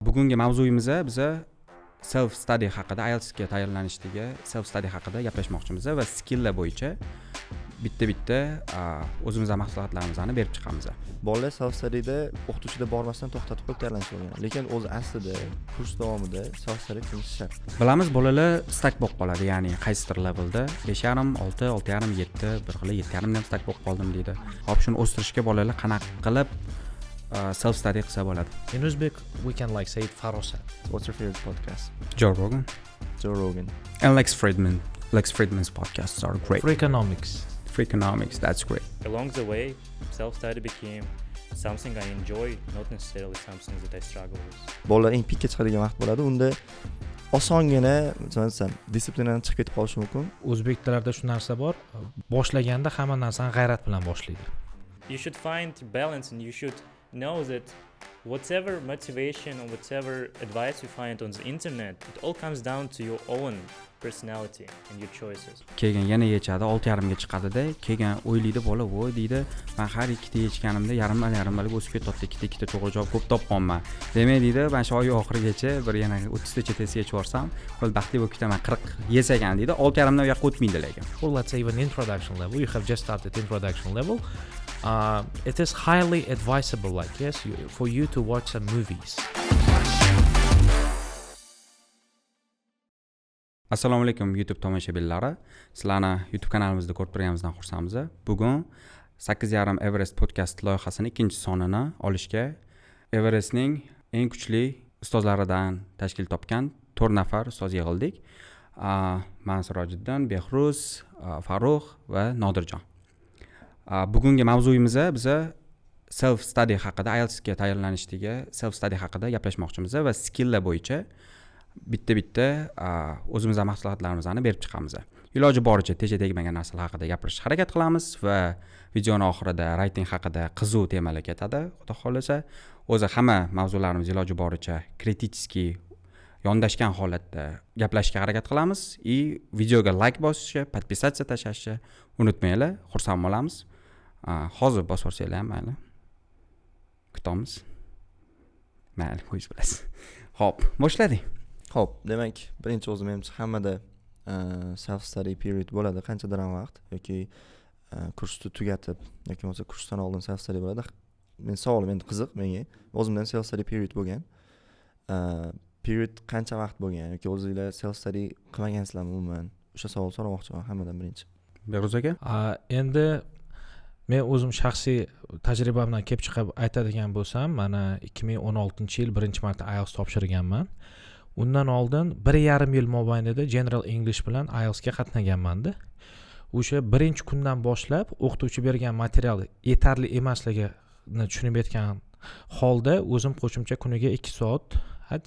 Bugungi mavzuyimiz biza self study haqida, IELTS ga tayyorlanishdagi self study haqida gaplashmoqchimiz va skilllar bo'yicha bitta o'zimizning maslahatlarimizni berib chiqamiz. Bolalar self studyda o'qituvchida bormasdan to'xtatib qo'yib tayyorlanish bo'lgan. Lekin o'zi aslida kurs davomida self study qilish shart. Bilamiz, bolalar stack bo'lib qoladi, ya'ni qaysidir levelda 5.5, 6, 6.5, 7, bir xil 7.5 dan stack bo'lib qoldim deydi. Hop, shuni o'stirishga bolalar qanaqa qilib self study qilsa bo'ladi? In Uzbek we can say it Farrukh. What's your favorite podcast? Joe Rogan. Joe Rogan. And Lex Friedman. Lex Friedman's podcasts are great. Freakonomics, that's great. Along the way, self-study became something I enjoy, not necessarily something that I struggle with. Bolalar eng pikka chiqadigan vaqt bo'ladi. Unda osongina, masalan, disiplinadan chiqib ketib qolishi mumkin. O'zbek tillarida shu narsa bor. Boshlaganda hamma narsani g'ayrat bilan boshlaydi. You should find balance, and you should know that whatever motivation or whatever advice you find on the internet, it all comes down to your own personality and your choices. Keyin yana yechadi, 6.5 ga chiqadi-da, keyin o'ylaydi bola, voy deydi, men har ikkita yechganimda yarim-yarimlik o'sib ketdi, ikkita to'g'ri javob ko'p topganman. Demak deydi, men shu oy oxirigacha bir yana 30 tacha test yechib yorsam, qo'l baxtli bo'lib ketaman, 40 yesagan deydi, 6.5 dan u yoqqa o'tmaydi lekin. Well, let's say even introduction level, you have just started introduction level. It is highly advisable, for you to watch some movies. Assalomu alaykum YouTube tomoshabinlari. Sizlarni YouTube kanalimizda ko'rib turganimizdan xursandmiz. Bugun 8.5 Everest podcast loyihasining ikkinchi sonini olishga Everestning eng kuchli ustozlaridan tashkil topgan 4 nafar ustoz yig'ildik. Men Sirojiddin, Bekhruz, Farrukh va Nodirjon. Bugungi mavzuyimiz biza self study haqida, IELTS ga tayyorlanishdagi self study haqida gaplashmoqchimiz va skilllar bo'yicha bitta o'zimizning maslahatlarimizni berib chiqamiz. Iloji boricha teja tegmagan narsalar haqida gapirishga harakat qilamiz va videoning oxirida rating haqida qiziq temalar ketadi. Xudo xolasa, o'zi hamma mavzularimiz iloji boricha kritik yondashgan holatda gaplashishga harakat qilamiz. Videoga like bosishni, podpisatsiya tashlashni unutmanglar. Xursand bo'lamiz. Hozir bosib yuborsanglar ham mayli. Kutamiz. Mayli, qo'yish bilasiz. Xo'p, boshladik. Xo'p, demak, birinchi o'zim menimcha hammada self study period bo'ladi, qanchadir vaqt yoki kursni tugatib yoki bo'lmasa kursdan oldin self study bo'ladi. Men savolim endi qiziq menga. O'zimdan self study period bo'lgan. Period qancha vaqt bo'lgan yoki o'zingizlar self study qilmagansizlarmi umuman? O'sha savol so'ramoqchiman hammadan birinchi. Bekhruz aka? Endi men o'zim shaxsiy tajribamdan kelib chiqib aytadigan bo'lsam, mana 2016-yil birinchi marta IELTS topshirganman. Undan oldin 1.5 yil mobaynida General English bilan IELTS ga qatnaganman-da. O'sha birinchi kundan boshlab o'qituvchi bergan material yetarli emasligini tushunib yetgan holda o'zim qo'shimcha kuniga 2 soat,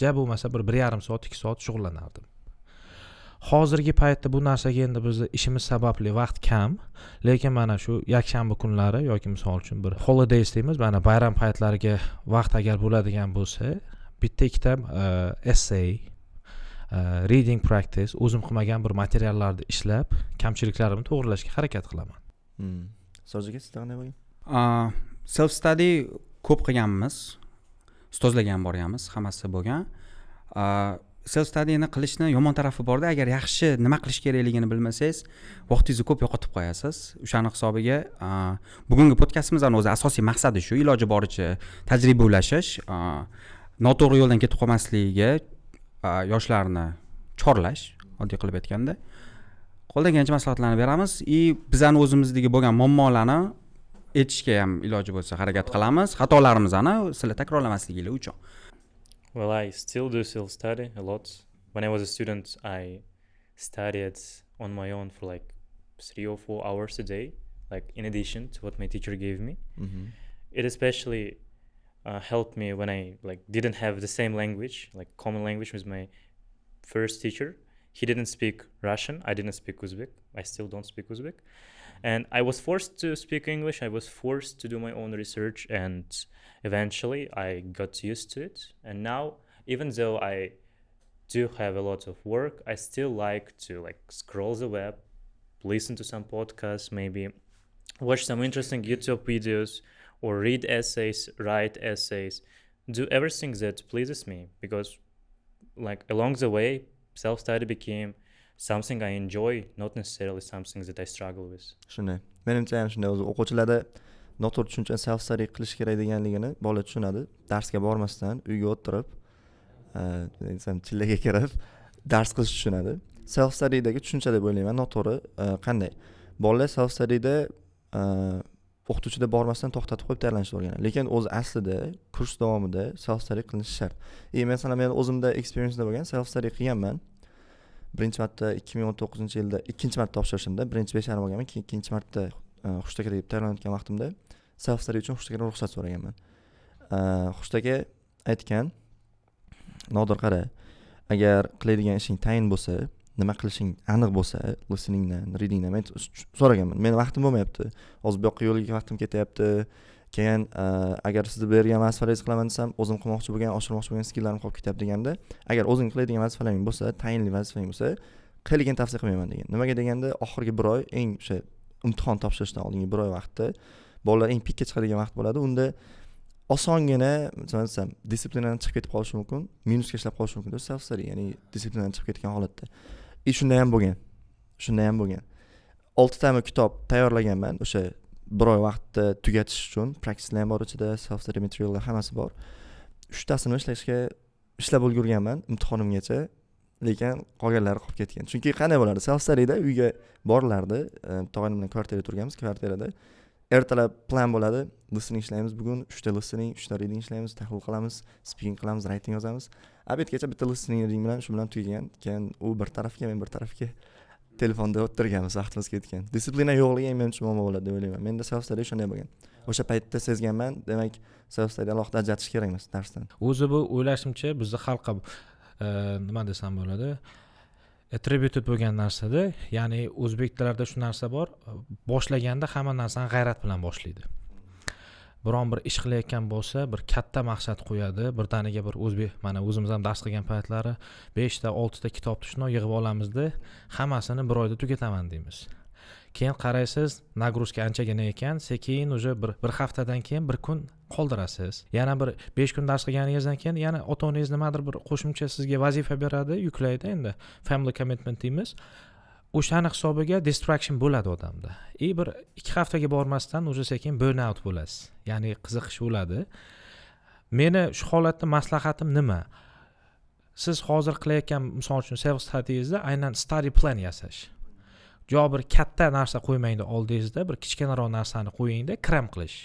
ja bo'lmasa 1.5 soat, 2 soat shug'ullanardim. Hozirgi paytda bu narsaga endi bizni ishimiz sababli vaqt kam, lekin mana shu yakshanba kunlari yoki misol uchun bir holidays deymiz, mana bayram paytlariga vaqt agar bo'ladigan bo'lsa, bitta ikkita essay, reading practice, o'zim qilmagan bir materiallarni ishlab, kamchiliklarimni to'g'rilashga harakat qilaman. So'ziga sizda qanday bo'lgan? Self study ko'p qilganmiz, ustozlarga ham borganmiz, hammasi bo'lgan. Self studyni qilishni yomon tarafi borda, agar yaxshi nima qilish kerakligini bilmasangiz, vaqtingizni ko'p yo'qotib qo'yasiz. O'shaning hisobiga bugungi podkastimizning o'zi asosiy maqsadi shu, iloji boricha tajriba ulashish, noto'g'ri yo'ldan ketib qolmasligiga yoshlarni chorlash, oddiy qilib aytganda. Qo'ldan kelgancha maslahatlarni beramiz. Bizning o'zimizdagi bo'lgan muammolarni aytishga ham iloji bo'lsa harakat qilamiz. Xatolarimizni sizlar takrorlamasliginglar uchun. Well, I still do self-study a lot. When I was a student, I studied on my own for 3 or 4 hours a day, in addition to what my teacher gave me. Mm-hmm. It especially helped me when I didn't have the same language, common language with my first teacher. He didn't speak Russian. I didn't speak Uzbek. I still don't speak Uzbek. And I was forced to speak English. I was forced to do my own research, and eventually I got used to it. And now, even though I do have a lot of work, I still like to scroll the web, listen to some podcasts, maybe watch some interesting YouTube videos, or read essays, write essays, do everything that pleases me, because like along the way self-study became something I enjoy, not necessarily something that I struggle with. Shunday. Menimcha ham shunday. O'zi o'quvchilarda noto'g'ri tushuncha self study qilish kerak deganligini bola tushunadi. Darsga bormasdan uyga o'tirib, desam chillaga kirib dars qilish tushunadi. Self studydagi tushuncha deb o'ylayman, noto'g'ri. Qanday? Bolalar self studyda o'qituvchida bormasdan to'xtatib qo'yib tayyorlanishni o'rganadi. Lekin o'zi aslida kurs davomida self study qilinishi shart. Masalan, men o'zimda experience bo'lgan, self study qilganman. Birinchi marta 2019-yilda ikkinchi marta topshirishimda, birinchi 5,5 olganman, keyin ikkinchi marta Xushtaka deb tayyorlanayotgan vaqtimda self study uchun Xushtakadan ruxsat so'raganman. Xushtaka aytgan, Nodir qara, agar qiladigan ishing tayin bo'lsa, nima qilishing aniq bo'lsa, listeningdan, readingdan men so'raganman. Men vaqtim bo'lmayapti. Hozir bu yoqqa yo'lga vaqtim ketyapti. Keyin agar sizni bergan vazifalarni qilaman desam, o'zim qilmoqchi bo'lgan, oshirmoqchi bo'lgan skilllarim qolib ketyapti deganda, agar o'zing qiladigan vazifalaring bo'lsa, tayinli vazifaing bo'lsa, qiligini tavsiya qilmayman degan. Nimaga deganda, oxirgi bir oy, eng o'sha imtihon topshirishdan oldingi bir oy vaqtda bolalar eng pikka chiqadigan vaqt bo'ladi. Unda osongina, desam, disiplinadan chiqib ketib qolishi mumkin, minusga ishlab qolishi mumkin. Self study, ya'ni disiplinadan chiqib ketgan holatda. Shunday ham bo'lgan. 6 ta kitob tayyorlaganman o'sha bir oy vaqtda tugatish uchun. Practice ham bor ichida, self study materiallar hammasi bor. 3 tasini ishlab ulgurganman imtihonimgacha, lekin qolganlari qolib ketgan. Chunki qanday bo'ladi? Self studyda uyga borilardi, tog'anim bilan kvartirada turganmiz, kvartirada ertalab plan bo'ladi. Listening ishlaymiz bugun, 3 ta listening, 3 ta reading ishlaymiz, tahlil qilamiz, speaking qilamiz, writing yozamiz. Abetgacha bitta listening reading bilan shu bilan tugagan. Keyin u bir tarafga, men bir tarafga telefonda o'tirganmiz, vaqtimiz ketgan. Disiplina yo'qligi men uchun muammo bo'ladi deb o'ylayman. Menda self study shunday bo'lgan. O'sha paytda sezganman, demak self study alohida ajratish kerak emas darsdan. O'zi bu o'ylashimcha bizni xalqqa nima desam bo'ladi? Attributed bo'lgan narsada, ya'ni o'zbek tillarida shu narsa bor, boshlaganda hamma narsani g'ayrat bilan boshlaydi. Biron bir ish qilayotgan bo'lsa, bir katta maqsad qo'yadi, birdaniga bir mana o'zimiz ham dars qilgan paytlari 5 ta, 6 ta kitobni shunday yig'ib olamizda, hammasini bir oyda tugataman deymiz. Keyin qaraysiz, nagruzka anchagina ekan, sekin уже bir haftadan keyin bir kun qoldirasiz. Yana bir 5 kun dars qilganingizdan keyin yana ota-onangiz nimadir bir qo'shimcha sizga vazifa beradi, yuklaydi endi. Family commitment deymiz. O'shani hisobiga distraction bo'ladi odamda. Bir 2 haftaga bormasdan уже sekin burn out bo'lasiz. Ya'ni qiziqish bo'ladi. Meni shu holatda maslahatim nima? Siz hozir qilayotgan, misol uchun self studyingizda aynan study plan yasash. Jo bir katta narsa qo'ymangda oldingizda, bir kichkinaroq narsani qo'yingda, kram qilish.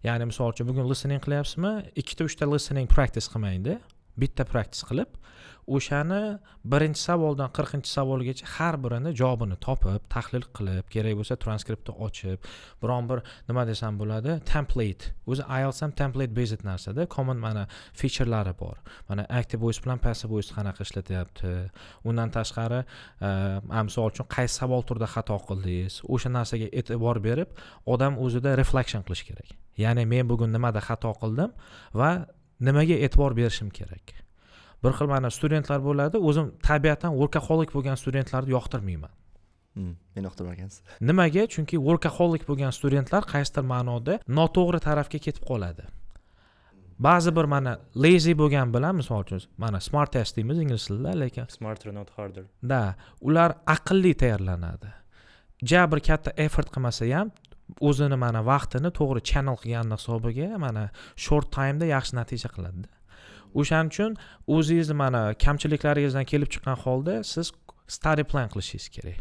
Ya'ni misol uchun bugun listening qilyapsizmi? 2 ta 3 ta listening practice qilmangda, bitta practice qilib, o'shani birinchi savoldan 40-savolgacha har birini javobini topib, tahlil qilib, kerak bo'lsa transkriptni ochib, biron bir nima desam bo'ladi, template. O'zi IELTS ham template based narsada, common mana featurelari bor. Mana active voice bilan passive voice qanaqa ishlatyapti. Undan tashqari, misol uchun qaysi savol turida xato qildingiz, o'sha narsaga e'tibor berib, odam o'zida reflection qilish kerak. Ya'ni men bugun nimada xato qildim va nimaga e'tibor berishim kerak. Bir xil mana studentlar bo'ladi, o'zim tabiatan workaholic bo'lgan studentlarni yoqtirmayman. Men yoqtirmagansiz. Nimaga? Chunki workaholic bo'lgan studentlar qaysidir ma'noda noto'g'ri tarafga ketib qoladi. Ba'zi bir mana lazy bo'lgan bilan, misol uchun mana smart test deymiz ingliz tilida, lekin Smarter not harder. Da, ular aqlli tayyorlanadi. Bir katta effort qilmasa ham o'zini mana vaqtini to'g'ri channel qilgan hisobiga mana short time'da yaxshi natija qiladi. O'shaning uchun o'zingizni mana kamchiliklaringizdan kelib chiqqan holda siz study plan qilishingiz kerak.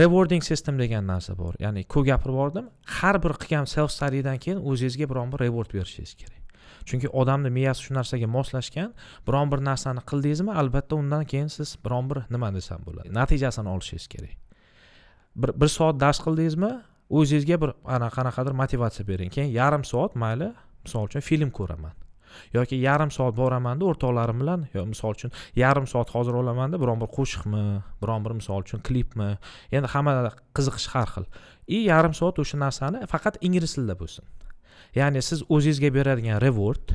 Rewarding system degan narsa bor. Ya'ni ko'p gapirib bordim, har bir qilgan self studydan keyin o'zingizga biron bir reward berishingiz kerak. Chunki odamning miyasi shu narsaga moslashgan, biron bir narsani qildingizmi, albatta undan keyin siz biron bir nima desam bo'ladi, natijasini olishingiz kerak. Bir soat dars qildingizmi, o'zingizga bir qanaqadir motivatsiya bering. Keyin yarim soat mayli, misol uchun film ko'raman. Yoki yarim soat boramanda o'rtoqlarim bilan, yo misol uchun yarim soat hozir olamanda biron bir qo'shiqmi, biron bir misol uchun klipmi, endi hammada qiziqish har xil. Yarim soat o'sha narsani faqat ingliz tilida bo'lsin. Ya'ni siz o'zingizga beradigan reward,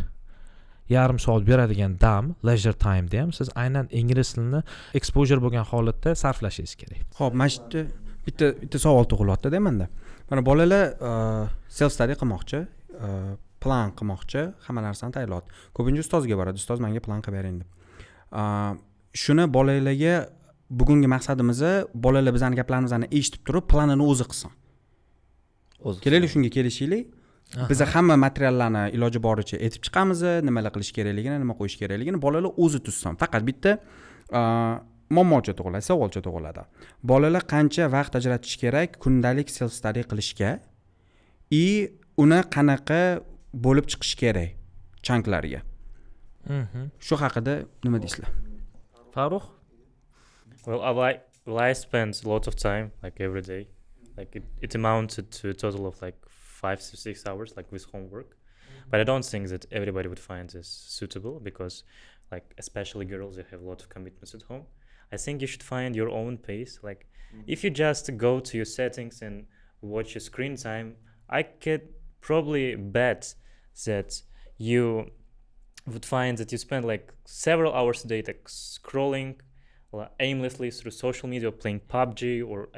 yarim soat beradigan dam, leisure time ham siz aynan ingliz tilini exposure bo'lgan holatda sarflashingiz kerak. Xo'p, mana shu bitta savol tug'ilyapti-da menda. Mana bolalar self study qilmoqchi, plan qilmoqchi, hamma narsani tayyorlayapti. Ko'pincha ustozga boradi, ustoz menga plan qilib bering deb. Shuni bolalarga bugungi maqsadimiz bolalar bizning gaplarimizni eshitib turib planini o'zi qilsin. Kelaylik shunga kelishaylik. Biz hamma materiallarni iloji boricha aytib chiqamiz, nimalar qilish kerakligini, nima qo'yish kerakligini bolalar o'zi tuzsin. Faqat bitta muammocha tug'iladi, savolcha tug'iladi. Bolalar qancha vaqt ajratish kerak kundalik self study qilishga uni qanaqa bo'lib chiqish kerak chanklarga. Shu haqida nima deysizlar? Farrukh? Well, I spend a lot of time, like every day. Like it amounted to a total of like 5 to 6 hours, like with homework. But I don't think that everybody would find this suitable because, like, especially girls, they have a lot of commitments at home. I think you should find your own pace. Like, if you just go to your settings and watch your screen time, I could probably bet that you would find that you spend like several hours a day like scrolling aimlessly through social media, playing PUBG or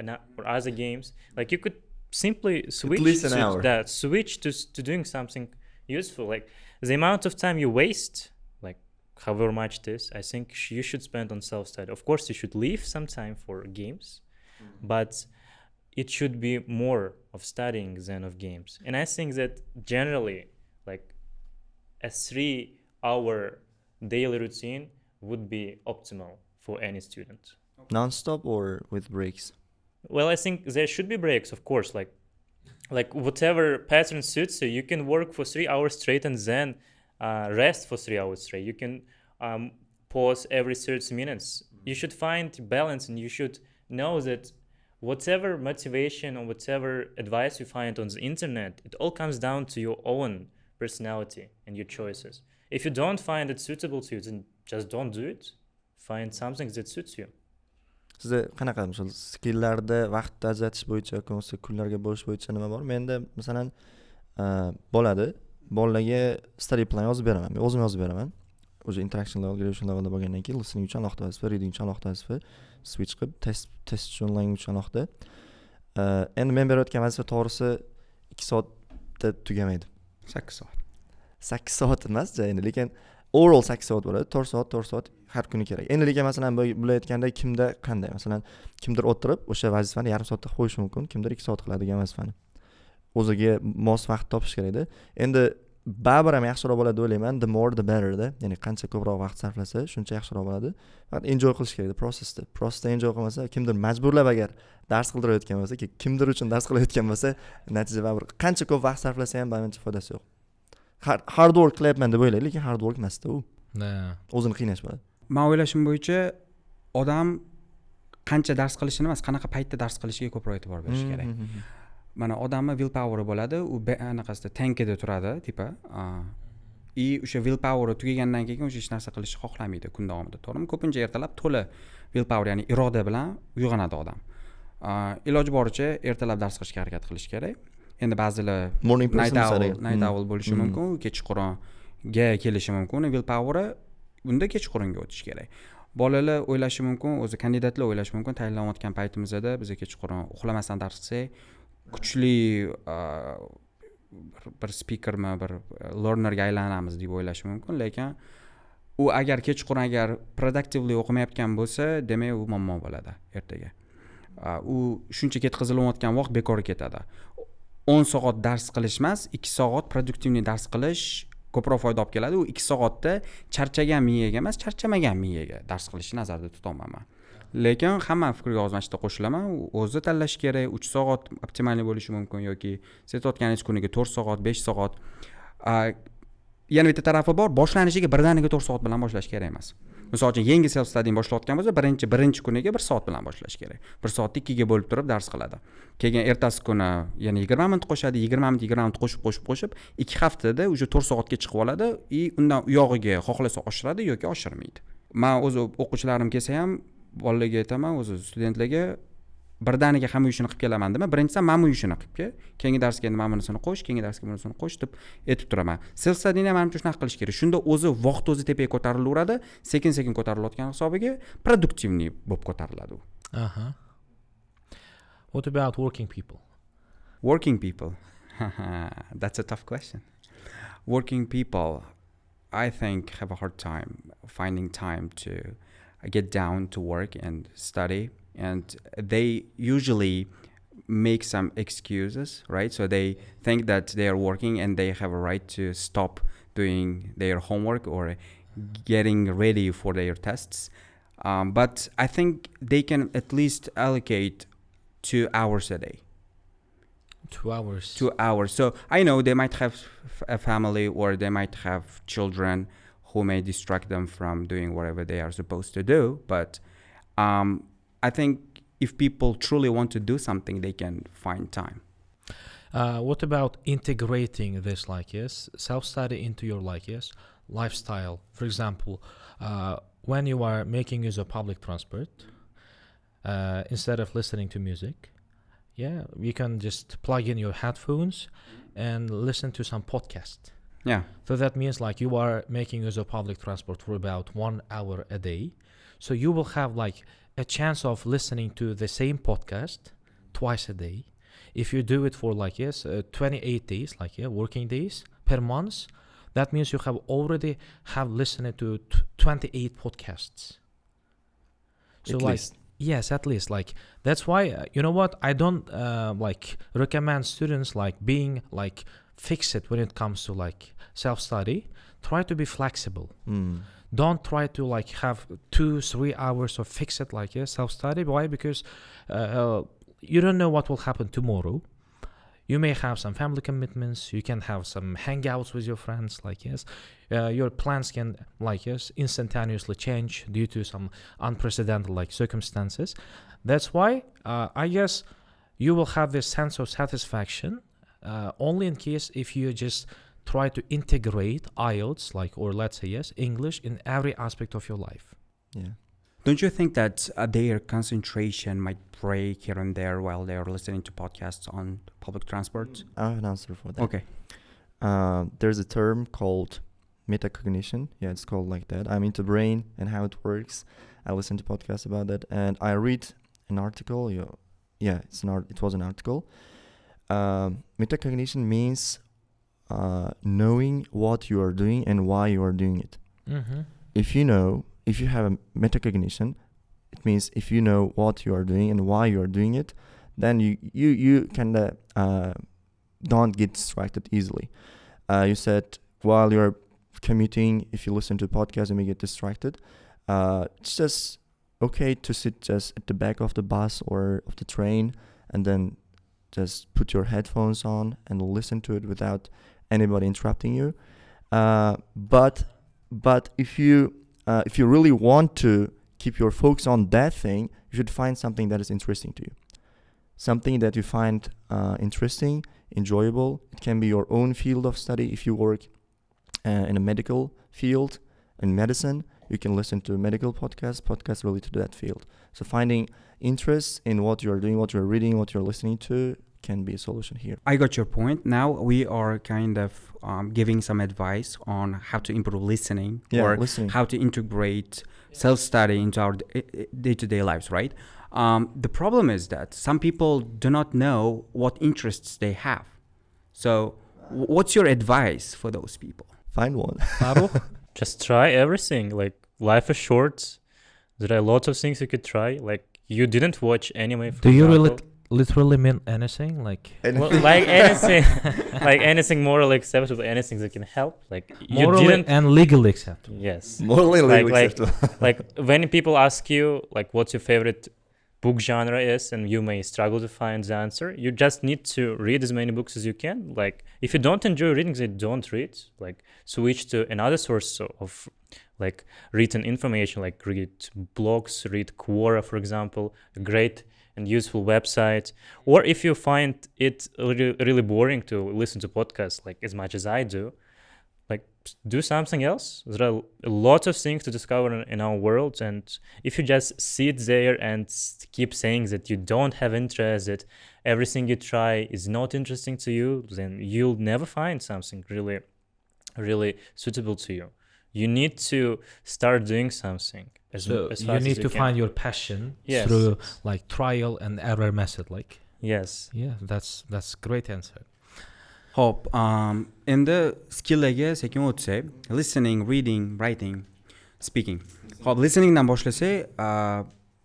other games. Like you could simply switch to doing something useful. Like the amount of time you waste, like however much it is, I think you should spend on self-study. Of course, you should leave some time for games, but it should be more of studying than of games. And I think that generally, like a 3-hour daily routine would be optimal for any student. Non-stop or with breaks? Well, I think there should be breaks, of course, like whatever pattern suits you. You can work for 3 hours straight and then rest for 3 hours straight. You can pause every 30 minutes. You should find balance, and you should know that whatever motivation or whatever advice you find on the internet, it all comes down to your own personality and your choices. If you don't find it suitable to you, then just don't do it. Find something that suits you. Sizda qanaqa misol skilllarda vaqt ajratish bo'yicha yoki bo'lmasa kunlarga bo'lish bo'yicha nima bor? Menda masalan bolalarga study plan yozib beraman. Men o'zim yozib beraman. O'sha interaction level, gradation levelda bo'lgandan keyin listening uchun alohida vazifa, reading uchun alohida vazifa, switch qilib test uchun language uchun alohida. Endi men berayotgan vazifa to'g'risi 2 soatda tugamaydi. 8 soat. 8 soat emas, endi lekin overall 8 soat bo'ladi. 4 soat har kuni kerak. Endi lekin masalan bo'layotganda kimda qanday? Masalan, kimdir o'tirib o'sha vazifani yarim soatda qo'yish mumkin, kimdir 2 soat qiladigan vazifani. O'ziga mos vaqt topish kerak-da. Endi baribir ham yaxshiroq bo'ladi o'ylayman. The more the better da. Ya'ni qancha ko'proq vaqt sarflasa, shuncha yaxshiroq bo'ladi. Faqat enjoy qilish kerak processda. Processda enjoy qilmasa, kimdir majburlab agar dars qildirayotgan bo'lsa, kimdir uchun dars qilayotgan bo'lsa, natija baribir qancha ko'p vaqt sarflasa ham baribir foydasi yo'q. Hard work qilyapman deb o'ylaydi, lekin hard work emas-da u. O'zini qiynash bo'ladi. Men o'ylashim bo'yicha odam qancha dars qilishini emas, qanaqa paytda dars qilishiga ko'proq e'tibor berish kerak. Mana odamning will power bo'ladi, u anaqasida tankida turadi, tipa. O'sha will power tugagandan keyin o'sha hech narsa qilishni xohlamaydi kun davomida, to'g'rimi? Ko'pincha ertalab to'la will power, ya'ni iroda bilan uyg'onadi odam. Iloji boricha ertalab dars qilishga harakat qilish kerak. Endi ba'zilar night owl bo'lishi mumkin, kechqurunga kelishi mumkin. Will power bunda kechqurunga o'tish kerak. Bolalar o'ylashi mumkin, o'zi kandidatlar o'ylashi mumkin, tayyorlanayotgan paytimizda biz kechqurun uxlamasdan dars qilsak, kuchli bir speakermi, bir learnerga aylanamiz deb o'ylashi mumkin, lekin u agar kechqurun agar productively o'qimayotgan bo'lsa, demak u muammo bo'ladi ertaga. U shuncha ketqizilayotgan vaqt bekor ketadi. 10 soat dars qilish emas, 2 soat produktivniy dars qilish ko'proq foyda olib keladi. U 2 soatda charchagan miyaga emas, charchamagan miyaga dars qilishni nazarda tutolmayman. Lekin hamma fikrga o'zimcha qo'shilaman. O'zi tanlash kerak. 3 soat optimal bo'lishi mumkin yoki setayotganingiz kuniga 4 soat, 5 soat. Yana bitta tarafi bor, boshlanishiga birdaniga 4 soat bilan boshlash kerak emas. Misol uchun yangi self study boshlayotgan bo'lsa, birinchi kuniga 1 soat bilan boshlash kerak. 1 soatni 2 ga bo'lib turib dars qiladi. Keyin ertasi kuni yana 20 minut qo'shadi, 20 minut qo'shib 2 haftada уже 4 soatga chiqib oladi, undan u yog'iga xohlasa oshiradi yoki oshirmaydi. Men o'zi o'quvchilarim kelsa ham bolalarga aytaman, o'zi studentlarga birdaniga hamma ishini qilib kelaman dema, birinchidan mana bu ishini qilib kel, keyingi darsga endi mana bunisini qo'sh, keyingi darsga bunisini qo'sh deb aytib turaman. Self studyni ham menimcha shunaqa qilish kerak. Shunda o'zi vaqt o'zi tepaga ko'tarilaveradi, sekin-sekin ko'tarilayotgan hisobiga produktivniy bo'lib ko'tariladi u. What about working people? Working people? That's a tough question. working people, I think, have a hard time finding time to get down to work and study, and they usually make some excuses, right? So they think that they are working and they have a right to stop doing their homework or getting ready for their tests. But I think they can at least allocate 2 hours a day. 2 hours. 2 hours. So I know they might have a family or they might have children who may distract them from doing whatever they are supposed to do. But I think if people truly want to do something, they can find time. What about integrating this, self-study into your, lifestyle? For example, when you are making use of public transport, instead of listening to music, you can just plug in your headphones and listen to some podcast. Yeah. So that means you are making use of public transport for about 1 hour a day. So you will have a chance of listening to the same podcast twice a day. If you do it for 28 days, working days per month, that means you have already listened to 28 podcasts. So At least. Yes, at least. That's why, you know what, I don't recommend students being fixed when it comes to self-study. Try to be flexible. Don't try to have 2-3 hours of fixed self-study. Why? Because you don't know what will happen tomorrow. You may have some family commitments. You can have some hangouts with your friends. Your plans can instantaneously change due to some unprecedented circumstances. That's why I guess you will have this sense of satisfaction only in case if you just try to integrate IELTS or let's say English in every aspect of your life. Yeah. Don't you think that their concentration might break here and there while they are listening to podcasts on public transport? I have an answer for that. Okay. There's a term called metacognition. Yeah, it's called like that. I'm into brain and how it works. I listen to podcasts about that, and I read an article. It was an article. Metacognition means knowing what you are doing and why you are doing it. Mm-hmm. If you have a metacognition, it means if you know what you are doing and why you are doing it, then you kind of don't get distracted easily. You said while you're commuting, if you listen to podcasts, you may get distracted. It's just okay to sit just at the back of the bus or of the train and then just put your headphones on and listen to it without anybody interrupting you. But if you really want to keep your focus on that thing, you should find something that is interesting to you. Something that you find interesting, enjoyable. It can be your own field of study. If you work in a medical field, in medicine, you can listen to medical podcasts related to that field. So finding interest in what you're doing, what you're reading, what you're listening to can be a solution here. I got your point. Now we are kind of giving some advice on how to improve listening listening. How to integrate self-study into our day-to-day lives, right? The problem is that some people do not know what interests they have. So what's your advice for those people? Find one. Farrukh? Just try everything. Life is short. There are lots of things you could try. You didn't watch anime. Do you really literally mean anything? Anything. Anything morally acceptable, anything that can help. Morally and legally acceptable. Yes. Morally acceptable. When people ask you what's your favorite book genre is, and you may struggle to find the answer, you just need to read as many books as you can. If you don't enjoy reading, then don't read. Switch to another source of written information, read blogs, read Quora, for example, a great and useful website. Or if you find it really, really boring to listen to podcasts as much as I do, do something else. There are a lot of things to discover in our world, and if you just sit there and keep saying that you don't have interest, that everything you try is not interesting to you, then you'll never find something really, really suitable to you. You need to start doing something as fast you as need you to can. find your passion Yes. through trial and error method. Yes. Yeah, that's great answer. Hop, endi skilllarga sekin o'tsak, listening, reading, writing, speaking. Hop, listeningdan boshlasak,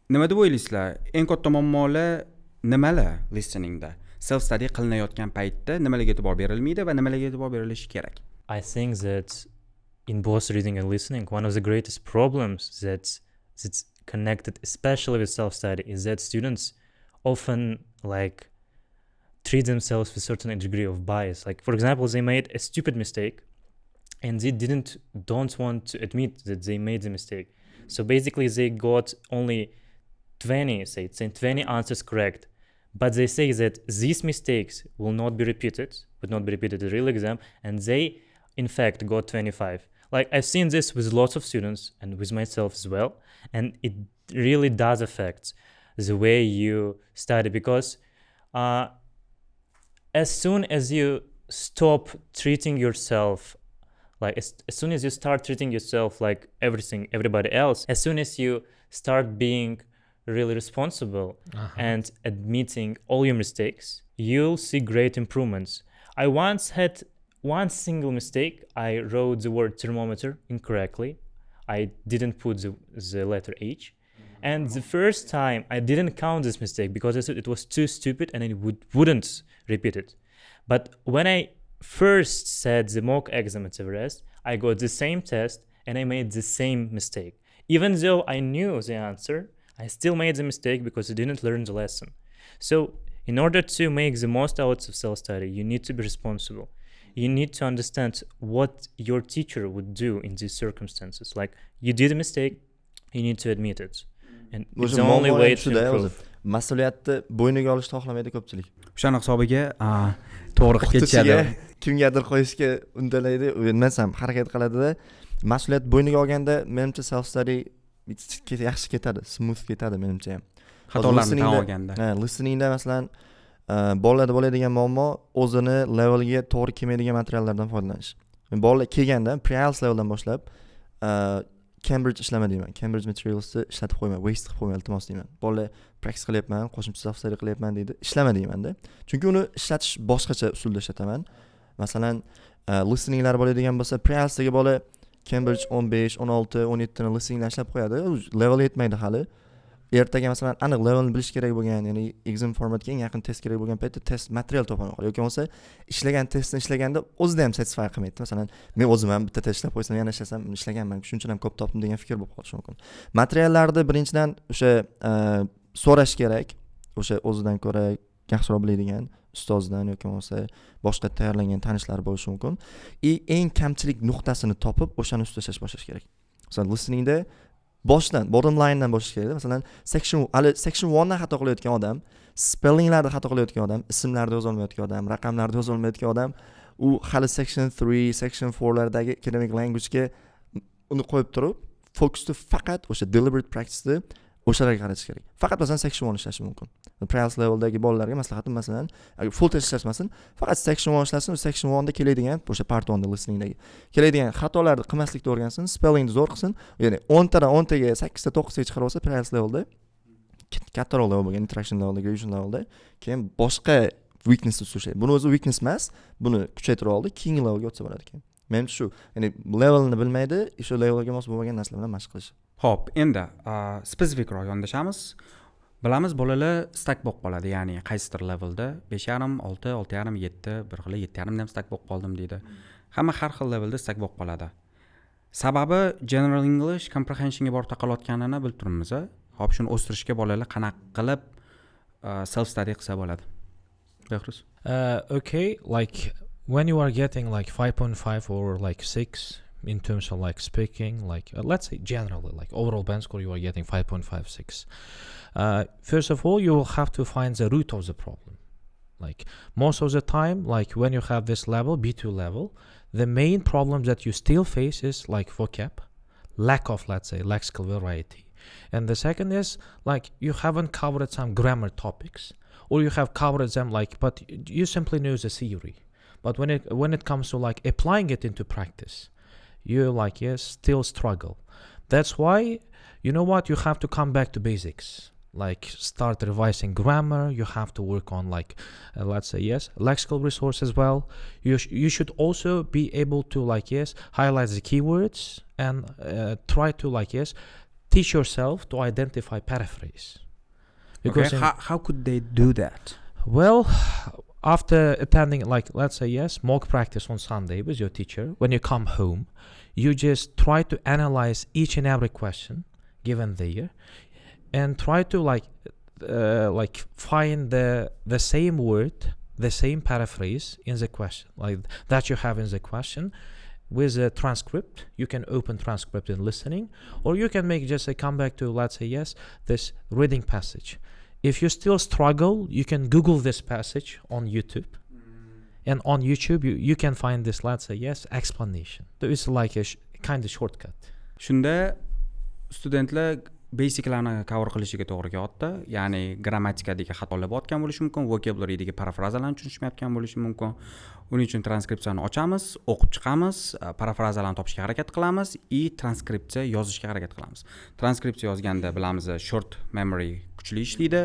nima deb o'ylaysizlar? Eng katta muammolar nimalar listeningda? Self study qilinayotgan paytda nimalarga e'tibor berilmaydi va nimalarga e'tibor berilishi kerak? I think that in both reading and listening, one of the greatest problems that's connected, especially with self-study, is that students often like treat themselves with a certain degree of bias. Like, for example, they made a stupid mistake and they don't want to admit that they made the mistake. So basically they got only 20 answers correct. But they say that these mistakes would not be repeated in the real exam, and they in fact got 25. Like, I've seen this with lots of students and with myself as well, and it really does affect the way you study, because as soon as you stop treating yourself like as soon as you start treating yourself like everybody else, as soon as you start being really responsible and admitting all your mistakes, you'll see great improvements. I once had one single mistake. I wrote the word thermometer incorrectly. I didn't put the letter H. And the first time I didn't count this mistake because I said it was too stupid and I wouldn't repeat it. But when I first said the mock exam at Everest, I got the same test and I made the same mistake. Even though I knew the answer, I still made the mistake because I didn't learn the lesson. So in order to make the most out of self-study, you need to be responsible. You need to understand what your teacher would do in these circumstances. Like, you did a mistake, you need to admit it. And it's the only way to improve. Mas'uliyatni bo'yniga olishni xohlamaydi ko'pchilik. O'shani hisobiga to'g'ri qilib ketishadi. Kimgadir qo'yishga undalaydi, o'ynasam harakat qiladida, mas'uliyat bo'yniga olganda menimcha self study yaxshi ketadi, smooth ketadi menimcha ham. Xatolarni tan olganda. Listeningda masalan bolalarda bo'ladigan muammo o'zini levelga to'g'ri kelmaydigan materiallardan foydalanish. Bolalar kelganda pre-IELTS leveldan boshlab Cambridge ishlama deyman. Cambridge materialsni ishlatib qo'yma, waste qilib qo'yma, iltimos deyman. Bolalar practice qilyapman, qo'shimcha self study qilyapman deydi. Ishlama deyman-da. Chunki uni ishlatish boshqacha usulda ishlataman. Masalan, listeninglar bo'ladigan bo'lsa, pre-IELTSdagi bola Cambridge 15, 16, 17 ni listeninglar ishlab qo'yadi. Level yetmaydi hali. Ertaga masalan aniq levelni bilish kerak bo'lgan, ya'ni exam formatga eng yaqin test kerak bo'lgan paytda test material topolmay qoladi. Yoki bo'lmasa ishlagan testni ishlaganda o'zida ham satisfy qilmaydi. Masalan, men o'zim ham bitta test ishlab qo'ysam, yana ishlasam, ishlaganman, shuncha ham ko'p topdim degan fikr bo'lib qolishi mumkin. Materiallarni birinchidan o'sha so'rash kerak. O'sha o'zidan ko'ra yaxshiroq biladigan ustozdan yoki bo'lmasa boshqa tayyorlangan tanishlar bo'lishi mumkin. Eng kamchilik nuqtasini topib, o'shani ustida ishlash kerak. Masalan, listeningda boshdan, bottom line'dan boshlash kerak. Masalan, section 1 dan xato qilayotgan odam, spellinglarda xato qilayotgan odam, ismlarni yoza olmayotgan odam, raqamlarni yoza olmayotgan odam, u hali section 3, section 4 lardagi academic language ga uni qo'yib turib, focusni faqat o'sha deliberate practice'ni o'shalarga qaratish kerak. Faqat masalan section 1 ishlashi mumkin. Pre-IELTS leveldagi bolalarga maslahatim masalan, agar full test ishlashmasin, faqat section 1 ishlasin, section 1 da keladigan o'sha part 1 da listeningdagi keladigan xatolarni qilmaslikni o'rgansin, spellingni zo'r qilsin. Ya'ni 10 tadan 10 taga 8 ta 9 taga chiqarib olsa pre-IELTS levelda kattaroq level bo'lgan, interaction levelda, graduation levelda keyin boshqa weaknessni tushiradi. Buni o'zi weakness emas, buni kuchaytirib oldi, keyingi levelga o'tsa bo'ladi ekan. Menimcha shu, ya'ni levelni bilmaydi, o'sha levelga mos bo'lmagan narsalar bilan mashq qilish. Xo'p, endi spesifikroq yondashamiz. Bilamiz, bolalar stack bo'lib qoladi, ya'ni qaysidir levelda 5.5, 6, 6.5, 7, bir xil 7.5 ham stack bo'lib qoldim deydi. Hamma har xil levelda stack bo'lib qoladi. Sababi general English comprehensionga borib taqalayotganini bilib turibmiz. Xo'p, shuni o'stirishga bolalar qanaqa qilib self study qilsa bo'ladi? Bekhruz. Okay, like when you are getting like 5.5 or like 6 in terms of like speaking, like let's say generally, like overall band score, you are getting 5.5, 6. First of all, you will have to find the root of the problem. Like most of the time, like when you have this level, B2 level, the main problem that you still face is like vocab, lack of, let's say, lexical variety. And the second is like you haven't covered some grammar topics, or you have covered them like, but you simply know the theory. But when it comes to like applying it into practice, you still struggle. That's why, you know what, you have to come back to basics. like start revising grammar. You have to work on like let's say yes lexical resource as well. You should also be able to like yes highlight the keywords and try to like yes teach yourself to identify paraphrase. Okay, how could they do that? Well, after attending like let's say yes mock practice on Sunday with your teacher, when you come home, you just try to analyze each and every question given there, and try to like find the same word, the same paraphrase in the question, like that you have in the question. With a transcript, you can open transcript and listening, or you can make just a comeback to let's say yes this reading passage. If you still struggle, you can Google this passage on YouTube. And on YouTube, you can find this, let's say, yes, explanation. So it's like a kind of shortcut. Shunda studentlar basiclarni cover qilishiga to'g'ri kelyapti. Ya'ni grammatikadagi xatolar botgan bo'lishi mumkin, vocabulary'dagi parafrazalarni tushunishmayotgan bo'lishi mumkin. Uning uchun transkripsiyani ochamiz, o'qib chiqamiz, parafrazalarni topishga harakat qilamiz, transkripsiya yozishga harakat qilamiz. Transkripsiya yozganda bilamiz, short memory kuchli ishlaydi.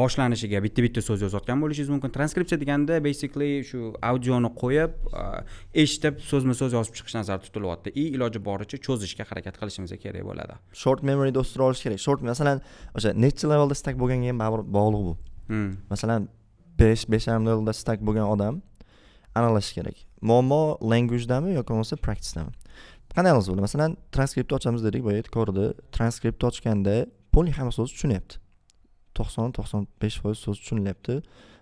Boshlanishiga bitta so'z yozayotgan bo'lishingiz mumkin. Transkripsiya deganda basically shu audioni qo'yib, eshitib so'zma-so'z yozib chiqish nazarda tutilyapti. Iloji boricha cho'zishga harakat qilishimiz kerak bo'ladi. Short memoryda o'stira olish kerak. Short masalan, o'sha necha levelda stack bo'lganga ham baribir bog'liq bu. Masalan, 5.5 levelda stack bo'lgan odam analish kerak. Muammo language'dami yoki bo'lmasa practice'dami? Qanday qilsa bo'ladi? Masalan, transkriptni ochamiz dedik, boya ko'rdi. Transkriptni ochganda poli hamma so'z tushunyapti. 90-95% so'z tushunyapti.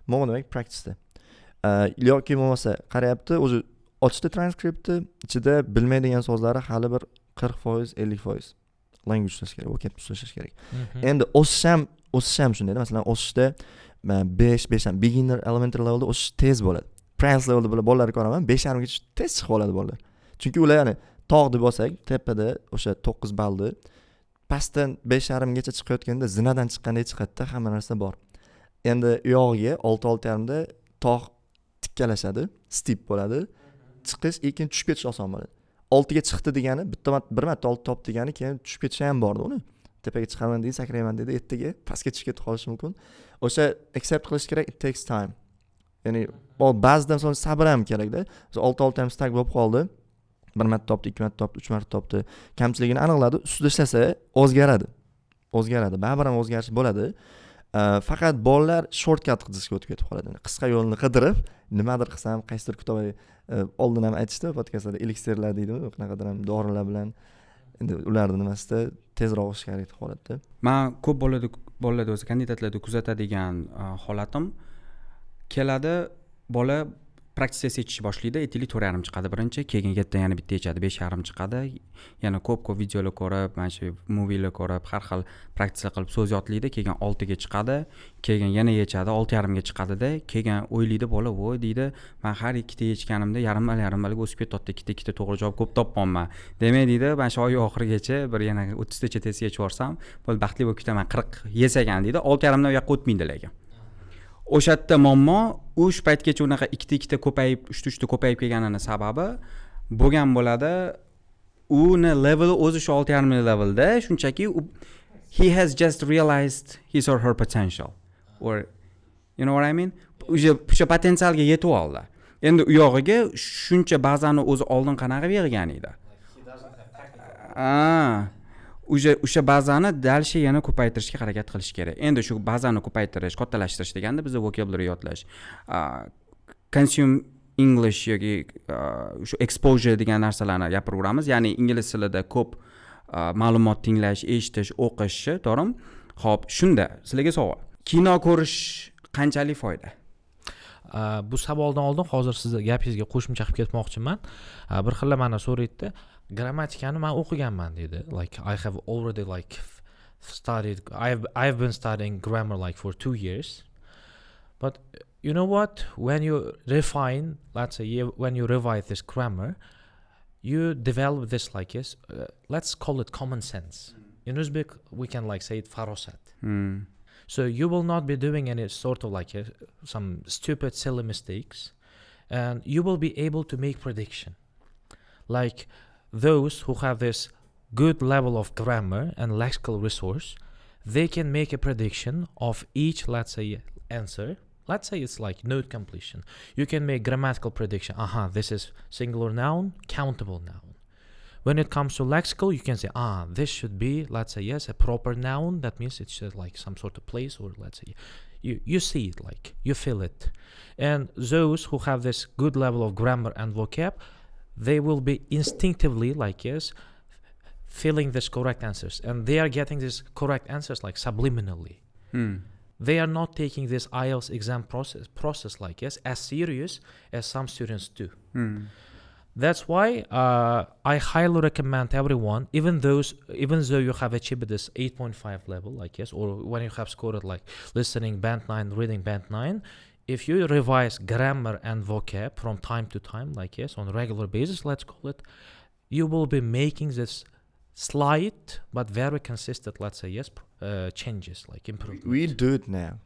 Mana demak practice'da. Yoki bo'lmasa qarayapti, o'zi ochdi transkriptni, ichida bilmaydigan so'zlari hali bir 40%, 50% language ishlash kerak, vocab ishlash kerak. Endi o'sish ham shunday. Masalan, o'sishda 5 ham beginner elementary levelda o'sish tez bo'ladi. Advanced levelda bolalarni ko'raman, 5.5 gacha tez chiqib oladi bolalar. Chunki ular ya'ni tog' deb olsak, tepada o'sha 9 balli pastdan 5.5 gacha chiqayotganda zinadan chiqqandek chiqadi, hamma narsa bor. Endi u yog'iga 6.5 da tog' tikkalashadi, steep bo'ladi. Chiqish keyin tushib ketish oson bo'ladi. 6 ga chiqdi degani bir marta 6 top degani keyin tushib ketishi ham bor uni. Tepaga chiqaman deydi, sakrayman deydi, ertaga pastga tushib ketib qolishi mumkin. O'sha accept qilish kerak, it takes time. Ya'ni ba'zidan so'ng sabr ham kerak-da. 6 ham stack bo'lib qoldi. 1 marta topdi, 2 marta topdi, 3 marta topdi. Kamchiligini aniqladi, ustida ishlasa o'zgaradi. Baribir ham o'zgarish bo'ladi. Faqat bolalar shortcut qizishga o'tib ketib qoladi. Qisqa yo'lni qidirib, nimadir qilsam, qaysidir kitob oldin ham aytishdi, podkastlarda elixirlar deydimi, qanaqadir ham dorilar bilan endi ularni nimasida tezroq o'sishga harakat qiladi. Men ko'p bolalarda o'zi kandidatlarda kuzatadigan holatim keladi, bola praktisiya sechish boshlaydi, aytaylik 4.5 chiqadi birinchi, keyin yerdan yana bitta yechadi, 5.5 chiqadi. Yana ko'p videolar ko'rib, mana shu movielar ko'rib, har xil praktisiya qilib so'z yodlaydi, keyin 6 ga chiqadi, keyin yana yechadi, 6.5 ga chiqadi-da, keyin o'ylaydi bola, voy deydi, men har ikkita yechganimda yarim balga o'sib ketdi, ikkita to'g'ri javob ko'p topganman. Demak deydi, mana shu oy oxirigacha bir yana 30 tacha test yechib yuborsam, bo'ldi baxtli bo'lib ketaman, 40 yesagan deydi, 6.5 dan u yoqqa o'tmaydi lekin. O'sha yerda muammo shu paytgacha unaqa ikkita ko'payib, 3 ko'payib kelganini sababi bo'lgan bo'ladi. Uni level o'zi shu 6.5 levelda, shunchaki he has just realized his or her potential, or you know what I mean? O'sha potensialga yetib oldi. Endi u yog'iga shuncha bazani o'zi oldin qanaqa bergan edi. O'sha bazani dalsha yana ko'paytirishga harakat qilish kerak. Endi shu bazani ko'paytirish, kattalashtirish deganda biz vocabulary yodlash, consume English yoki shu exposure degan narsalarni gapiraveramiz. Ya'ni ingliz tilida ko'p ma'lumot tinglash, eshitish, o'qish, to'g'rimi? Xo'p, shunda sizlarga savol. Kino ko'rish qanchalik foyda? Bu savoldan oldin hozir sizni gapingizga qo'shimcha qilib ketmoqchiman. Bir xilla mana so'raydi, grammatikani men o'qiganman dedi. Like I have already like studied, I've been studying grammar like for 2 years. But you know what, when you refine, let's say when you revise this grammar, you develop this like yes, let's call it common sense. In Uzbek we can like say it farosat. So you will not be doing any sort of like some stupid silly mistakes, and you will be able to make prediction. Like those who have this good level of grammar and lexical resource, they can make a prediction of each, let's say, answer. Let's say it's like note completion. You can make grammatical prediction. This is singular noun, countable noun. When it comes to lexical, you can say, this should be, let's say, yes, a proper noun. That means it's like some sort of place, or let's say, you see it, like you feel it. And those who have this good level of grammar and vocab, they will be instinctively, like, yes, feeling this correct answers, and they are getting these correct answers like subliminally. They are not taking this IELTS exam process like, yes, as serious as some students do. That's why I highly recommend everyone, even though you have achieved this 8.5 level, like, yes, or when you have scored like listening band 9, reading band 9, if you revise grammar and vocab from time to time, like, yes, on a regular basis, let's call it, you will be making this slight but very consistent, let's say, yes, changes, like improvement. We do it now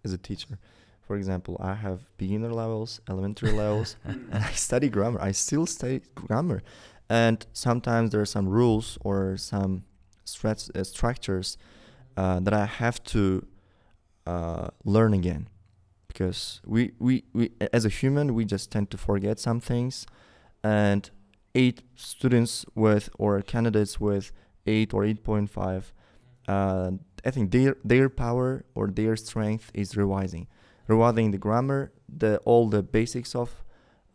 as a teacher. For example, I have beginner levels, elementary levels, and I study grammar. I still study grammar. And sometimes there are some rules or some structures that I have to learn again. Because we as a human, we just tend to forget some things. And 8 students with, or candidates with 8 or 8.5, I think their power or their strength is revising the grammar, all the basics of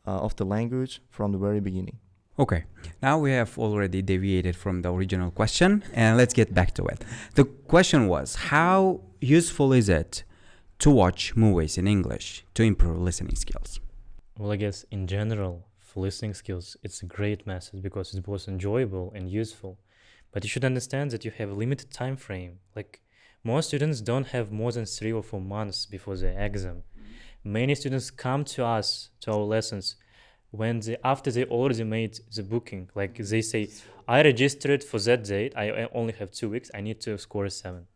the language from the very beginning. Okay, now we have already deviated from the original question, and let's get back to it. The question was, how useful is it to watch movies in English to improve listening skills? Well, I guess in general, for listening skills, it's a great method because it's both enjoyable and useful. But you should understand that you have a limited time frame. Like, most students don't have more than 3 or 4 months before their exam. Many students come to us, to our lessons, after they already made the booking. Like, they say, I registered for that date, I only have 2 weeks, I need to score a 7.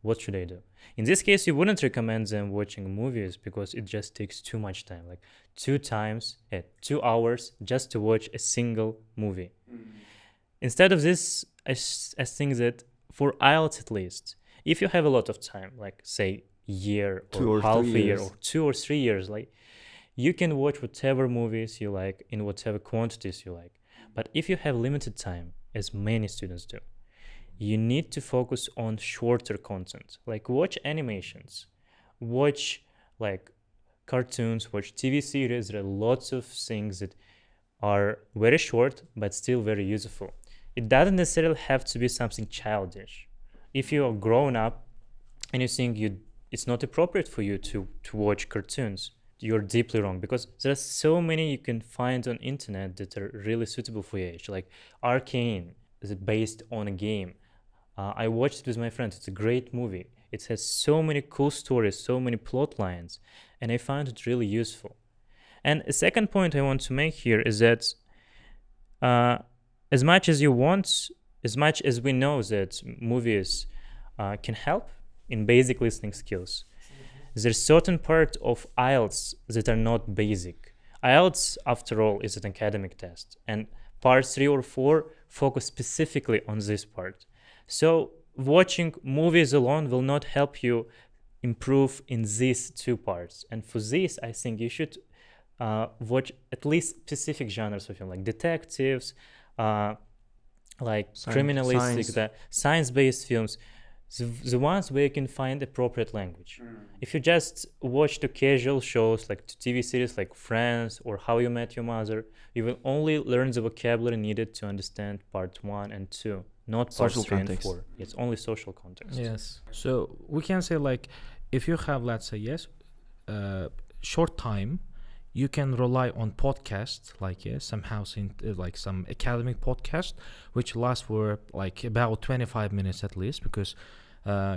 What should I do? In this case, you wouldn't recommend them watching movies because it just takes too much time. Like 2 hours just to watch a single movie. Instead of this, I think that for IELTS at least, if you have a lot of time, like say year or half a year or 2 or 3 years, like you can watch whatever movies you like in whatever quantities you like. But if you have limited time, as many students do, you need to focus on shorter content, like watch animations, watch like cartoons, watch TV series. There are lots of things that are very short but still very useful. It doesn't necessarily have to be something childish. If you are grown up and you think it's not appropriate for you to watch cartoons, you're deeply wrong, because there are so many you can find on internet that are really suitable for your age, like Arcane is based on a game. I watched it with my friends. It's a great movie. It has so many cool stories, so many plot lines, and I found it really useful. And a second point I want to make here is that as much as we know that movies can help in basic listening skills, there's certain part of IELTS that are not basic. IELTS, after all, is an academic test, and part 3 or 4 focus specifically on this part. So watching movies alone will not help you improve in these 2 parts. And for this, I think you should watch at least specific genres of film, like detectives, like criminalistic, science-based films, the ones where you can find appropriate language. If you just watch the casual shows like TV series like Friends or How You Met Your Mother, you will only learn the vocabulary needed to understand part 1 and 2. Not social context. 3 and 4. It's only social context. Yes. So we can say, like, if you have, let's say, short time, you can rely on podcasts, like somehow like some academic podcast, which lasts for like about 25 minutes at least, because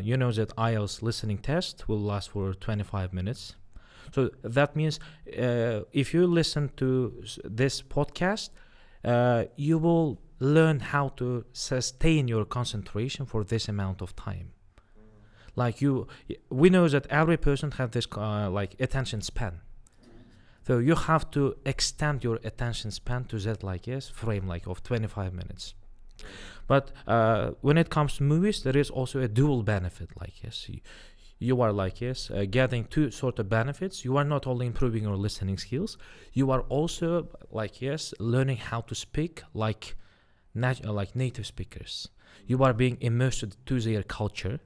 you know that IELTS listening test will last for 25 minutes. So that means if you listen to this podcast, you will learn how to sustain your concentration for this amount of time. Like we know that every person has this like attention span. So you have to extend your attention span to that frame like of 25 minutes. But when it comes to movies, there is also a dual benefit. Like yes, you are like yes, getting two sort of benefits. You are not only improving your listening skills, you are also like yes, learning how to speak like native speakers. You are being immersed to their culture.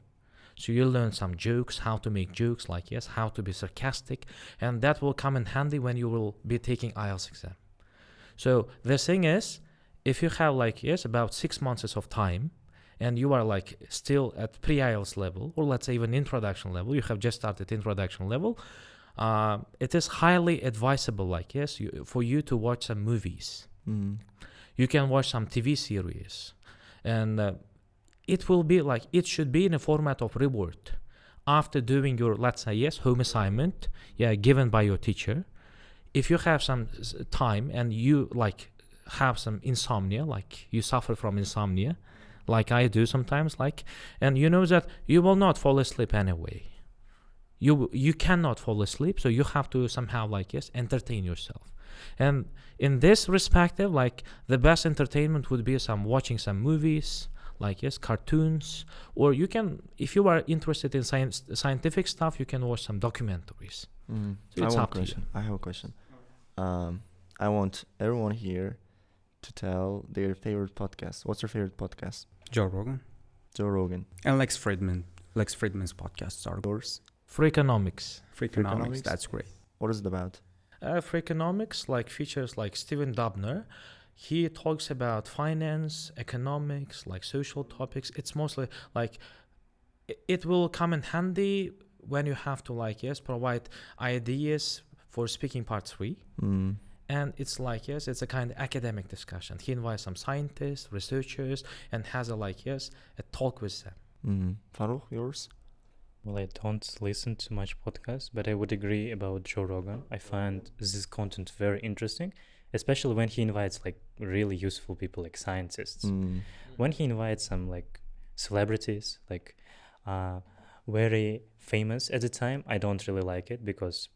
So you learn some jokes, how to make jokes, like yes, how to be sarcastic, and that will come in handy when you will be taking IELTS exam. So the thing is, if you have like yes, about 6 months of time, and you are like still at pre-IELTS level, or let's say even introduction level, you have just started introduction level, it is highly advisable like yes, for you to watch some movies. You can watch some TV series, and it will be like, it should be in a format of reward. After doing your, let's say, yes, home assignment, given by your teacher, if you have some time and you like have some insomnia, like you suffer from insomnia, like I do sometimes, like, and you know that you will not fall asleep anyway. You cannot fall asleep, so you have to somehow like, yes, entertain yourself. And in this perspective, like the best entertainment would be watching some movies, like yes, cartoons, or you can, if you are interested in scientific stuff, you can watch some documentaries. So it's up to you. I have a question. I want everyone here to tell their favorite podcast. What's your favorite podcast? Joe Rogan. Joe Rogan. And Lex Friedman's podcasts are Yours? Freakonomics. Freakonomics, that's great. What is it about? Freakonomics like features like Steven Dubner. He talks about finance, economics, like social topics. It's mostly like, it will come in handy when you have to like, yes, provide ideas for speaking part 3. And it's like, yes, it's a kind of academic discussion. He invites some scientists, researchers, and has a like, yes, a talk with them. Farrukh, yours? Well, I don't listen to much podcasts, but I would agree about Joe Rogan. I find this content very interesting, especially when he invites like really useful people like scientists. When he invites some like celebrities, like very famous at the time, I don't really like it because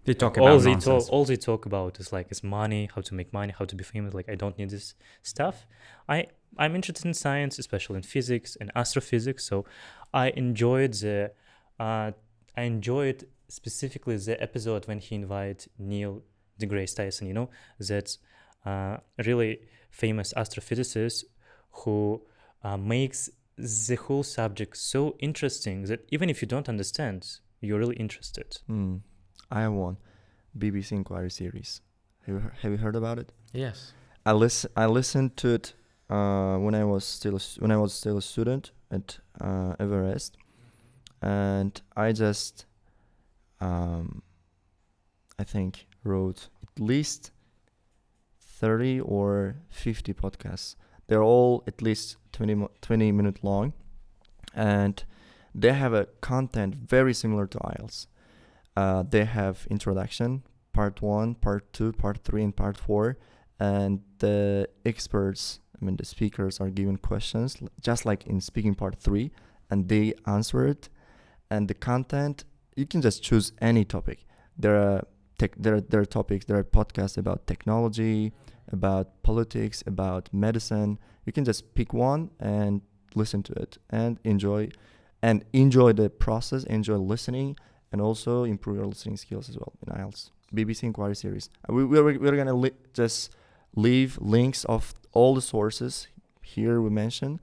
they talk about nonsense. All they talk about is like is money, how to make money, how to be famous. Like I don't need this stuff. I'm interested in science, especially in physics and astrophysics. So I enjoyed specifically the episode when he invited Neil deGrasse Tyson, you know, that really famous astrophysicist who makes the whole subject so interesting that even if you don't understand, you're really interested. I have one, BBC Inquiry series. Have you heard about it? Yes. I listened to it when I was still a student at Everest, and I just I think wrote at least 30 or 50 podcasts. They're all at least 20 minutes long, and they have a content very similar to IELTS. They have introduction, part 1, part 2, part 3, and part 4, and the experts, the speakers are given questions, just like in speaking part 3, and they answer it. And the content, you can just choose any topic. There are topics, there are podcasts about technology, about politics, about medicine. You can just pick one and listen to it and enjoy the process, enjoy listening, and also improve your listening skills as well in IELTS. BBC Inquiry series. We're gonna just leave links of all the sources here we mentioned,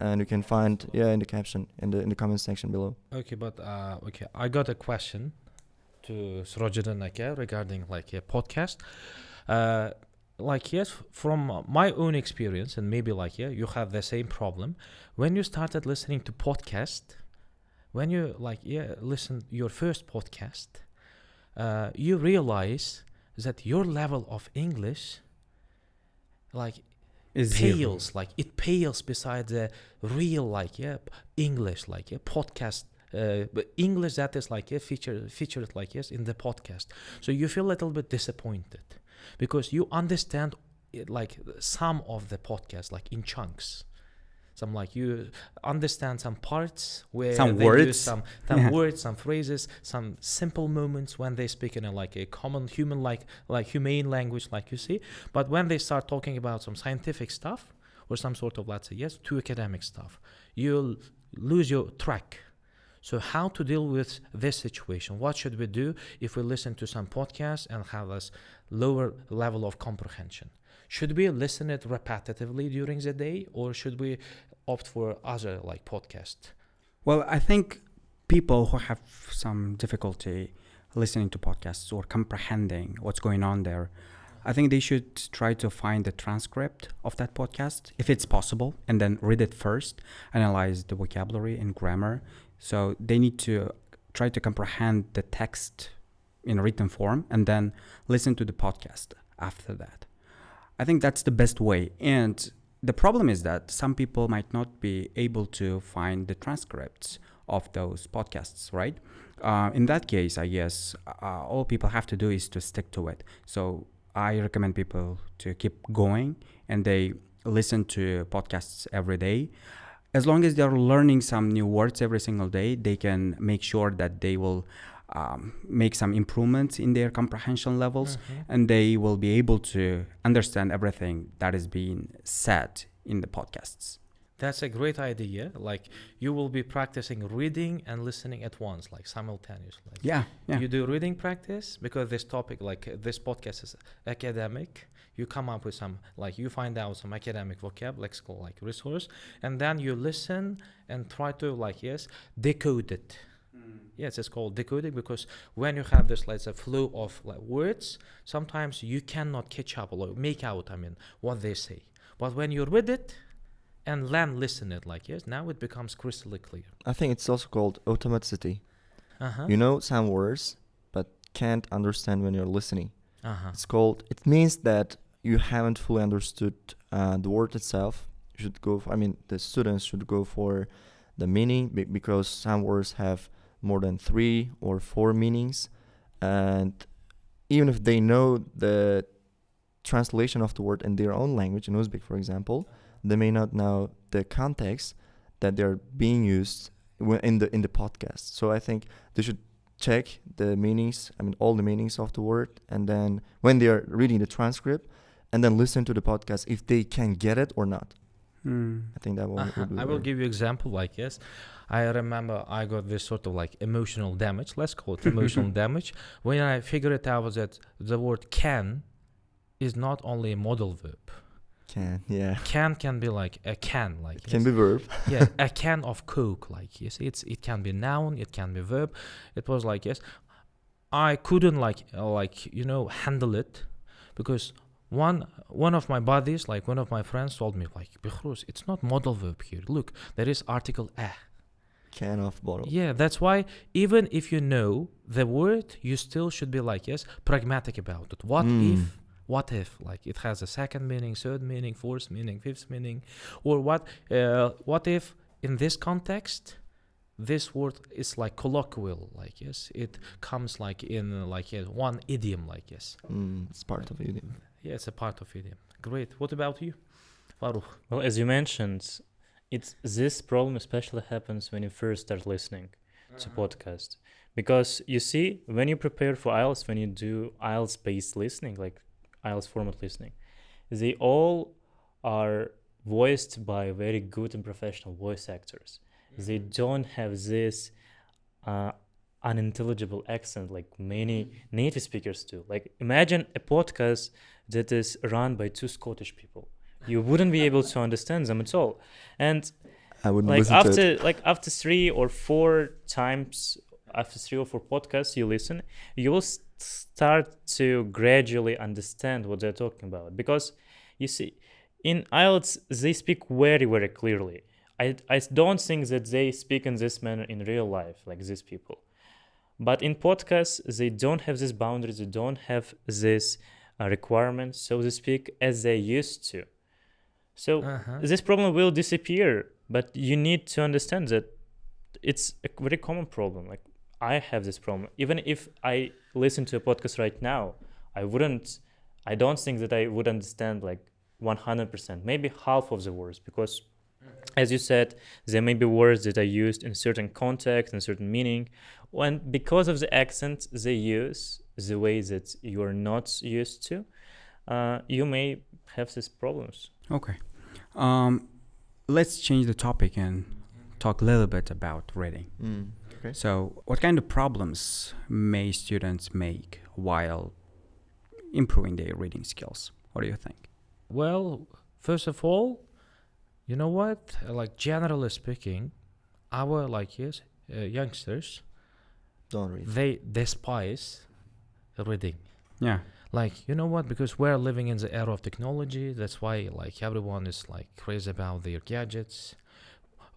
and you can find in the caption in the comment section below. Okay, but I got a question to Sirojiddin regarding like a podcast. Like yes, from my own experience, and maybe like you have the same problem. When you started listening to podcast, when you listen your first podcast, you realize that your level of English pales, like it pales beside the real English, podcast English that is featured in the podcast. So you feel a little bit disappointed because you understand some of the podcast in chunks. Some you understand some parts where some they words, use some words, some phrases, some simple moments when they speak in a common human humane language, like you see. But when they start talking about some scientific stuff or some sort of, let's say, yes, too academic stuff, you'll lose your track. So how to deal with this situation? What should we do if we listen to some podcasts and have this lower level of comprehension? Should we listen it repetitively during the day, or should we opt for other like podcasts? Well, I think people who have some difficulty listening to podcasts or comprehending what's going on there, I think they should try to find the transcript of that podcast, if it's possible, and then read it first, analyze the vocabulary and grammar. So they need to try to comprehend the text in written form and then listen to the podcast after that. I think that's the best way. And the problem is that some people might not be able to find the transcripts of those podcasts, right? In that case, I guess all people have to do is to stick to it. So I recommend people to keep going and they listen to podcasts every day. As long as they're learning some new words every single day, they can make sure that they will make some improvements in their comprehension levels, and they will be able to understand everything that is being said in the podcasts. That's a great idea. Like you will be practicing reading and listening at once, like simultaneously. Yeah. You do reading practice because this topic, like this podcast is academic. You come up with some, like you find out some academic vocab, lexical like resource, and then you listen and try to like, yes, decode it. Yes, it's called decoding because when you have this like a flow of like words, sometimes you cannot catch up or make out, what they say. But when you read it and then listen it, like, yes, now it becomes crystal clear. I think it's also called automaticity. You know some words, but can't understand when you're listening. It means that you haven't fully understood the word itself. You should go the students should go for the meaning because some words have more than 3 or 4 meanings, and even if they know the translation of the word in their own language, in Uzbek for example, they may not know the context that they're being used in the podcast. So I think they should check the meanings, all the meanings of the word, and then when they are reading the transcript, and then listen to the podcast if they can get it or not. I think that will be I will give you example, like, yes, I remember I got this sort of like emotional damage, let's call it emotional damage, when I figured out that the word can is not only a modal verb. Can be like a can, like it can be verb. Yeah, a can of Coke, like, yes, it can be noun, it can be verb. It was like, yes, I couldn't handle it because one of my buddies, like one of my friends told me, like, Bekhruz, it's not modal verb here. Look, there is article a. Can of bottle. Yeah, that's why even if you know the word, you still should be like, yes, pragmatic about it. What if, like, it has a second meaning, third meaning, fourth meaning, fifth meaning, or what if in this context, this word is like colloquial, like, yes, it comes like in like one idiom, like, yes. It's part of idiom. Yeah, it's a part of idiom. Great. What about you, Farrukh? Well, as you mentioned, this problem especially happens when you first start listening to podcast, because you see, when you prepare for IELTS, when you do IELTS-based listening, like IELTS format listening, they all are voiced by very good and professional voice actors. They don't have this unintelligible accent like many native speakers do. Like, imagine a podcast that is run by 2 Scottish people. You wouldn't be able to understand them at all. And I wouldn't listen to it. After 3 or 4 podcasts you listen, you will start to gradually understand what they're talking about. Because you see, in IELTS, they speak very, very clearly. I don't think that they speak in this manner in real life, like these people. But in podcasts, they don't have these boundaries, they don't have this requirements, so to speak, as they used to. So this problem will disappear, but you need to understand that it's a very common problem. Like, I have this problem. Even if I listen to a podcast right now, I don't think that I would understand like 100%, maybe half of the words, because as you said, there may be words that are used in certain context and certain meaning, and because of the accent they use, the way that you are not used to, you may have these problems. Okay. Let's change the topic and talk a little bit about reading. Okay. So, what kind of problems may students make while improving their reading skills? What do you think? Well, first of all, you know what? Like generally speaking, our youngsters, Don't read. they despise reading. Yeah. Like, you know what? Because we're living in the era of technology. That's why like everyone is like crazy about their gadgets.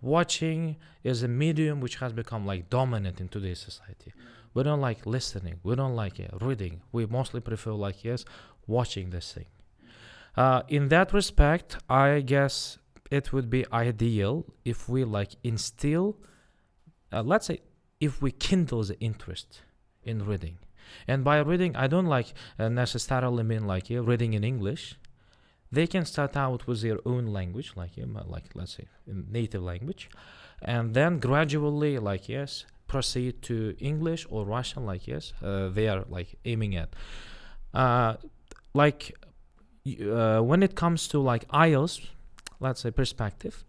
Watching is a medium which has become like dominant in today's society. We don't like listening. We don't like reading. We mostly prefer watching this thing. In that respect, I guess it would be ideal if we like instill, let's say, if we kindle the interest in reading. And by reading, I don't necessarily mean reading in English. They can start out with their own language, let's say native language, and then gradually proceed to English or Russian they are aiming at. When it comes to IELTS, let's say perspective,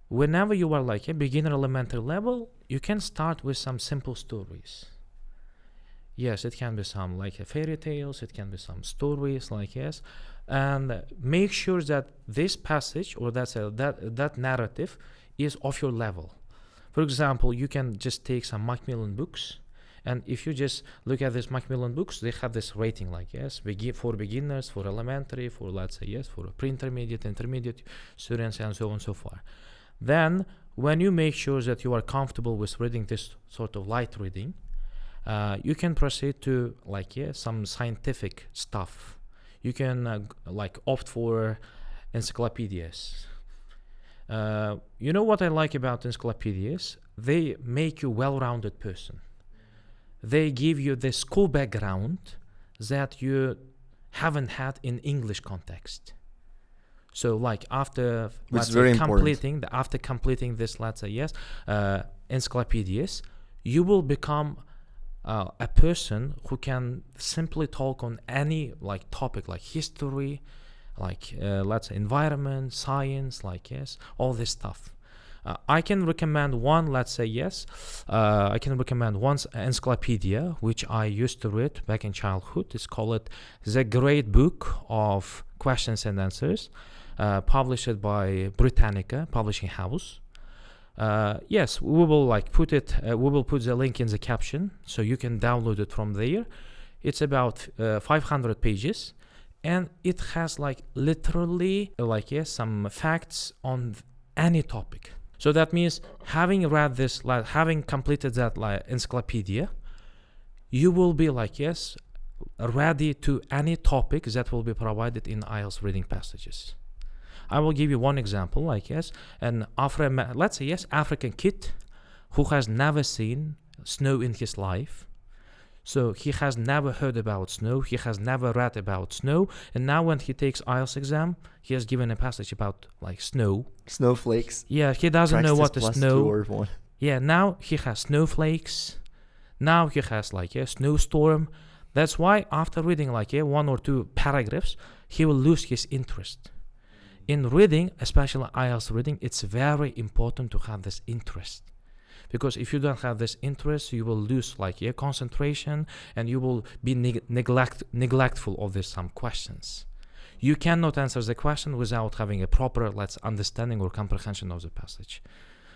whenever you are a beginner elementary level, you can start with some simple stories. Yes, it can be some fairy tales, it can be some stories and make sure that this passage or that narrative is of your level. For example, you can just take some Macmillan books, and if you just look at these Macmillan books, they have this rating for beginners, for elementary, for for pre-intermediate, intermediate students, and so on and so forth. Then when you make sure that you are comfortable with reading this sort of light reading, you can proceed to some scientific stuff. You can opt for encyclopedias. You know what I like about encyclopedias? They make you well-rounded person. They give you the school background that you haven't had in English context. So after completing this encyclopedias, you will become a person who can simply talk on any topic like history, environment, science, all this stuff. I can recommend one, I can recommend one encyclopedia which I used to read back in childhood. It's called The Great Book of Questions and Answers, published by Britannica Publishing House. Yes, we will put the link in the caption so you can download it from there. It's about 500 pages, and it has literally some facts on any topic. So that means having read this, having completed that encyclopedia, you will be ready to any topic that will be provided in IELTS reading passages. I will give you one example, an African kid who has never seen snow in his life. So he has never heard about snow, he has never read about snow, and now when he takes IELTS exam, he has given a passage about snow. Snowflakes. Yeah, he doesn't know what is snow. Yeah, now he has snowflakes. Now he has a snowstorm. That's why after reading one or two paragraphs, he will lose his interest. In reading, especially IELTS reading, it's very important to have this interest. Because if you don't have this interest, you will lose concentration, and you will be neglectful of some questions. You cannot answer the question without having a proper understanding or comprehension of the passage.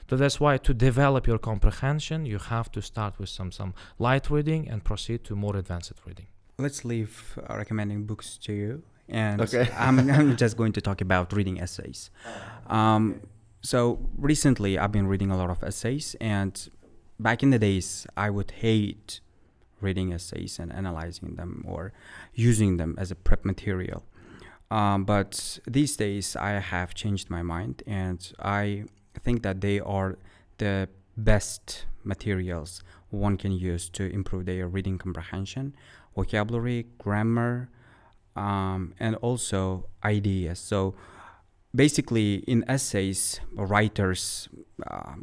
So that's why to develop your comprehension, you have to start with some light reading and proceed to more advanced reading. Let's leave recommending books to you. And okay. I'm just going to talk about reading essays. So recently I've been reading a lot of essays, and back in the days I would hate reading essays and analyzing them or using them as a prep material. But these days I have changed my mind, and I think that they are the best materials one can use to improve their reading comprehension, vocabulary, grammar, and also ideas. So basically, in essays, writers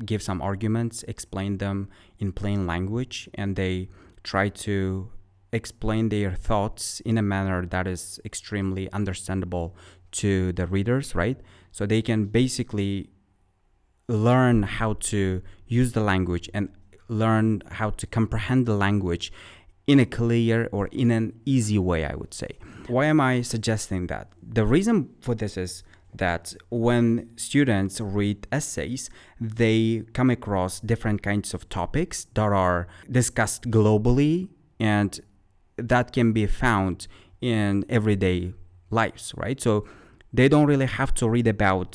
give some arguments, explain them in plain language, and they try to explain their thoughts in a manner that is extremely understandable to the readers, right? So they can basically learn how to use the language and learn how to comprehend the language in a clear or in an easy way, I would say. Why am I suggesting that? The reason for this is that when students read essays, they come across different kinds of topics that are discussed globally and that can be found in everyday lives, right? So they don't really have to read about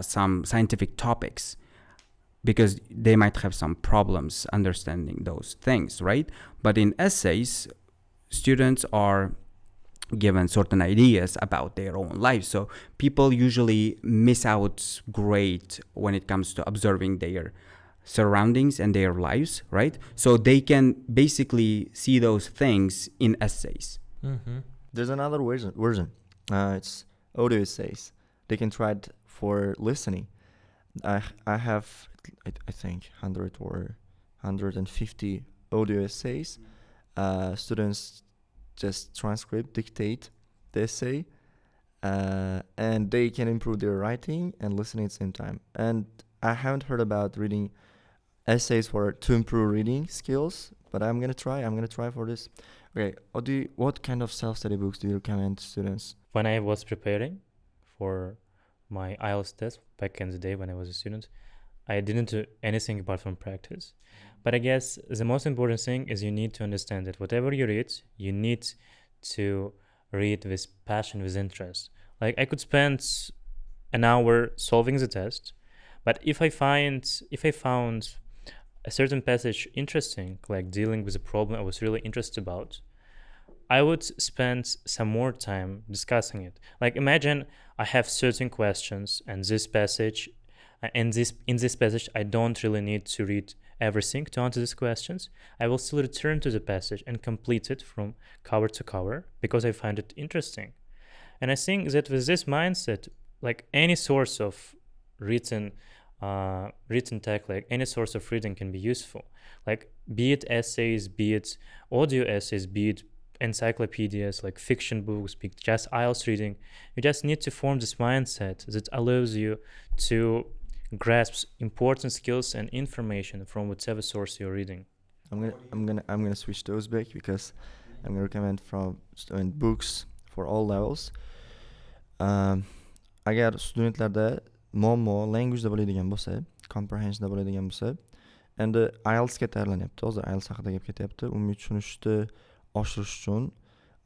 some scientific topics because they might have some problems understanding those things, right? But in essays, students are given certain ideas about their own lives. So people usually miss out great when it comes to observing their surroundings and their lives, right? So they can basically see those things in essays. Mm-hmm. There's another version. It's audio essays. They can try it for listening. I have, I think, 100 or 150 audio essays. Students just transcribe, dictate the essay, and they can improve their writing and listening at the same time. And I haven't heard about reading essays to improve reading skills, but I'm gonna try for this. Okay, what kind of self-study books do you recommend to students? When I was preparing for my IELTS test back in the day when I was a student, I didn't do anything apart from practice. But I guess the most important thing is you need to understand that whatever you read, you need to read with passion, with interest. Like I could spend an hour solving the test, but if I found a certain passage interesting, like dealing with a problem I was really interested about, I would spend some more time discussing it. Like imagine I have certain questions and this passage, in this passage I don't really need to read everything to answer these questions. I will still return to the passage and complete it from cover to cover because I find it interesting. And I think that with this mindset, like any source of written text, like any source of reading can be useful. Like be it essays, be it audio essays, be it encyclopedias, like fiction books, be it just IELTS reading. You just need to form this mindset that allows you to grasp important skills and information from whatever source you're reading. I'm gonna switch to Uzbek because I'm gonna recommend books for all levels. Agar studentlarda muammo language'da bo'ladigan bo'lsa, comprehension'da bo'ladigan bo'lsa, endi IELTS'ga tayyorlanyapti. Hozir IELTS haqida gap ketyapti. Umumiy tushunishni oshirish uchun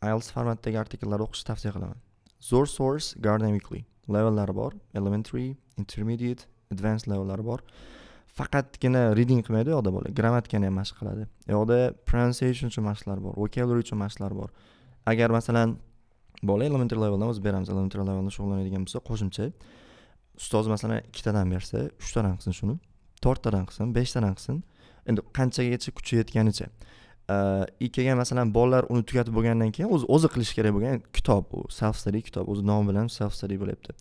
IELTS formatdagi artikellarni o'qishni tavsiya qilaman. Zo'r source Garden Weekly. Levellari bor. Elementary, intermediate, advanced levellari bor. Faqatgina reading qilmaydi u yoqda bola, grammatikani ham mashq qiladi. U yoqda pronunciation uchun mashqlar bor, vocabulary uchun mashqlar bor. Agar masalan bola elementary leveldan o'zi beramiz, elementary levelda shug'ullanadigan bo'lsa, qo'shimcha ustoz masalan 2 tadan bersa, 3 tadan qilsin shuni, 4 tadan qilsin, 5 tadan qilsin. Endi qanchagacha kuchi yetganicha. Ikkiga masalan bolalar uni tugatib bo'lgandan keyin o'zi qilish kerak bo'lgan kitob, u self study kitob, o'zi nomi bilan self study bo'lyapti.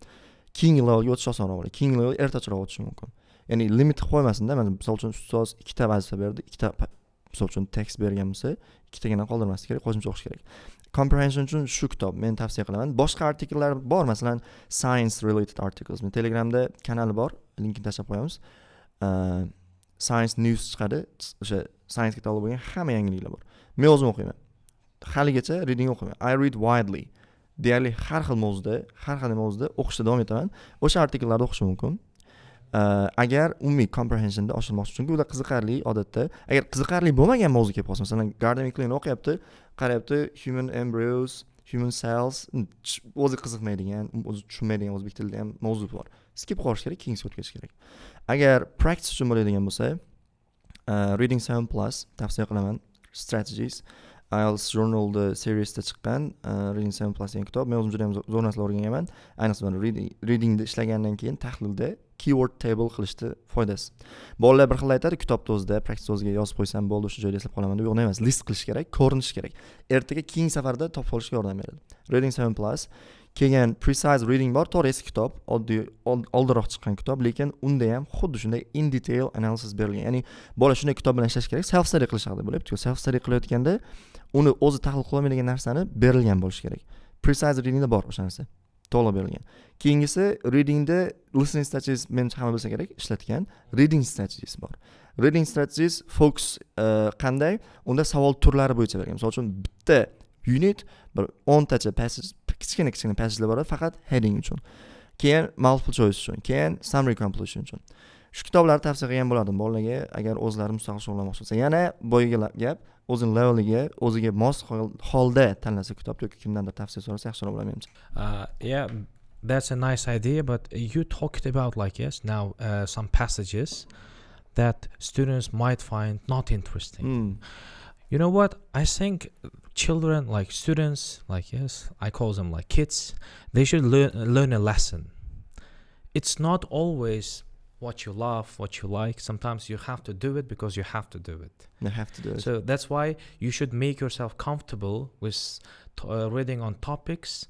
King levelga o'tish osonroq bo'ladi. King level ertachiroq o'tish mumkin. Ya'ni limit qo'ymasin-da. Mana misol uchun ustoz 2 ta vazifa berdi, 2 ta misol uchun tekst bergan bo'lsa, 2 tagina qoldirmaslik kerak, qo'shimcha o'qish kerak. Comprehension uchun shu kitob men tavsiya qilaman. Boshqa artikellar bor, masalan science related articles. Men Telegramda kanali bor, linkini tashlab qo'yamiz. Science news chiqadi. O'sha science kitobi bo'lgan hamma yangiliklar bor. Men o'zim o'qiyman. Haligacha reading o'qiyman. I read widely. Deyarli har xil mavzuda o'qishda davom etaman. O'sha artikellarni o'qish mumkin. Agar umumiy comprehensionda oshirmoqchi, chunki ular qiziqarli odatda. Agar qiziqarli bo'lmagan mavzu kelib qolsa, masalan Garden Weekly'ni o'qiyapti, qarayapti, human embryos, human cells, o'zi qiziqmaydigan, o'zi tushunmaydigan o'zbek tilida ham mavzu bor. Skip qilish kerak, keyin o'tkazish kerak. Agar practice uchun bo'ladigan bo'lsa, Reading 7+ tavsiya qilaman. Strategies IELTS Journal'da seriesda chiqqan Reading 7+ degan kitob. Men o'zim juda ham zo'r narsalar o'rganganman. Ayniqsa readingda ishlagandan keyin tahlilda keyword table qilishni foydasi. Bolalar bir xil aytadi, kitobda o'zida, practice o'ziga yozib qo'ysam bo'ldi, o'sha joyda eslab qolaman deb. Yo'q, emas, list qilish kerak, ko'rinish kerak. Ertaga keyingi safarda topib olishga yordam beradi. Reading 7+ keyin Precise Reading bor, to'g'ri eski kitob, oddiy oldinroq chiqqan kitob, lekin unda ham xuddi shunday in detail analysis berilgan. Ya'ni bola shunday kitob bilan ishlash kerak, self study qilish haqida bo'lyapti. Self study qilayotganda uni o'zi tahlil qila olmaydigan narsani berilgan bo'lish kerak. Precise Readingda bor o'sha narsa. to'liq berilgan. Keyingisi readingda listening strategies menimcha hamma bilsa kerak ishlatgan reading strategies bor. Reading strategies focus qanday? Unda savol turlari bo'yicha berilgan. Misol uchun bitta unit bir 10 tacha passage kichkina passagelar bor faqat heading uchun. Keyin multiple choice uchun, keyin summary completion uchun. Shu kitoblarni tavsiya qilgan bo'lardim bolalarga agar o'zlari mustaqil shug'ullanmoqchi bo'lsa. Yana boyaga gap o'zining leveliga, o'ziga mos holda tanlasa kitobni yoki kimdandir tavsiya so'rasa yaxshiroq bo'lar menimcha. Yeah, that's a nice idea, but you talked about like yes now some passages that students might find not interesting. You know what? I think children, like students, like yes, I call them like kids, they should learn a lesson. It's not always what you love, what you like. Sometimes you have to do it because you have to do it. You have to do it. So that's why you should make yourself comfortable with reading on topics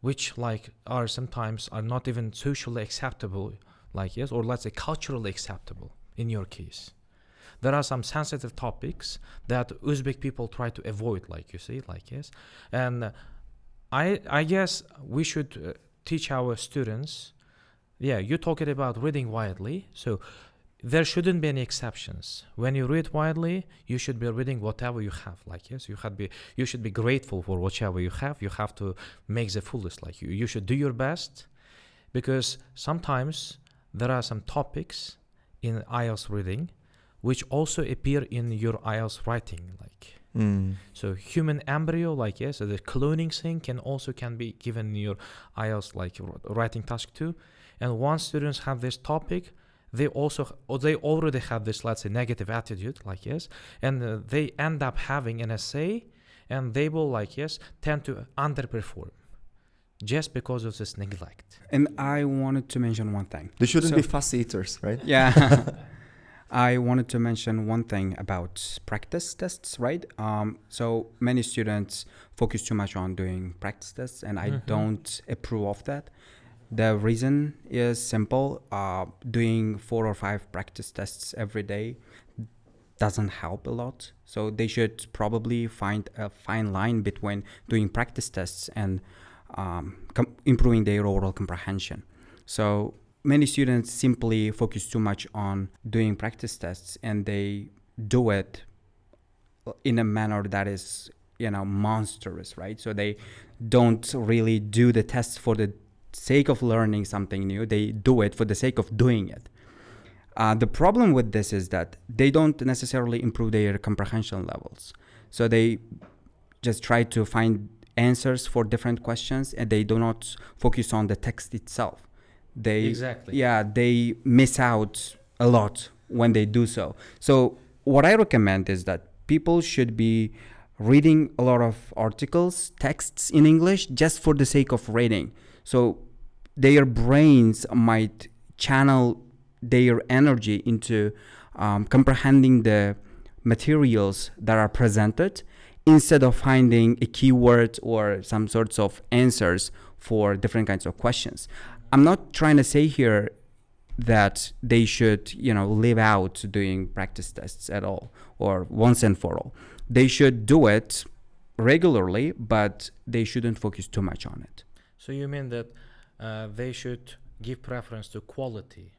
which like are sometimes are not even socially acceptable, like yes, or let's say culturally acceptable in your case. There are some sensitive topics that Uzbek people try to avoid, like you see, like yes. And I guess we should teach our students. Yeah, you're talking about reading widely, so there shouldn't be any exceptions. When you read widely, you should be reading whatever you have. Like yes, you should be grateful for whatever you have. You have to make the fullest. Like you should do your best, because sometimes there are some topics in IELTS reading which also appear in your IELTS writing. Like so, human embryo, like yes, so the cloning thing can be given in your IELTS like writing task too. And once students have this topic, they already have this, let's say, negative attitude, like yes, and they end up having an essay, and they will, like yes, tend to underperform just because of this neglect. And I wanted to mention one thing. They shouldn't be fussy eaters, right? Yeah. I wanted to mention one thing about practice tests, right? So many students focus too much on doing practice tests, and I don't approve of that. The reason is simple. Doing 4 or 5 practice tests every day doesn't help a lot. So they should probably find a fine line between doing practice tests and improving their oral comprehension. So many students simply focus too much on doing practice tests, and they do it in a manner that is, monstrous, right? So they don't really do the tests for the sake of learning something new. They do it for the sake of doing it. The problem with this is that they don't necessarily improve their comprehension levels. So they just try to find answers for different questions, and they do not focus on the text itself. They miss out a lot when they do so. So what I recommend is that people should be reading a lot of articles, texts in English just for the sake of reading. So their brains might channel their energy into comprehending the materials that are presented, instead of finding a keyword or some sorts of answers for different kinds of questions. I'm not trying to say here that they should, leave out doing practice tests at all or once and for all. They should do it regularly, but they shouldn't focus too much on it. So you mean that they should give preference to quality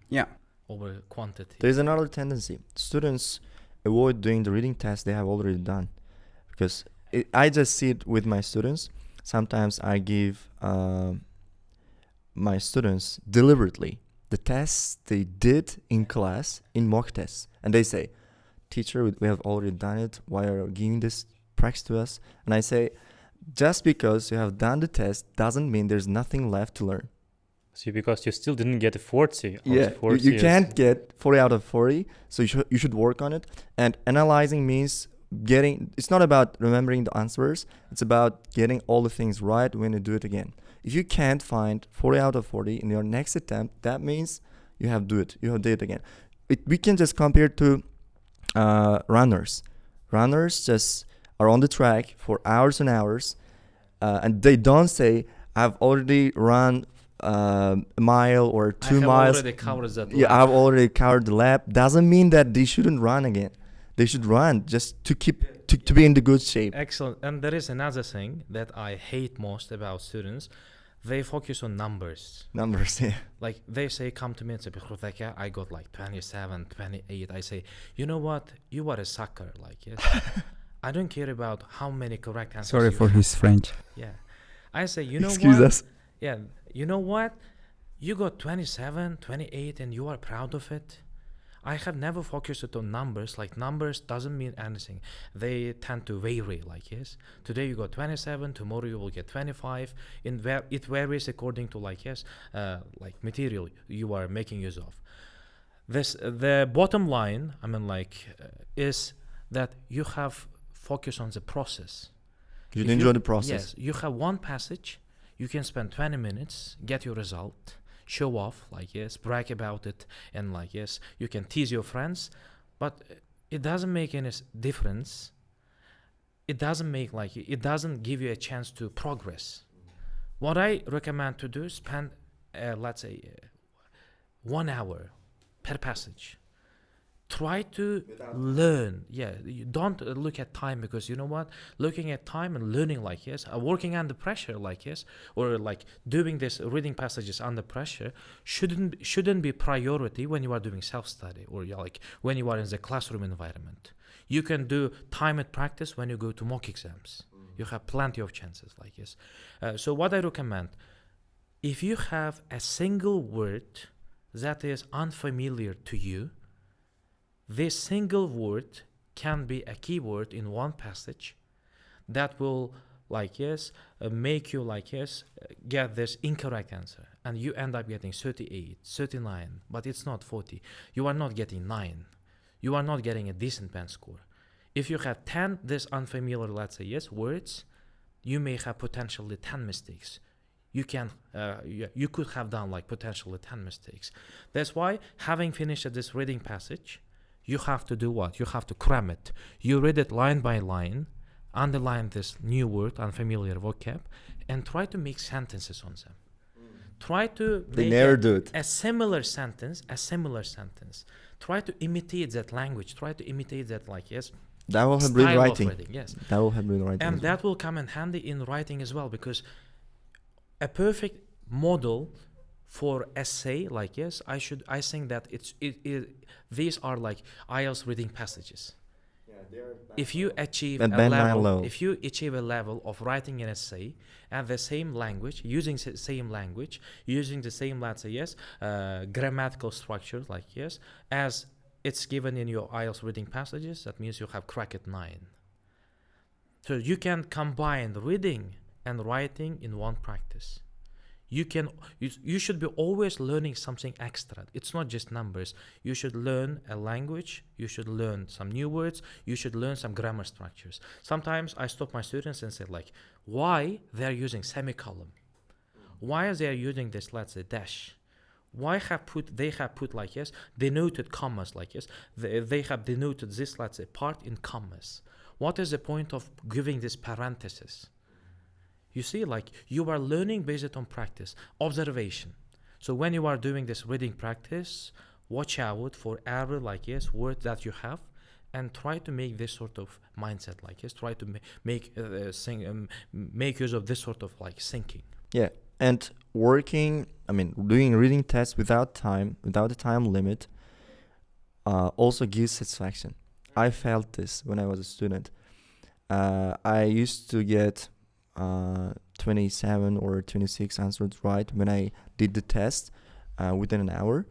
over quantity? There's another tendency. Students avoid doing the reading test they have already done. Because I just see it with my students. Sometimes I give my students deliberately the tests they did in class in mock tests. And they say, teacher, we have already done it. Why are you giving this practice to us? And I say, just because you have done the test doesn't mean there's nothing left to learn. See, because you still didn't get a 40. You can't get 40 out of 40. So you should work on it. And analyzing means it's not about remembering the answers. It's about getting all the things right when you do it again. If you can't find 40 out of 40 in your next attempt, that means you have to do it. You have to do it again. We can just compare to runners. Runners just are on the track for hours and hours, and they don't say, I've already run a mile or 2 miles. Already covered that lap. Yeah, I've already covered the lap. Doesn't mean that they shouldn't run again. They should run just to keep to be in the good shape. Excellent. And there is another thing that I hate most about students. they focus on numbers. Numbers, yeah. Like they say, come to me and say, Bekhruz Aka, I got like 27, 28. I say, you know what? You are a sucker. Like, yes. I don't care about how many correct answers. Sorry you for have. his French. Yeah. I say, you know Excuse what? us. Yeah. You know what? You got 27, 28 and you are proud of it. I have never focused on numbers. Like numbers doesn't mean anything. They tend to vary. Like, yes, today you got 27, tomorrow you will get 25. It varies according to like, yes, like material you are making use of. The bottom line, I mean, like, is that you have focus on the process. You If enjoy the process. Yes, you have one passage, you can spend 20 minutes, get your result, show off, like, yes, brag about it, and like, yes, you can tease your friends, but it doesn't make any difference. It doesn't give you a chance to progress. What I recommend to do is spend, let's say, 1 hour per passage. Try to learn. Yeah, you don't look at time, because you know what? Looking at time and learning, like, yes, working under pressure, like, yes, or like doing this reading passages under pressure shouldn't be priority when you are doing self-study, or like when you are in the classroom environment. You can do timed practice when you go to mock exams. You have plenty of chances, like, yes. So what I recommend, if you have a single word that is unfamiliar to you, this single word can be a keyword in one passage that will, like, yes, make you, like, yes, get this incorrect answer. And you end up getting 38, 39, but it's not 40. You are not getting 9. You are not getting a decent pen score. If you have 10 this unfamiliar, let's say, yes, words, you may have potentially 10 mistakes. You could have done like potentially 10 mistakes. That's why, having finished this reading passage, you have to do what? You have to cram it. You read it line by line, underline this new word, unfamiliar vocab, and try to make sentences on them. Try to They make never do it. a similar sentence. Try to imitate that language. Try to imitate that, like, yes, That will help style read of writing. reading, yes. That will help read writing. And as well. that will come in handy in writing as well, because a perfect model for essay, like, yes, I think that these are like IELTS reading passages. If you achieve At a band 9 level, level. if you achieve a level of writing an essay at the same language, using the same language, using the same, let's say, yes, grammatical structure, like, yes, as it's given in your IELTS reading passages, that means you have cracked 9. So you can combine reading and writing in one practice. You should be always learning something extra. It's not just numbers. You should learn a language. You should learn some new words. You should learn some grammar structures. Sometimes I stop my students and say, like, why they're using semicolon? Why they are using this, let's say, dash? Why they have put like, yes, denoted commas, like, yes, they have denoted this, let's say, part in commas. What is the point of giving this parenthesis? You see, like, you are learning based on practice, observation. So when you are doing this reading practice, watch out for every, like, yes, word that you have, and try to make this sort of mindset, like, yes, try to make use of this sort of, like, thinking. Yeah, and doing reading tests without a time limit, also gives satisfaction. I felt this when I was a student. I used to get 27 or 26 answers right when I did the test within an hour.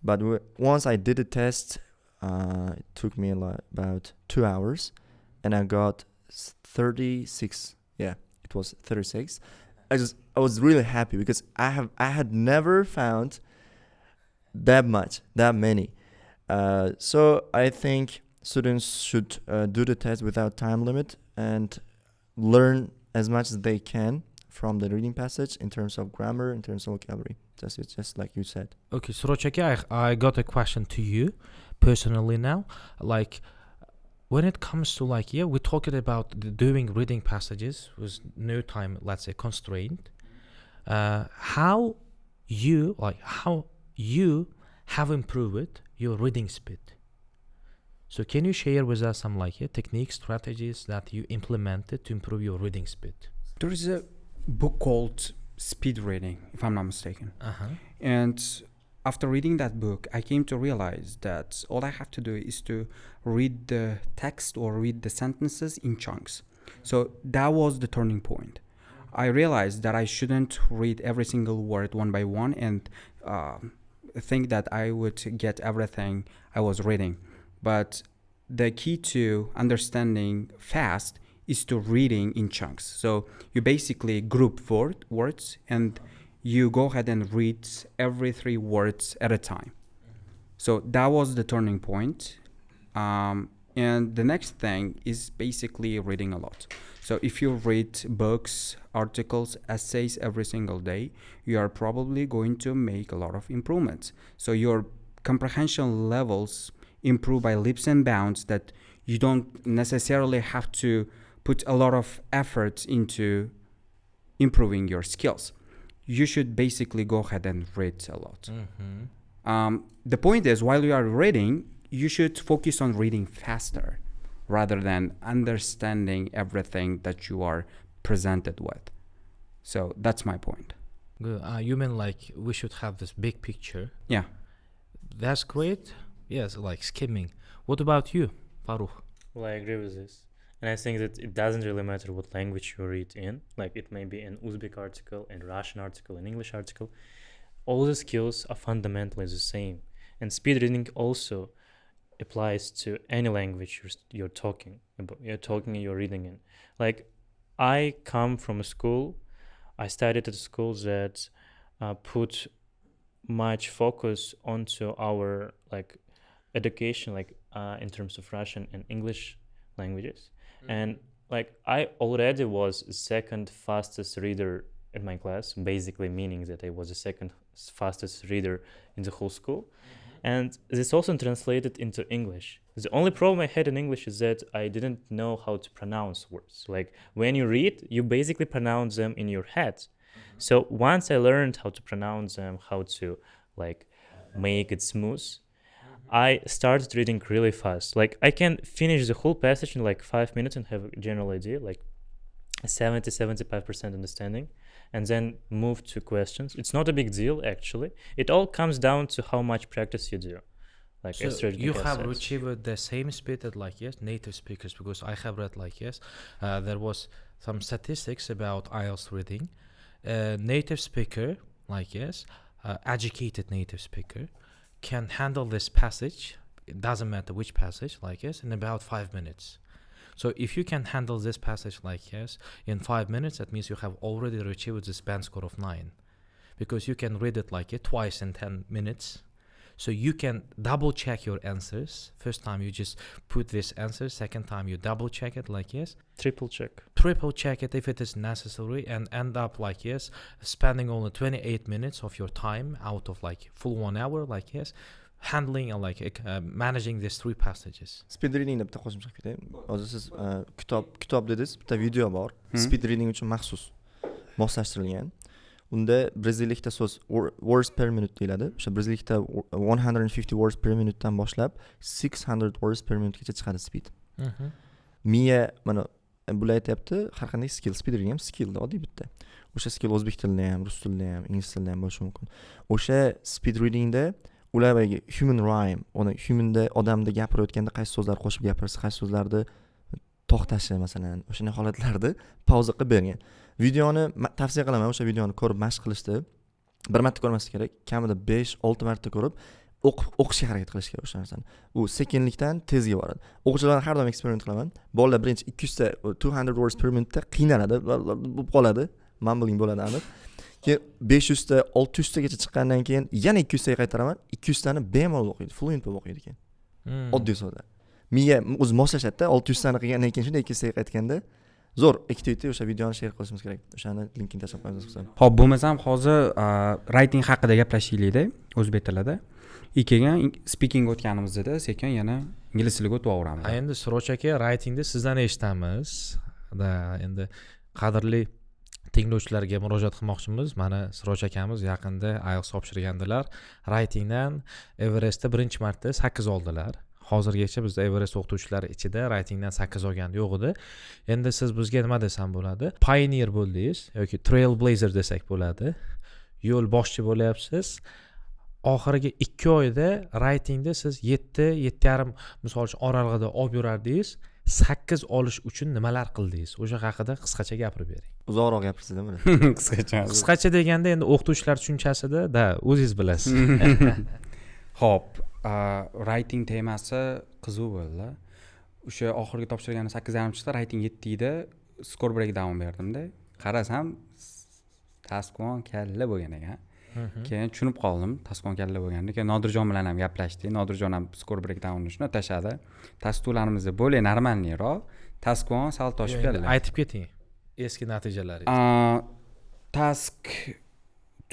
But once I did the test, it took me about 2 hours, and I got 36. Yeah, it was 36. I was really happy, because I had never found that many. So I think students should do the test without time limit and learn as much as they can from the reading passage in terms of grammar, in terms of vocabulary. Just like you said. Okay, Sirojiddin, I got a question to you personally now. Like, when it comes to, like, yeah, we're talking about doing reading passages with no time, let's say, constraint. How you have improved your reading speed? So can you share with us some, like, techniques, strategies that you implemented to improve your reading speed? There is a book called speed reading, if I'm not mistaken. Uh-huh. And after reading that book, I came to realize that all I have to do is to read the text or read the sentences in chunks. So that was the turning point. I realized that I shouldn't read every single word one by one and think that I would get everything I was reading. But the key to understanding fast is to reading in chunks. So you basically group words and you go ahead and read every 3 words at a time. So that was the turning point. And the next thing is basically reading a lot. So if you read books, articles, essays every single day, you are probably going to make a lot of improvements. So your comprehension levels improve by leaps and bounds that you don't necessarily have to put a lot of effort into improving your skills. You should basically go ahead and read a lot. The point is, while you are reading, you should focus on reading faster rather than understanding everything that you are presented with. So that's my point. Good. You mean like we should have this big picture? Yeah. That's great. Yes, like skimming. What about you, Farrukh? Well, I agree with this. And I think that it doesn't really matter what language you read in. Like it may be an Uzbek article, a Russian article, an English article. All the skills are fundamentally the same. And speed reading also applies to any language you're talking about. You're talking and you're reading in. Like I come from a school. I studied at a school that put much focus onto our like education, like in terms of Russian and English languages. And like I already was the second fastest reader in my class, basically meaning that I was the second fastest reader in the whole school. And this also translated into English. The only problem I had in English is that I didn't know how to pronounce words. Like when you read, you basically pronounce them in your head. So once I learned how to pronounce them, how to like make it smooth, I started reading really fast. Like I can finish the whole passage in like 5 minutes and have a general idea, like 70-75% understanding, and then move to questions. It's not a big deal actually. It all comes down to how much practice you do. Like so you have achieved the same speed as like native speakers, because I have read like there was some statistics about IELTS reading. Native speaker like educated native speaker can handle this passage, it doesn't matter which passage, like in about 5 minutes. So if you can handle this passage like in 5 minutes, that means you have already achieved this band score of 9, because you can read it like twice in 10 minutes. So you can double check your answers. First time you just put this answer, second time you double check it like triple check it if it is necessary, and end up like spending only 28 minutes of your time out of like full 1 hour like handling and like managing these 3 passages. Speed reading bitta qo'shimcha ketay. Hozir siz kitob dedingiz, bitta video bor. Speed reading uchun maxsus moslashtirilgan. Unda brazillikda so'z words per minute deyiladi. O'sha brazillikda 150 words per minute dan boshlab 600 words per minute gacha chiqadi speed. Miya mana bular aytyapti, har qanday skill, speed reading ham skill oddiy bitta. O'sha skill o'zbek tilida ham, rus tilida ham, ingliz tilida ham bo'lishi mumkin. O'sha speed readingda ular human rhyme, human'da odamda gapirayotganda qaysi so'zlar qo'shib gapirish, qaysi so'zlarni to'xtashi masalan, o'sha holatlarda pauza qilib bergan. Videoni tavsiya qilaman, o'sha videoni ko'rib mashq qilishni. Bir marta ko'rmaslik kerak, kamida 5-6 marta ko'rib o'qishga harakat qilish kerak o'sha narsani. U sekinlikdan tezga boradi. O'quvchilarga har doim eksperiment qilaman. Bolalar birinchi 200 words per minute qiynaladi, bo'lib qoladi, mumbling bo'ladi aniq. Keyin 500 ta 600 tagacha chiqqandan keyin yana 200 taga qaytaraman. 200 tani bemalol o'qiydi, fluent bo'lib o'qiydi ekan. Oddiy so'zda. Miya o'zi moslashadi-da, 600 tani qilgandan keyin shunday 200 taga qaytganda zo'r activity. O'sha videoni share qilishimiz kerak. O'shani linkini tashlab qo'yamiz hisob. Xo'p, bo'lmasam hozir writing haqida gaplashaylik-da, o'zbek tilida. Keyin speaking o'tganimizda sekin yana ingliz tiliga o'taveramiz. Endi Siroch aka, writingni sizdan eshitamiz. Endi qadrli tinglovchilarga murojaat qilmoqchimiz. Mana Siroch akamiz yaqinda IELTS topshirgandilar. Writingdan Everestda birinchi marta 8 oldilar. hozirgacha bizda Everest o'qituvchilari ichida writingdan 8 olgan yo'q edi. Endi siz bizga nima desam bo'ladi? Pioneer bo'ldingiz yoki trailblazer desak bo'ladi. Yo'l boshchi bo'lyapsiz. Oxirgi 2 oyda writingda siz 7-7,5 misol uchun oralig'ida olib yurardingiz. 8 olish uchun nimalar qildingiz? O'sha haqida qisqacha gapirib bering. Uzoqroq gapirsizmi? Qisqacha deganda endi o'qituvchilar tushunchasida o'zingiz bilasiz. Xo'p, writing temasi qiziq bo'ldi. O'sha oxirgi topshirgani 8,5 chiqdi, writing 7 ida score breakdown berdim-da. Qarasam task 1 kalla bo'lgan ekan. Keyin tushunib qoldim, task 1 kalla bo'lganini. Keyin Nodirjon bilan ham gaplashdik. Nodirjon ham score breakdownni shuni tashadi. Task 2'larimizda bo'lay normalniroq, task 1 sal toshib keldi. Aytib keting. Eski natijalaringiz. Task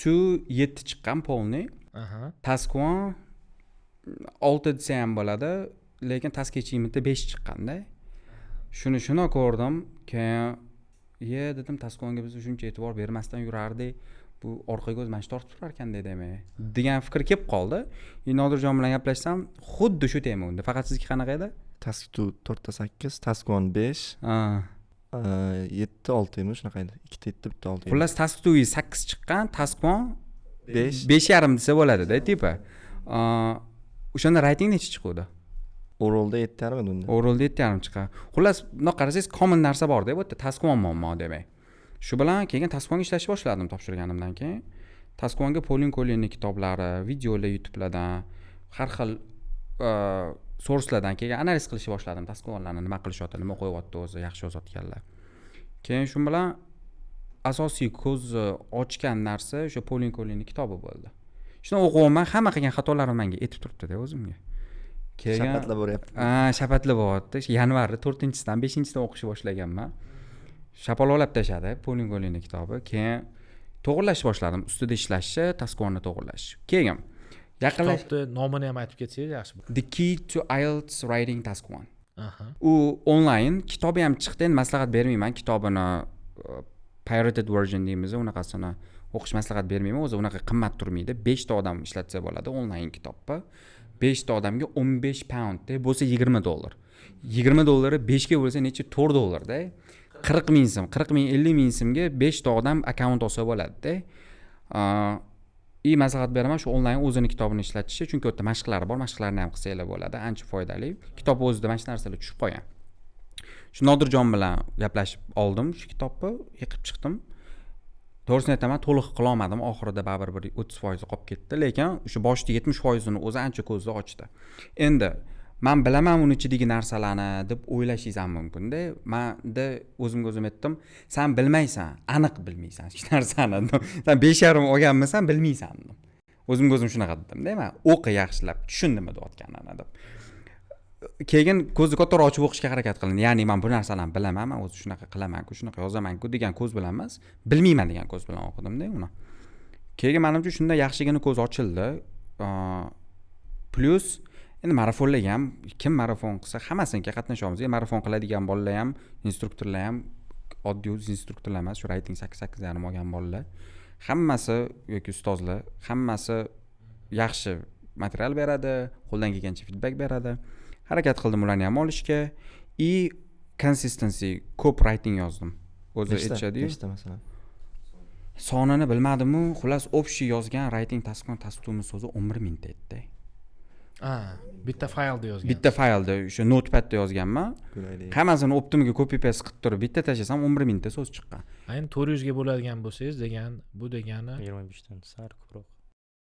2 7 chiqqan polni. Task 1 6 desa ham bo'ladi, lekin task achievementda 5 chiqqanda. Shuni ko'rdim. Keyin dedim, task 1ga biz shuncha e'tibor bermasdan yurardik. Bu orqaga o'z mana tortib turar ekan degan fikr kelib qoldi. Nodirjon bilan gaplashsam, xuddi shu tema unda. Faqat sizga qanaqa edi? Task 2 4 ta 8, task 1 5. 7 6 emi shunaqa edi. 2 ta 7 bitta 6. Xullas task 2 8 chiqqan, task 1 5. 5,5 desa bo'ladi-da, tipa. O'shanda writing necha chiqdi? Oralda 7,5 edi unda. Oralda 7,5 chiqqan. Xullas, bundoq qarasangiz common narsa bor-da, bu yerda task 1 muammo demak. Shu bilan keyin task 1ga ishlashni boshladim topshirganimdan keyin. Task 1ga Polin kitoblari, videolar YouTube'lardan, har xil sourcelardan keyin analiz qilishni boshladim. Task 1larni nima qilishyapti, nima qo'yyapti o'zi, yaxshi yozayotganlar. Keyin shu bilan asosiy ko'z ochgan narsa o'sha Polin kitobi bo'ldi. Shuni o'qiyapman, hamma qilgan xatolarim menga aytib turibdi-da o'zimga. Keyin shapatlab boryapti. Shapatlab bo'lyapti. Yanvarda 4-sidan 5-sidan o'qishni boshlaganman. Shapalolab tashadi Polin kitobi. Keyin to'g'irlashni boshladim. Ustida ishlashni, task 1ni to'g'irlash. Keyin kitobni nomini ham aytib ketsangiz yaxshi bo'ladi. The Key to IELTS Writing Task 1. U onlayn kitobi ham chiqdi. Endi maslahat bermayman kitobini pirated version deymiz, unaqasini o'qish maslahat bermayman. O'zi unaqa qimmat turmaydi. 5 ta odam ishlatsa bo'ladi onlayn kitobni. 5 ta odamga 15 pound bo'lsa $20. $20 5 ga bo'lsa necha $4-da. 40 ming so'm, 40 ming, 50 ming so'mga 5 ta odam akkaunt olsa bo'ladi-da. Maslahat beraman shu onlayn o'zini kitobini ishlatishi, chunki u yerda mashqlari bor, mashqlarni ham qilsanglar bo'ladi, ancha foydali. Kitob o'zida mana shu narsalar tushib qolgan. Shu Nodirjon bilan gaplashib oldim shu kitobni, yiqib chiqdim. To'g'risini aytaman, to'liq qila olmadim, oxirida baribir 30% qolib ketdi, lekin o'sha boshida 70%ni o'zi ancha ko'zni ochdi. Endi men bilaman uni ichidagi narsalarni deb o'ylashingiz ham mumkin-da. Men o'zimga o'zim aytdim, sen bilmaysan, aniq bilmaysan hech narsani. Sen 5,5 olganmisan, bilmaysan. O'zimga o'zim shunaqa dedim-da, men o'qi yaxshilab, tushun nima deyotganini deb. Keyin ko'zni katta ochib o'qishga harakat qildim. Ya'ni men bu narsalarni bilaman, men o'zi shunaqa qilaman-ku, shunaqa yozaman-ku degan ko'z bilan emas, bilmayman degan ko'z bilan o'qidim-da uni. Keyin menimcha shunda yaxshigina ko'z ochildi. Plus endi marafonlar ham kim marafon qilsa hammasiga qatnashamiz. Marafon qiladigan bolalar ham, instruktorlar ham oddiy instruktorlar emas, shu writing 8-8,5 olgan bolalar. Hammasi yoki ustozlar, hammasi yaxshi material beradi, qo'ldan kelgancha feedback beradi. Harakat qildim ularni ham olishga. Consistency, ko'p writing yozdim. O'zi aytishadi-yu. Masalan. Sonini bilmadim-u, xullas общий yozgan writing taskon tastumimiz so'zi 11 mingta edi. Bitta faylda yozgan. Bitta faylda, o'sha notepadda yozganman. Hammasini optimiga copy paste qilib turib bitta tashlasam 11 mingta so'z chiqqan. Ayni 400 ga bo'ladigan bo'lsangiz bu degani 25 dan sal ko'proq.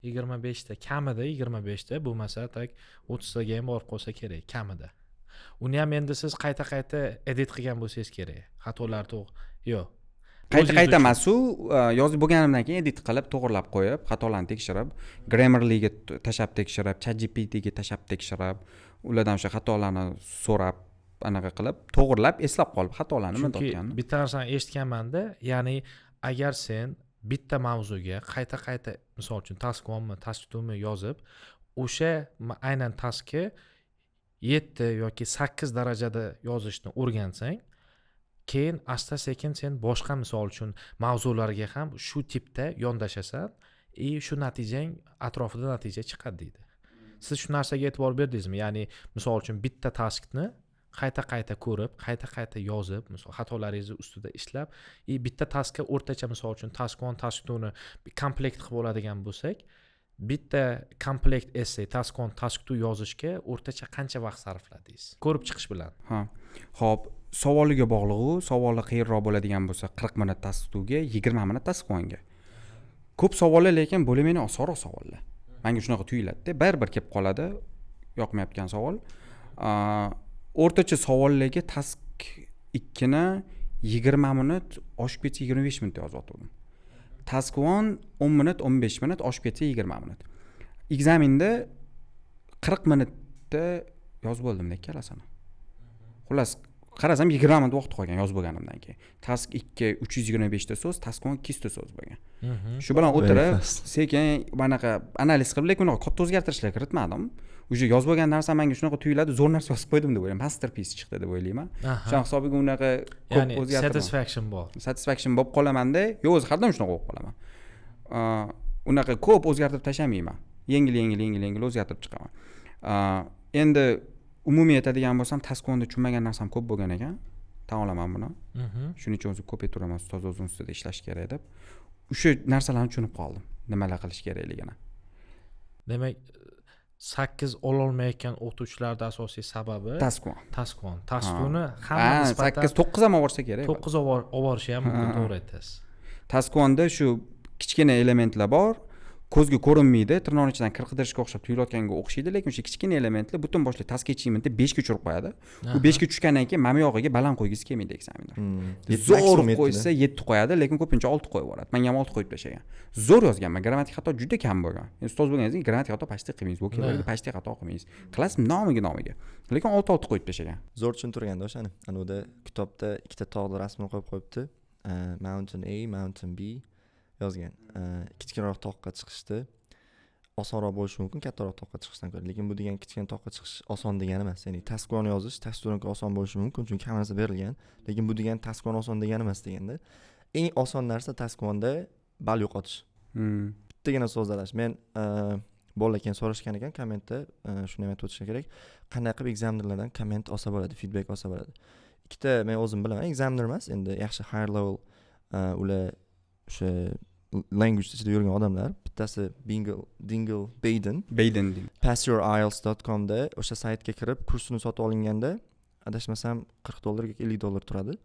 25 ta, kamida 25 ta, bo'lmasa tak 30 taga ham borib qolsa kerak, kamida. Uni ham endi siz qayta edit qilgan bo'lsangiz kerak. Xatolar yo'q. Qayta emas-u, yozib bo'lganimdan keyin edit qilib, to'g'rilab qo'yib, xatolarni tekshirib, Grammarlyga tashab tekshirib, ChatGPTga tashab tekshirib, ulardan o'sha xatolarni so'rab, anaqa qilib, to'g'rilab, eslab qolib xatolarni nima deyotganini. Chunki bitta narsani eshitganman-da, ya'ni agar sen bitta mavzuga qayta misol uchun task 1mi, task 2mi yozib, o'sha aynan taskni 7 yoki 8 darajada yozishni o'rgansang, keyin asta-sekin sen boshqa misol uchun mavzularga ham shu tipda yondashasan, shu natijang atrofida natija chiqadi deydi. siz shu narsaga e'tibor berdingizmi? Ya'ni misol uchun bitta taskni qayta ko'rib, qayta yozib, misol xatolaringizni ustida ishlab, bitta taskga o'rtacha misol uchun task 1, task 2 ni komplekt qilib oladigan bo'lsak, bitta komplekt essay, task 1, task 2 yozishga o'rtacha qancha vaqt sarfladingiz? Ko'rib chiqish bilan. Xo'p, savoliga bog'liq-u, savoli qiyinroq bo'ladigan bo'lsa 40 minut task 2 ga, 20 minut task 1 ga. Ko'p savollar lekin bo'limini osonroq savollar. Menga shunaqa tuyuladi. Baribir kelib qoladi yoqmayotgan savol. O'rtacha savollarga task 2 ni 20 minut, oshib ketsa 25 minut yozib o'tirdim. Task 1 10 minut, 15 minut, oshib ketsa 20 minut. Ekzaminda 40 minutda yozib bo'ldim ikkalasini. Xullas, qarasam 20 minut vaqt qolgan yozib bo'lganimdan keyin. Task 2 325 ta so'z, task 1 200 ta so'z bo'lgan. Shu bilan o'tirib, sekin bunaqa analiz qilib, lekin unaqa katta o'zgartirishlar kiritmadim. O'sha yozib bo'lgan narsa menga shunaqa tuyuladi, zo'r narsa yozib qo'ydim deb o'ylayman. Masterpiece chiqdi deb o'ylayman. Shu hisobiga unaqa ko'p o'zgartirdim. Satisfaction bo'lib qolamanda, yo'q o'zi har doim shunaqa bo'lib qolaman. Unaqa ko'p o'zgartirib tashamayman. Yengil o'zgartirib chiqaman. Endi umumiy aytadigan bo'lsam, task 1da tushunmagan narsam ko'p bo'lgan ekan. Tan olaman buni. Shuning uchun o'zim ko'p aytiraman, ustoz o'zim ustida ishlash kerak deb. O'sha narsalarni tushunib qoldim, nimalar qilish kerakligini. Demak, 8 ololmayotgan o'qituvchilarda asosiy sababi task 1. Task 1ni hamma nisbatan 8 9 ham olsa kerak. 9 olvorishi ham mumkin, to'g'ri aytasiz. Task 1da shu kichkina elementlar bor. Ko'zga ko'rinmaydi, tirnoqning ichidan qirqidirishga o'xshab tuyulayotganga o'xshaydi, lekin o'sha kichkina elementlar butun boshli task achievementni 5 ga tushirib qo'yadi. U 5 ga tushgandan keyin mana yog'iga baland qo'ygisi kelmaydi ekzaminlar. Zo'r qo'ysa 7 qo'yadi, lekin ko'pincha 6 qo'yib yuboradi. Menga ham 6 qo'yib tashlagan. Zo'r yozganman, grammatik xato juda kam bo'lgan. Endi ustoz bo'lganingiz grammatik xato pashti qilmaysiz, vokabularga pashti xato qilmaysiz. Qilasiz nomiga. Lekin 6 qo'yib tashlagan. Zo'r tushuntirganda o'shani. Anoda kitobda ikkita tog'lar rasmini qo'yib qo'yibdi. Mountain A, Mountain B yozgan. Kichkinaroq toqqa chiqishdi. Osonroq bo'lishi mumkin kattaroq toqqa chiqishdan ko'ra, lekin bu degan kichkina toqqa chiqish oson degani emas. Ya'ni task 1 yozish task 2 dan oson bo'lishi mumkin, chunki hamma narsa berilgan, lekin bu degan task 1 oson degani emas deganda. Eng oson narsa task 1da ball yo'qotish. Bittagina so'zlash. Men bolalar keyin so'rashgan ekan kommentda, shuni ham aytib o'tishim kerak. Qanday qilib ekzaminerlardan komment olsa bo'ladi, feedback olsa bo'ladi. Ikkita men o'zim bilaman, examiner emas, endi yaxshi higher level ular o'sha language ichida yurgan odamlar. Bittasi Dingle Baden. Passyourilts.com da o'sha saytga kirib kursini sotib olinganda adashmasam $40 yoki $50 turadi.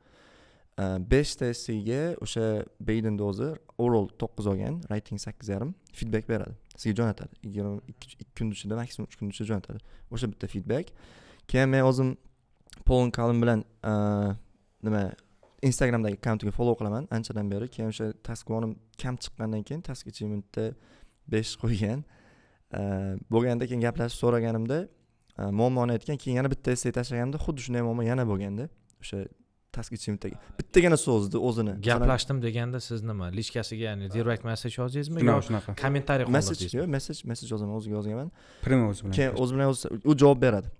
5 ta essayga o'sha Baden o'zi oral 9 olgan, writing 8.5 feedback beradi. Sizga jo'natadi. 2 kun ichida, maksimum 3 kun ichida jo'natadi. O'sha bitta feedback. Keyin men o'zim Paul Colin bilan nima Instagramdagi accountiga follow qilaman anchadan beri. Keyin o'sha task 1 kam chiqqandan keyin task achievementda 5 qo'ygan. Bo'lganda keyin gaplashib so'raganimda muammoni aytgan, keyin yana bitta essay tashlaganimda xuddi shunday muammo yana bo'lganda, o'sha task achievementdagi bittagina so'zni o'zini gaplashdim deganda siz nima lishkasiga, ya'ni direct message yozdingizmi yo shunaqa kommentariy qoldirdingizmi? Message yozaman, o'ziga yozganman. Prima o'zi bilan. Keyin o'zi bilan u javob beradi.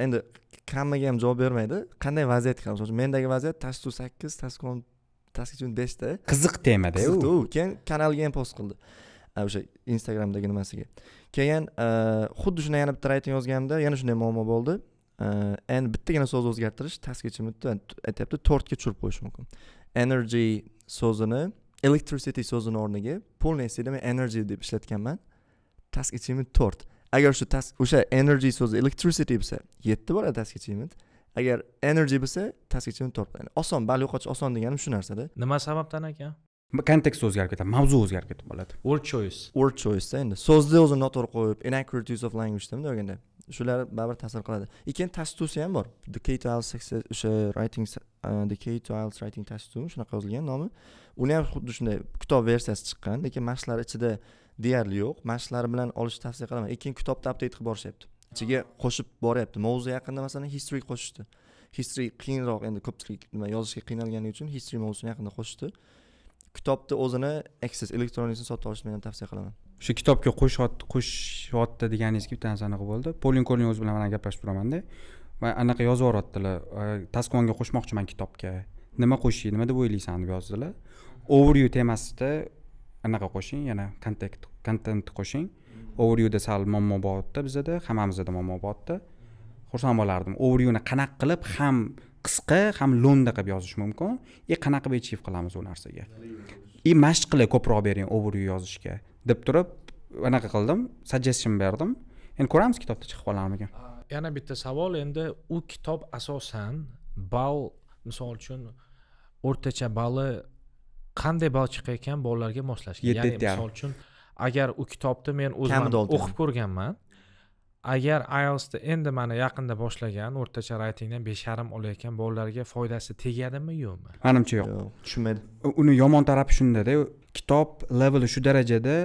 Endi hammaga ham javob bermaydi. Qanday vaziyat qilamiz? Masalan, mendagi vaziyat task 8, task 5 ta. Qiziq temada u. Keyin kanalga ham post qildi. O'sha Instagramdagi nimasiga. Keyin xuddi shunday yana bitta writing yozganimda yana shunday muammo bo'ldi. Endi bittagina so'z o'zgartirish task achievementda aytayapti 4 ga tushirib qo'yish mumkin. Energy so'zini electricity so'zini o'rniga polniyasida men energy deb ishlatganman. Task achievement 4. Agar o'sha energy so'zi electricity bo'lsa 7 bo'ladi task achievement. Agar energy bo'lsa task achievement 4 bo'ladi. Oson, ball yo'qotish oson deganim shu narsada. Nima sababdan ekan? Kontekst o'zgarib ketadi, mavzu o'zgarib ketib qoladi. Word choice endi so'zni o'zini noto'g'ri qo'yib, inaccurate use of language demda o'ganda. Shular baribir ta'sir qiladi. Keyin test 2 ham bor. The Key to IELTS o'sha writing the Key to IELTS writing test 2 shunaqa yozilgan nomi. Uni ham xuddi shunday kitob versiyasi chiqqan, lekin mashqlar ichida deyarli yo'q. Mashqlari bilan olish tavsiya qilaman. Keyin kitobni update qilib borishyapti. Ichiga qo'shib boryapti. Mavzu yaqinda masalan history qo'shishdi. History qiyinroq, endi ko'pchilik nima yozishga qiynalgani uchun history mavzusini yaqinda qo'shishdi. Kitobni o'zini access elektronikasini sotib olishni men tavsiya qilaman. Shu kitobga qo'shyapti deganingizga bitta narsa anaqa bo'ldi. Polin o'zi bilan men gaplashib turaman-da. Va anaqa yozib yuboradilar. Task 1 ga qo'shmoqchiman kitobga. Nima nima deb o'ylaysan deb yozdilar. Overview temasida anaqa qo'shing, yana content qo'shing. Overviewda sal muammo bo'lyapti bizda, hammamizda muammo bo'lyapti. Xursand bo'lardim. Overviewni qanaqa qilib ham qisqa, ham lo'nda qilib yozish mumkin. Qanaqa qilib achieve qilamiz u narsaga. Mashq qilib ko'proq bering overview yozishga deb turib, anaqa qildim, suggestion berdim. Endi ko'ramiz kitobda chiqib qolarmikan. Yana bitta savol, endi u kitob asosan ball, misol uchun o'rtacha balli qanday ball chiqayotgan bolalarga moslashgan. Ya'ni misol uchun agar u kitobni men o'zim o'qib ko'rganman. Agar IELTSda endi mana yaqinda boshlagan o'rtacha ratingdan 5.5 olayotgan bolalarga foydasi tegadimi yo'qmi? Menimcha yo'q. Tushunmaydi. Uni yomon tarafi shundada, kitob leveli shu darajada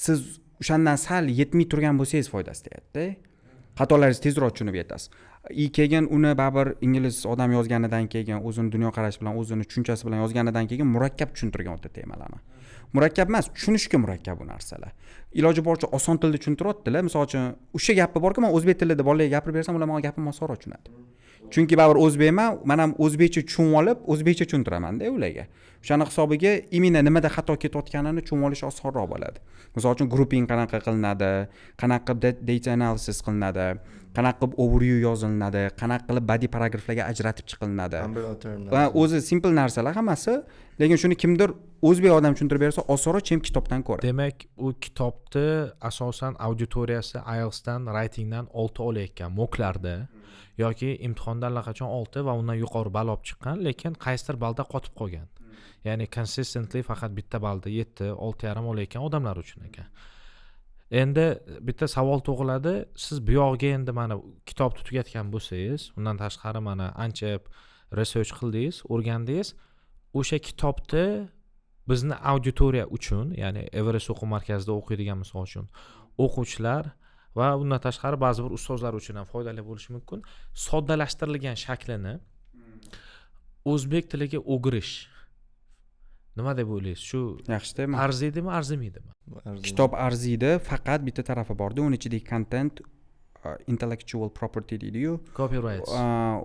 siz o'shandan sal yetmay turgan bo'lsangiz foydasi tegadi. Xatolaringizni tezroq tushunib yetasiz. Keyin uni baribir ingliz odam yozganidan keyin o'zini dunyoqarashi bilan, o'zini tushunchasi bilan yozganidan keyin murakkab tushuntirgan o'ta temalarni. Murakkab emas, tushunishga murakkab bu narsalar. Iloji boricha oson tilda tushuntiryaptilar. Misol uchun, o'sha gapni borki, men o'zbek tilida bolalarga gapirib bersam, ular menga gapimni osonroq tushunadi. Chunki baribir o'zbekman, men ham o'zbekcha tushunib olib, o'zbekcha tushuntiraman-da ularga. O'shani hisobiga imina nimada xato ketayotganini tushunib olish osonroq bo'ladi. Misol uchun grouping qanaqa qilinadi, qanaqa qilib data analysis qilinadi, qanaqa qilib overview yoziladi, qanaqa qilib body paragraflarga ajratib chiqilinadi. Va o'zi simple narsalar hammasi, lekin shuni kimdir o'zbek odam tushuntirib bersa, osonroq chem kitobdan ko'ra. Demak, u kitobni asosan auditoriyasi IELTSdan, writingdan 6 olayotgan mo'klarda yoki imtihondan allaqachon 6 va undan yuqori ball olib chiqqan, lekin qaysidir ballda qotib qolgan. Ya'ni consistently faqat bitta ballda 7, 6.5 olayotgan odamlar uchun ekan. Endi bitta savol tug'iladi, siz bu yoqqa endi mana kitobni tugatgan bo'lsangiz, undan tashqari mana ancha research qildingiz, o'rgandingiz, o'sha kitobni bizni auditoriya uchun, ya'ni Everest o'quv markazida o'qiydigan misol uchun o'quvchilar va undan tashqari ba'zi bir ustozlar uchun ham foydali bo'lishi mumkin. Soddalashtirilgan shaklini o'zbek tiliga o'girish nima deb o'ylaysiz? Shu yaxshi-da, arziydimi, arzimaydimi? Kitob arziydi, faqat bitta tarafi borda, uning ichidagi content intellectual property deydi-yu. Copyrights.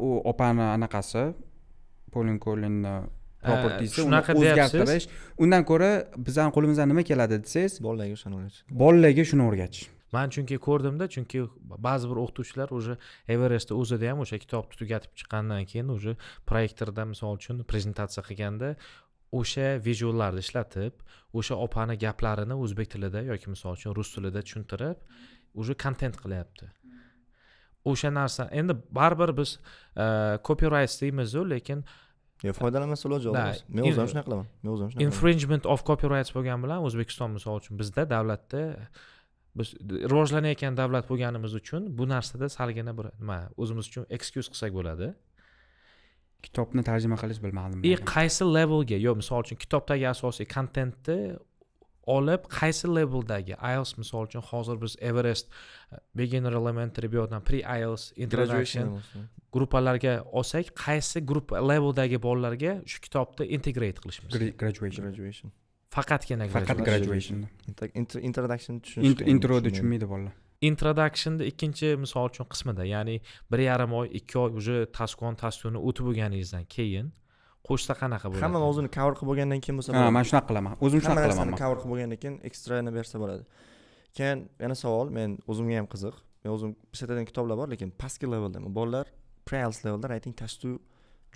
U opani anaqasi Pauline Collin propertysi shunaqa deyapsiz. Undan ko'ra bizning qo'limizdan nima keladi desangiz, bolalarga shuni o'rgatish. Bolalarga shuni o'rgatish. Men chunki ko'rdimda, chunki ba'zi bir o'qituvchilar o'sha Everestda o'zida ham o'sha kitobni tugatib chiqqandan keyin o'sha proyektorda misol uchun prezentatsiya qilganda o'sha vizuallarni ishlatib, o'sha opani gaplarini o'zbek tilida yoki misol uchun rus tilida tushuntirib, o'sha content qilyapti. O'sha narsa endi baribir biz copyright deymiz-ku, lekin foydalanmasa iloji yo'q. Men o'zim shunaqa qilaman. Infringement of copyrights bo'lgan bilan O'zbekiston misol uchun bizda davlatda biz rivojlanayotgan davlat bo'lganimiz uchun bu narsada salgina bir nima o'zimiz uchun excuse qilsak bo'ladi. Kitobni tarjima qilish bilmadim. Qaysi levelga, yo misol uchun kitobdagi asosiy kontentni olib qaysi leveldagi IELTS misol uchun hozir biz Everest, beginner, elementary, bu yoqdan pre-IELTS, introduction gruppalarga olsak, qaysi gruppa leveldagi bolalarga shu kitobni integrate qilishimiz? Graduation. Faqatgina graduation. Introduction tushunishga. Introda tushunmaydi bolalar. Introductionda ikkinchi misol uchun qismida, ya'ni 1.5 oy, 2 oy уже taskuni o'tib bo'lganingizdan keyin qo'shsa qanaqa bo'ladi? Hamma o'zini cover qilib bo'lgandan keyin bo'lsa bo'ladi. Men shunaqa qilaman. O'zim shunaqa qilaman. Hamma cover qilib bo'lgandan keyin ekstrani bersa bo'ladi. Keyin yana savol, men o'zimga ham qiziq. Men o'zim ishlatadigan kitoblar bor, lekin pastki leveldaman. Bolalar pre-IELTS levelda writing tashtu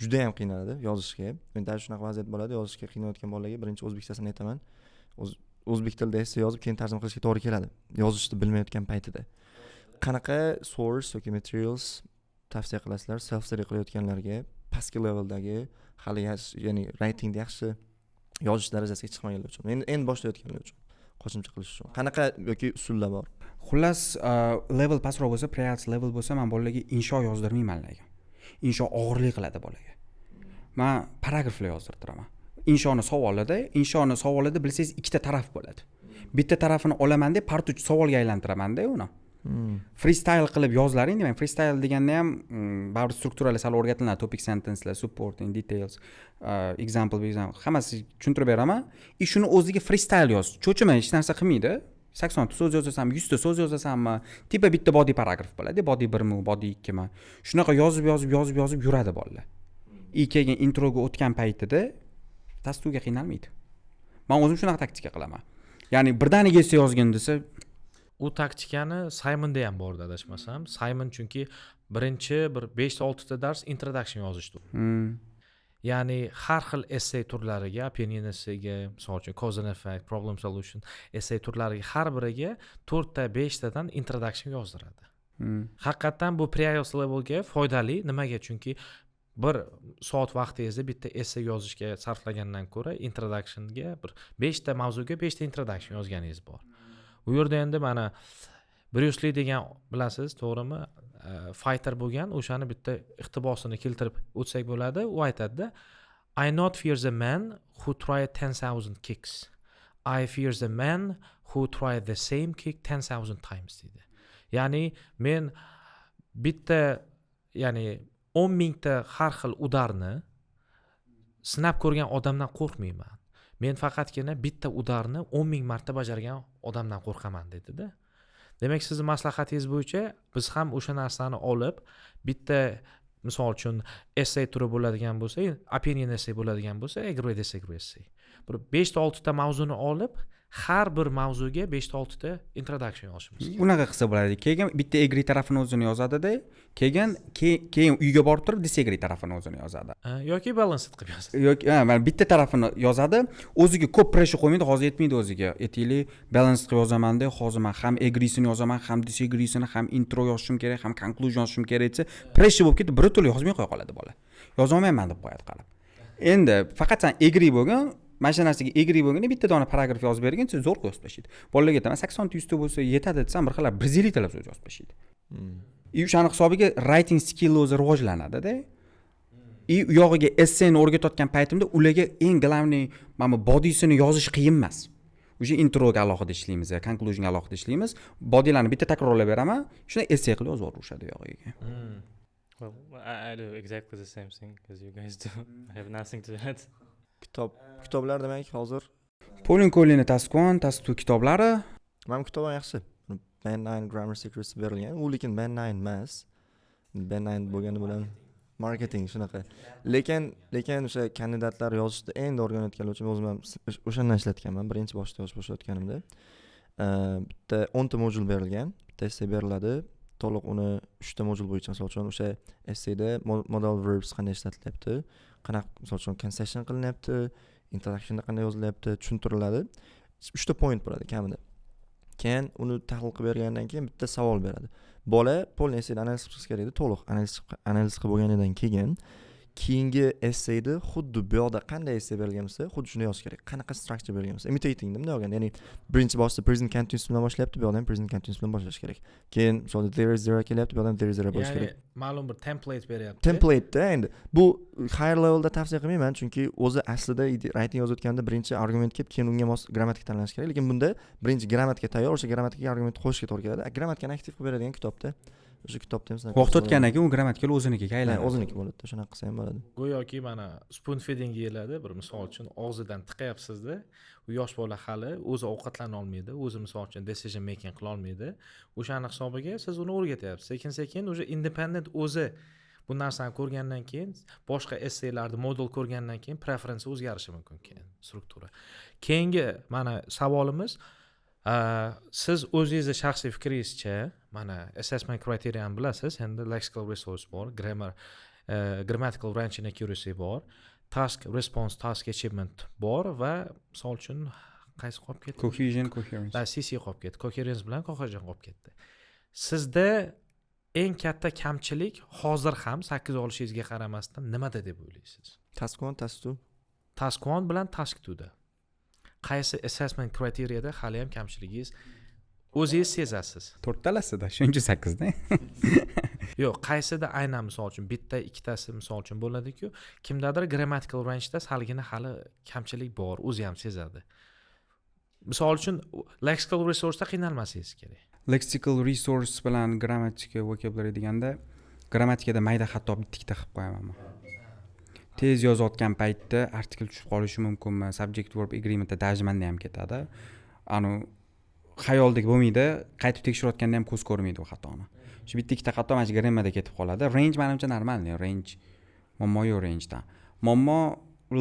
juda ham qiynaladi yozishga. Menda shunaqa vaziyat bo'ladi, yozishga qiynayotgan bolalarga birinchi o'zbekchasini aytaman. O'zbek tilida esa yozib, keyin tarjima qilishga to'g'ri keladi. Yozishni bilmayotgan paytida. Qanaqa source yoki materials tavsiya qilasizlar self-study qilayotganlarga, pastki leveldagi hali ya'ni writingda yaxshi yozish darajasiga chiqmaganlar uchun, endi boshlayotganlar uchun qo'shimcha qilish uchun qanaqa yoki usullar bor? Xullas, level pastroq bo'lsa, pre-IELTS level bo'lsa, men bolalarga insho yozdirmayman lekin. Insho og'irlik qiladi bolaga. Men paragraflar yozdirtiraman. Inshoni savolida bilsangiz ikkita taraf bo'ladi. Bitta tarafini olaman deb partuch savolga aylantiramanda uni. Freestyle qilib yozlaring demak. Freestyle deganda ham baribir strukturalar sal o'rgatiladi. Topic sentencelar, supporting, details, example, hammasi tushuntirib beraman. Shuni o'ziga freestyle yoz. Cho'chimay hech narsa qilmaydi. 80 ta so'z yozasanmi, 100 ta so'z yozasanmi, tipa bitta body paragraf bo'ladi. Body 1 mi, body 2 mi. Shunaqa yozib yuradi bolalar. Keyin introga o'tgan paytida dastuga qiynalmaydi. Men o'zim shunaqa taktika qilaman. Ya'ni birdaniga esse yozgin desa, u taktikani Simonda ham bor adashmasam. Simon chunki birinchi bir 5-6 ta dars introduction yozishdi. Ya'ni har xil essay turlariga, opinion essayga, misol uchun cause and effect, problem solution essay turlariga har biriga 4 ta 5 tadan introduction yozdiradi. Haqiqatan bu pre-IELTS levelga foydali. Nimaga? Chunki bir soat vaqtingizni bitta essay yozishga sarflagandan ko'ra introductionga bir 5 ta mavzuga 5 ta introduction yozganingiz bor. U yerda endi mana Bruce Lee degan bilasiz, to'g'rimi? Fighter bo'lgan, o'shani bitta iqtibosini keltirib o'tsak bo'ladi. U aytadi: I not fear the man who tried 10,000 kicks. I fear the man who tried the same kick 10,000 times dedi. Ya'ni men bitta, ya'ni 10,000 ta har xil udarni sinab ko'rgan odamdan qo'rqmayman. Men faqatgina bitta udarni 10,000 marta bajargan odamdan qo'rqaman dedi-da. Demak, sizning maslahatingiz bo'yicha biz ham o'sha narsani olib, bitta misol uchun essay turi bo'ladigan bo'lsa, opinion essay bo'ladigan bo'lsa, agree disagree essay. Bir 5 ta 6 ta mavzuni olib, har bir mavzuga 5 ta 6 ta introduction yozishimiz kerak. Unaqa qilsa bo'ladi. Keyin bitta agree tarafini o'zini yozadi-da, keyin uyga borib turib disagree tarafini o'zini yozadi. Yoki balanced qilib yozadi. Yoki mana bitta tarafini yozadi, o'ziga ko'p pressure qo'ymaydi, hozir yetmaydi o'ziga. Aytaylik, balance qilib yozaman-da, hozir men ham agree'sini yozaman, ham disagree'sini, ham intro yozishim kerak, ham conclusion yozishim kerak desa, pressure bo'lib ketib, bir to'la yozmay qo'ya qoladi bola. Yoza olmayman deb qo'yadi qarab. Endi faqat sen agree bo'lgan, mana shu narsaga agree bo'lganda bitta dona paragraf yozib bergan, siz zo'r yozib tashlaydi. Bolalarga aytaman, 80-100 ta bo'lsa yetadi desam, bir xil 150 talab so'z yozib tashlaydi. O'shani hisobiga writing skill o'zi rivojlanadi-da. U yog'iga essayni o'rgatayotgan paytimda ularga eng glavniy mana bodysini yozish qiyin emas. O'sha introga alohida ishlaymiz, conclusionga alohida ishlaymiz. Bodylarni bitta takrorlab beraman, shuni essay qilib yozib yuborishadi yog'iga. Well, I do exactly the same thing as you guys do. I have nothing to add. Kitoblar demak hozir Pauline Coelho'ning Tastu kitoblari. Mana kitoblar yaxshi. Band 9 Grammar Secrets berilgan. U lekin Band 9 emas. Band 9 bo'lgani bilan marketing shunaqa. Lekin o'sha kandidatlar yozishda endi o'rganayotgan uchun o'zim ham o'shandan ishlatganman. Birinchi boshda yozish boshlayotganimda. Bitta 10 ta modul berilgan. Bitta essay beriladi. To'liq uni 3 ta modul bo'yicha, misol uchun o'sha essayda modal verbs qanday ishlatilyapti, qanaqa misol uchun concession qilinyapti, introductionda qanday yozilyapti, tushuntiriladi. 3 ta point bo'ladi kamida. Keyin uni tahlil qilib bergandan keyin bitta savol beradi. Bola polni essayni analiz qilish kerak edi, to'liq analiz qilib bo'lganidan keyin keyingi essayda xuddi bu yoqda qanday essay berilgan bo'lsa, xuddi shuni yozish kerak. Qanaqa structure berilgan bo'lsa, imitating bunday olgan. Ya'ni birinchi boshda present continuous bilan boshlayapti, bu yoqda ham present continuous bilan boshlash kerak. Keyin misolda there is zero kelyapti, bu yoqda ham there is zero bo'lish kerak. Ya'ni ma'lum bir template beryapti. Template-da endi bu higher levelda tavsiya qilmayman, chunki o'zi aslida writing yozayotganda birinchi argument kelib, keyin unga mos grammatik tanlash kerak. Lekin bunda birinchi grammatika tayyor, o'sha grammatikaga argument qo'shishga to'g'ri keladi. Grammatikani aktiv qilib beradigan kitobda o'sha kitobda ham vaqt o'tgandan keyin u grammatikal o'zinikiga aylanadi. O'ziniki bo'ladi, shunaqa qilsa ham bo'ladi. Go'yoki mana spoon feeding yeyiladi, bir misol uchun og'zidan tiqayapsiz-da, u yosh bola hali o'zi ovqatlana olmaydi, o'zi misol uchun decision making qila olmaydi. O'shani hisobiga siz uni o'rgatyapsiz. Sekin-sekin o'sha independent o'zi bu narsani ko'rgandan keyin, boshqa essaylarni modul ko'rgandan keyin preference o'zgarishi mumkin keyin struktura. Keyingi mana savolimiz, siz o'zingizni shaxsiy fikringizcha, mana assessment criteria'ni bilasiz, endi lexical resource bor, grammatical range and accuracy bor, task response, task achievement bor va misol uchun qaysi qolib ketdi? Cohesion, coherence. CC qolib ketdi. Coherence bilan cohesion qolib ketdi. Sizda eng katta kamchilik hozir ham 8 olishingizga qaramasdan nimada deb o'ylaysiz? Task 1, task 2. Task 1 bilan task 2 da. Qaysi assessment criteria'da hali ham kamchiligingiz o'zingiz sezasiz? To'rttalasida, shuncha 8 da. Yo'q, qaysida aynan misol uchun bitta, ikkitasi misol uchun bo'ladi-ku, kimdadir grammatical range'da salgina hali kamchilik bor, o'zi ham sezadi. Misol uchun lexical resource'da qiynalmasangiz kerak. Lexical resource bilan grammatika, vocabulary deganda grammatikada mayda xato bitta qilib qo'yaman. Tez yozayotgan paytda artikel tushib qolishi mumkinmi? Subject verb agreementda dajmanda ham ketadi. Xayoldek bo'lmaydi, qaytib tekshirayotganda ham ko'z ko'rmaydi u xatoni. Shu bitta ikkita xato mana shu grammada ketib qoladi. Range menimcha normalniy, range. Muammo yo'q range'da. Muammo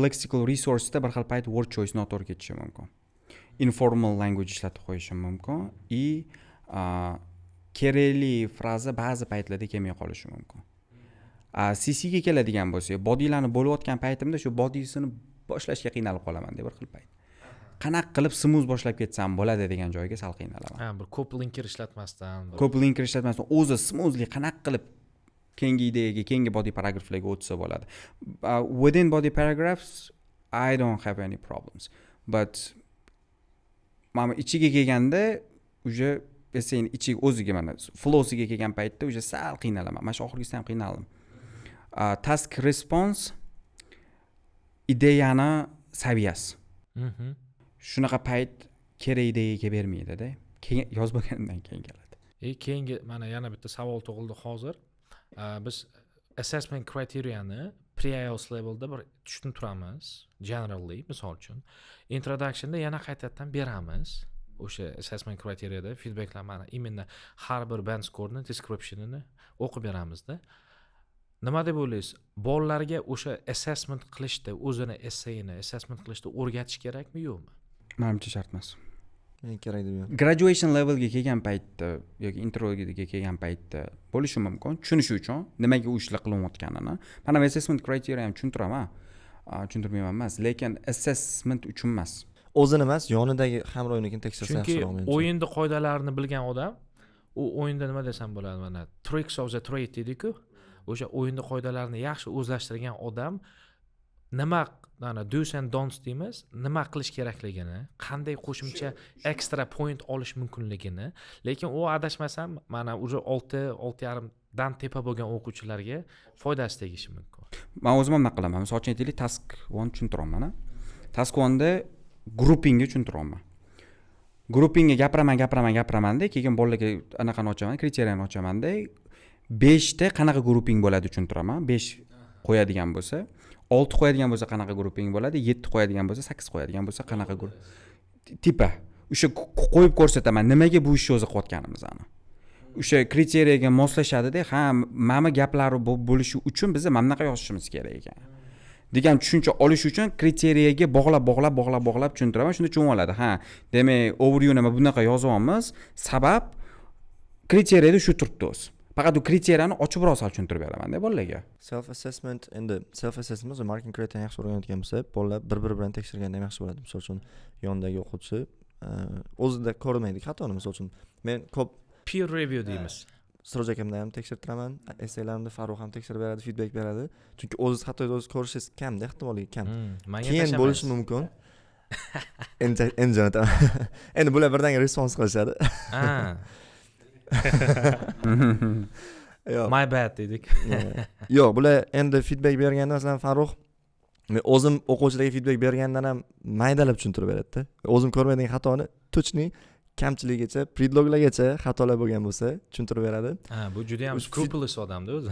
lexical resource'da bir xil payt word choice noto'g'ri ketishi mumkin. informal language ishlatib qo'yishim mumkin и kerakli fraza ba'zi paytlarda kelmay qolishi mumkin. CCga keladigan bo'lsak, bodylarni bo'layotgan paytimda shu bodyisini boshlashga qiynalib qolaman deb bir xil payt. Qanaqa qilib smooth boshlab ketsam bo'ladi degan joyga sal qiynalaman. Bir ko'p linker ishlatmasdan, o'zi smoothly qanaqa qilib keyingi ideyaga, keyingi body paragraflarga o'tsa bo'ladi. Within body paragraphs I don't have any problems. But mana ichiga kelganda uje essayni ichiga o'ziga mana flowsiga kelgan paytda uje sal qiynalaman. Mana shu oxirgisida ham qiynaldim. Task response ideyani saviyasi. Shunaqa payt kerak ideyaga bermaydi-da. Keyin yozib bo'lgandan keyin keladi. Keyingi mana yana bitta savol tug'ildi hozir. Biz assessment criteria'ni pre-IELTS levelda bir tushunib turamiz. Generally, misol uchun, introductionda yana qaytadan beramiz. O'sha assessment criteria'da feedbacklar mana imенно har bir band score'ni description'ini o'qib beramizda. Nima deb o'ylaysiz? Bolalarga o'sha assessment qilishda, o'zini essayini assessment qilishda o'rgatish kerakmi, yo'qmi? Menimcha shart emas. Men kerak deb yo'q. Graduation levelga kelgan paytda yoki introga kelgan paytda bo'lishi mumkin. Tushunish uchun nimaga u ishlar qilinayotganini. Mana assessment criteria ham tushuntiraman. Tushuntirmayman emas, lekin assessment uchun emas. O'zini emas, yonidagi hamrohnikini tekshirsa yaxshiroq menimcha. Chunki o'yinni qoidalarini bilgan odam, u o'yinda nima desam bo'ladi, mana tricks of the trade deydi-ku. O'sha o'yinni qoidalarini yaxshi o'zlashtirgan odam nima do's and don'ts deymiz, nima qilish kerakligini, qanday qo'shimcha extra point olish mumkinligini, lekin u adashmasam mana уже 6.5 dan tepa bo'lgan o'quvchilarga foydasi tegishi mumkin. Men o'zim ham nima qilaman? Misol uchun aytaylik, task 1 tushuntiraman. Task 1 da groupingga tushuntiraman. Groupingga gapiramanda, keyin bolalarga anaqani ochaman, kriteriyani ochamanda, 5 ta qanaqa grouping bo'ladi tushuntiraman. 5 qo'yadigan bo'lsa, 6 qo'yadigan bo'lsa qanaqa grouping bo'ladi, 7 qo'yadigan bo'lsa, 8 qo'yadigan bo'lsa qanaqa tipa. O'sha qo'yib ko'rsataman, nimaga bu ishni o'zi qilayotganimizni. O'sha kriteriyaga moslashadi-da, ha, mana gaplari bo'lishi uchun biz mana bunaqa yozishimiz kerak ekan. degan tushuncha olish uchun kriteriyaga bog'lab tushuntiraman. Shunda tushunib oladi. Ha, demak, overview nima bunaqa yozyapmiz. Sabab kriteriyaga shu turibdi o'zi. Faqat u kriteriyani ochib rosa tushuntirib beraman-da bolalarga. Self assessment endi self assessment va marketing kriteriyani yaxshi o'rganayotgan bo'lsa, bolalar bir-biri bilan tekshirganda ham yaxshi bo'ladi. Misol uchun, yondagi o'quvchi o'zida ko'rmaydi xatoni. Misol uchun, men ko'p peer review deymiz. Siroj akamda ham tekshirtiraman, essaylarimda Farrukh ham tekshirib beradi, feedback beradi. Chunki o'zingiz xatoyni o'zingiz ko'rishingiz kamda, ehtimolligi kam. Keyin bo'lishi mumkin. Endi bular birdaniga respons qilishadi. My bad dedik. Yo'q, bular endi feedback berganda, masalan, Farrukh men o'zim o'quvchilarga feedback bergandan ham maydalab tushuntirib beradi-da. O'zim ko'rmaydigan xatoni точный kamchiligigacha, predloglargacha xatolar bo'lgan bo'lsa tushuntirib beradi. Bu juda ham scrupulous odamda o'zi.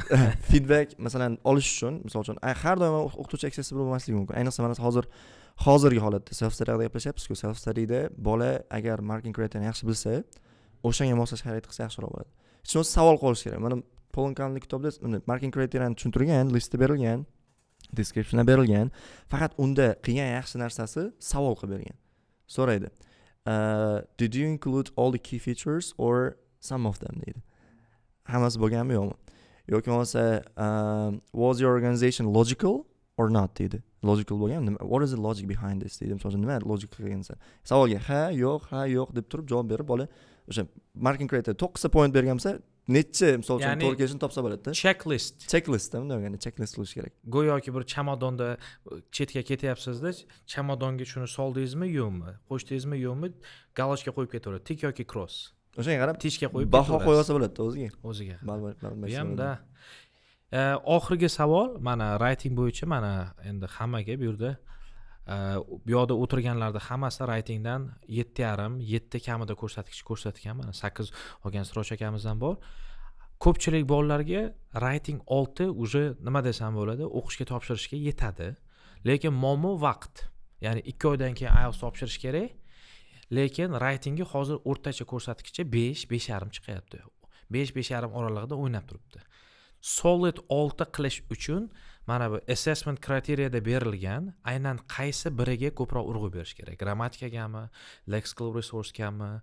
Feedback masalan olish uchun, misol uchun, har doim o'qituvchi accessible bo'lmasligi mumkin. Ayniqsa mana hozirgi holatda self study haqida gaplashyapmiz-ku. Self studyda bola agar marketing criteria'ni yaxshi bilsa, o'shanga moslashga harakat qilsa yaxshiroq bo'ladi. Hech narsa savol qo'yish kerak. Mana Polankanning kitobida marketing criteria'ni tushuntirgan, listda berilgan, descriptionda berilgan. Faqat unda qilgan yaxshi narsasi savol qilib bergan. So'raydi. Did you include all the key features or some of them? deydi. Hammasi bo'lganmi yo'qmi? Yoki bo'lmasa was your organization logical or not deydi. Logical bo'lganmi? What is the logic behind this deydi. Masalan, nima logic qilgansan? Savolga ha, yo'q deb turib javob berib, bola o'sha marketing criteria 9 ta point bergan bo'lsa, necha misol uchun to'g'ri kelishini topsa bo'ladi-da. Checklist ham degani checklist qilish kerak. Go'yoki bir chamadonda chetga ketyapsiz-da, chamadonga shuni soldingizmi, yo'qmi, qo'shdingizmi, yo'qmi, galochka qo'yib ketaveradi, tik yoki cross. O'shanga qarab tishga qo'yib baho qo'yasa bo'ladi-da o'ziga. Bu hamda oxirgi savol, mana writing bo'yicha, mana endi hammaga bu yerda bu yoqda o'tirganlarda hammasi writingdan 7.5 kamida ko'rsatkich ko'rsatgan. Mana 8 olgan Siroj akamiz ham bor. Ko'pchilik bolalarga writing 6 уже nima desam bo'ladi, o'qishga topshirishga yetadi. Lekin muammo vaqt. Ya'ni 2 oydan keyin IELTS topshirish kerak. Lekin writingga hozir o'rtacha ko'rsatkichi 5.5 chiqyapti. 5.5 oralig'ida o'ynab turibdi. solid 6 qilish uchun mana bu assessment kriteriyada berilgan aynan qaysi biriga ko'proq urg'u berish kerak? Grammatikagami, lexical resourcegami?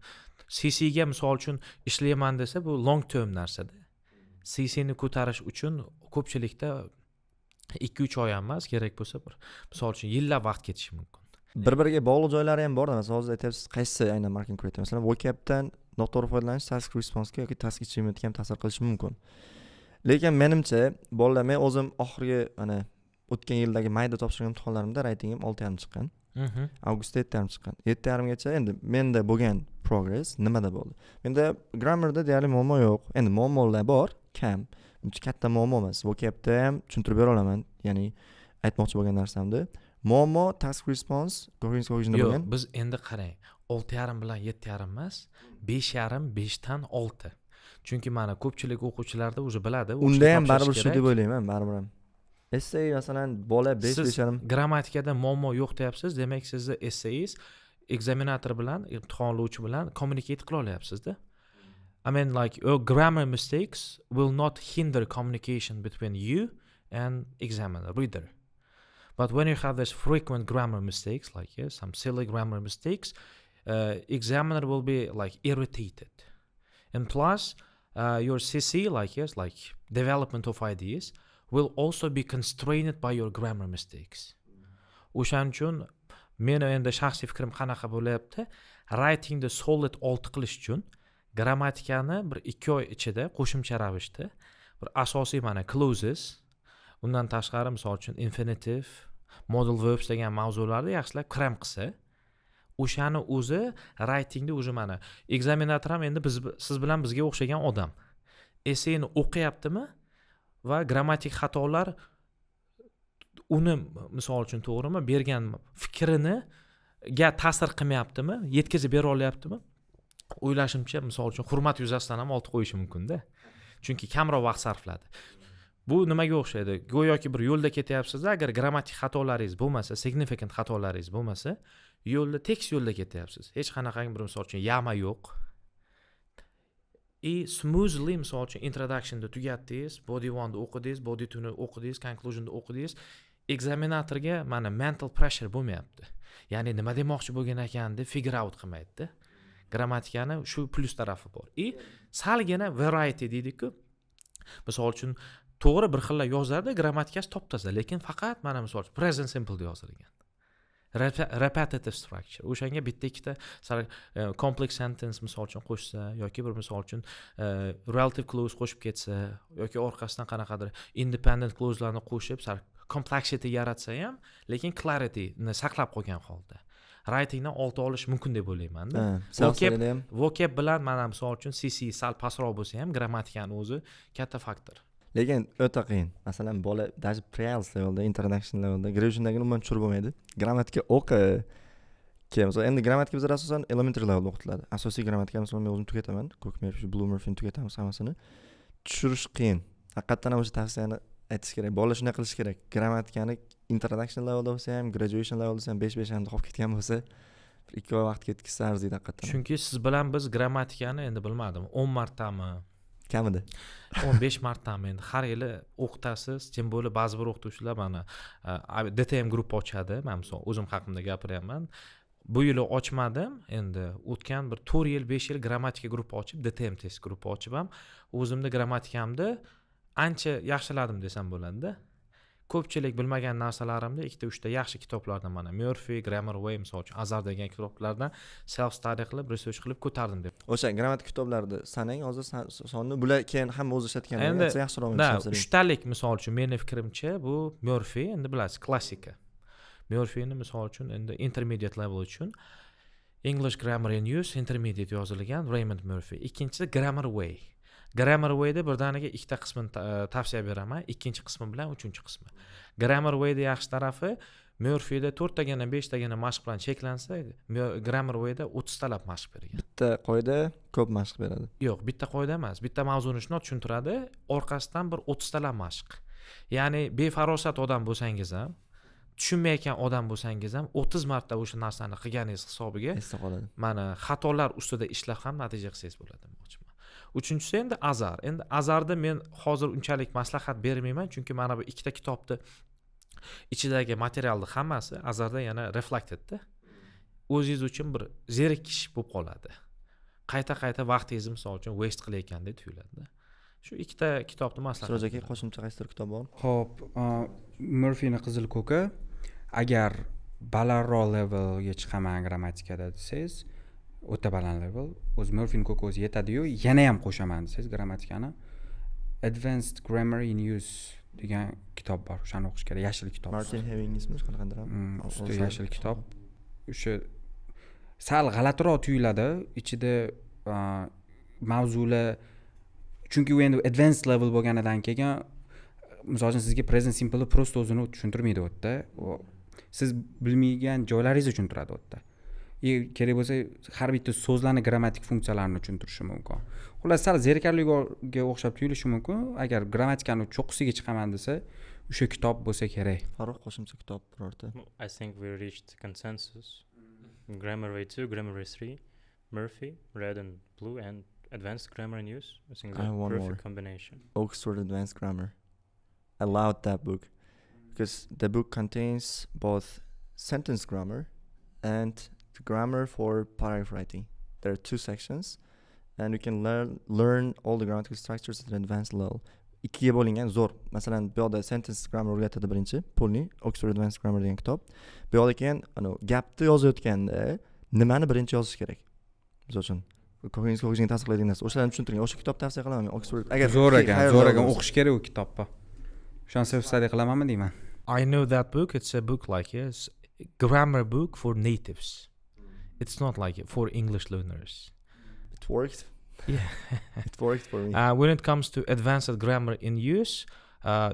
CC ga misol uchun ishlayman desa bu long term narsada. CC ni ko'tarish uchun ko'pchilikda 2-3 oy emas, kerak bo'lsa bir misol uchun yillab vaqt ketishi mumkin. Bir-biriga bog'liq joylari ham bor. Masalan, hozir aytyapsiz, qaysi aynan marking kriteриya? Masalan, vocabdan noto'g'ri foydalanish task response ga yoki task achievementga ham ta'sir qilishi mumkin. Lekin menimcha, bolalar, men o'zim oxirgi mana o'tgan yildagi mayda topshirgan imtihonlarimda reytingim 6.5 chiqqan. Avgustda 7.5 chiqqan. 7.5 gacha endi menda bo'lgan progress nimada bo'ldi? Menda grammarda deyarli muammo yo'q. Endi muammolar bor, kam. Uncha katta muammo emas. Vocabda ham tushuntirib bera olaman. Ya'ni aytmoqchi bo'lgan narsamni. Muammo task response, cognitive cohesion bo'lgan. Biz endi qarang, 6.5 bilan 7.5 emas, 5.5, 5dan 6. Chunki mana ko'pchilik o'quvchilarda o'zi biladi. Unda ham baribir shu deb o'ylayman, baribir ham. Essay masalan bola 5.5. Grammatikada muammo yo'q deyapsiz, demak sizni essayingiz ekzaminator bilan, imtihonlovchi bilan communicate qila olyapsiz-da. I mean, like, your grammar mistakes will not hinder communication between you and examiner, reader. But when you have this frequent grammar mistakes, like some silly grammar mistakes, examiner will be like irritated. And plus, your CC, like development of ideas, will also be constrained by your grammar mistakes. O'shaning uchun meni endi shaxsiy fikrim qanaqa bo'layapti? Writingni solid 6 qilish uchun grammatikani bir 2 oy ichida qo'shimcha ravishda bir asosiy mana clauses, undan tashqari misol uchun infinitive, modal verbs degan mavzularni yaxshilab kram qilsa, o'shani o'zi writingni o'zi mana ekzaminator ham endi siz bilan bizga o'xshagan odam. Essayni o'qiyaptimi va grammatik xatolar uni misol uchun to'g'rimi bergan fikrini ga ta'sir qilmayaptimi, yetkazib bera olyaptimi? O'ylashimcha misol uchun hurmat yuzasidan ham 6 qo'yishi mumkin-da. Chunki kamroq vaqt sarfladi. Bu nimaga o'xshaydi? Go'yoki bir yo'lda ketyapsiz, agar grammatik xatolaringiz bo'lmasa, significant xatolaringiz bo'lmasa, yo'lda tekis yo'lda ketyapsiz. Hech qanaqangi bir misol uchun yama yo'q. Smoothly misol uchun introduction'da tugatdingiz, body 1'ni o'qidingiz, body 2'ni o'qidingiz, conclusion'ni o'qidingiz. Examinatorga mana mental pressure bo'lmayapti. Ya'ni nima demoqchi bo'lgan ekan deb figure out qilmaydi-da. Grammatikani shu plus tarafi bor. Salgina variety deydi-ku. Misol uchun to'g'ri bir xilla yozadi, grammatikasi top-toza, lekin faqat mana misol uchun present simple deb yozilgan. Repetitive structure. O'shanga bitta ikkita complex sentence misol uchun qo'shsa yoki bir misol uchun relative clause qo'shib ketsa yoki orqasidan qanaqadir independent clause'larni qo'shib complexity yaratsa ham, lekin clarity ni saqlab qolgan holda writingdan 6 olish mumkin deb o'ylayman-da. Vocab bilan mana misol uchun CC sal pastroq bo'lsa ham grammatikani o'zi katta faktor. Lekin o'ta qiyin. Masalan, bola даже pre-IELTS levelda, introduction levelda graduation'dagi umuman tushirib bo'lmaydi. Grammatika o'qi. Masalan, endi grammatika bizda asosan elementary levelda o'qitiladi. Asosiy grammatikani men o'zim tugataman. Ko'kmer, Blue Murphy'ni tugatamiz hammasini. Tushirish qiyin. Haqiqatan ham o'sha tavsiyani aytish kerak. Bola shunday qilish kerak. Grammatikani introduction levelda bo'lsa ham, graduation levelda bo'lsa ham 5 ham qolib ketgan bo'lsa, 2 oy vaqt ketkizsa arziydi haqiqatan. Chunki siz bilan biz grammatikani endi bilmadim, 10 martami kamida 15 martami endi har yili o'qitasiz. Kim bo'lib ba'zi bir o'qituvchilar mana DTM guruh ochadi. Men misol o'zim haqimda gapiryapman. Bu yili ochmadim. Endi o'tgan bir 4 yil, 5 yil grammatika guruhi ochib, DTM test guruhi ochib ham o'zimni grammatikamni ancha yaxshiladim desam bo'ladi-da. Ko'pchilik bilmagan narsalarimni 2-3 ta yaxshi kitoblardan mana Murphy, Grammar Way misol uchun Azar degan kitoblardan self study qilib, research qilib ko'tardim deb. O'sha grammatik kitoblarni sanang, hozir sonni bular keyin hamma o'zi ishlatganlar aytsa yaxshiroq bo'ladi. 3 talik misol uchun meni fikrimcha bu Murphy, endi bilasiz, klassika. Murphyni misol uchun endi intermediate level uchun English Grammar in Use intermediate yozilgan Raymond Murphy. Ikkinchisi Grammar Way. Grammar Way'da birdaniga ikkita qismini tavsiya beraman, ikkinchi qismi bilan uchinchi qismi. Grammar Way'da yaxshi tarafi Murphy'da 4 tagina, 5 tagina mashq bilan cheklansa, Grammar Way'da 30 talab mashq bergan. Bitta qoida ko'p mashq beradi. Yo'q, bitta qoida emas, bitta mavzuni shunday tushuntiradi, orqasidan bir 30 talab mashq. Ya'ni befarosat odam bo'lsangiz ham, tushunmayotgan odam bo'lsangiz ham 30 marta o'sha narsani qilganingiz hisobiga esda qoladi. Mana xatolar ustida ishlab ham natija qilsangiz bo'ladi demoqchiman. uchinchisi endi azar. Endi azarda men hozir unchalik maslahat bermayman, chunki mana bu ikkita kitobni ichidagi materialni hammasi azarda yana reflectedda. O'zingiz uchun bir zerikish bo'lib qoladi. Qayta vaqtingizni misol uchun waste qilayotgandek tuyuladi. Shu ikkita kitobni maslahat. Siroj aka, qo'shimcha qaysidir kitob bor? Xo'p, Murphy'ning Qizil ko'ki, agar balandroq levelga chiqaman grammatikada desangiz, o'ta baland level, o'zi Murphy'ning ko'ki o'zi yetadi-yu, yana ham qo'shaman desangiz grammatikani, Advanced Grammar in Use degan kitob bor. O'shani o'qish kerak, yashil kitob. Martin Hemingway qanaqadir. Usti yashil kitob. O'sha sal g'alatiroq tuyuladi, ichida mavzular, chunki u endi advanced level bo'lganidan keyin misol uchun sizga present simple prosta o'zini tushuntirmaydi o'tda. Siz bilmagan joylaringizni tushuntiradi o'tda. Kerak bo'lsa har bitta so'zlarning grammatik funksiyalarini tushuntirishi mumkin. Xullas sal zerikarliga o'xshab tuyulishi mumkin. Agar grammatikani cho'qqisiga chiqaman desa, o'sha kitob bo'lsa kerak. Farruh, qo'shimcha kitob birorta. I think we reached consensus. Grammar Way 2, Grammar Way 3, Murphy, Red and Blue, and Advanced Grammar in Use. I think I have that's one a perfect more. combination. Oxford Advanced Grammar. I loved that book because the book contains both sentence grammar and the grammar for paragraph writing. There are two sections and you can learn all the grammatical structures at an advanced level. Ikkiga bo'lingan zo'r. Masalan, bu yoqda sentence grammar o'rgatadi birinchi, Polni Oxford Advanced Grammar degan kitob. Bu yoqda keyin gapni yozayotganda nimani birinchi yozish kerak? Misol uchun ko'nglingizni tasdiqlaydigan narsa. O'shalarni tushuntiring. O'sha kitob tavsiya qilaman men. Oxford agar zo'r ekan o'qish kerak u kitobni. O'shani self-study qilamanmi deyman. I know that book. It's a book like grammar book for natives. It's not like for English learners. It worked. Yeah. It worked for me. When it comes to advanced grammar in use,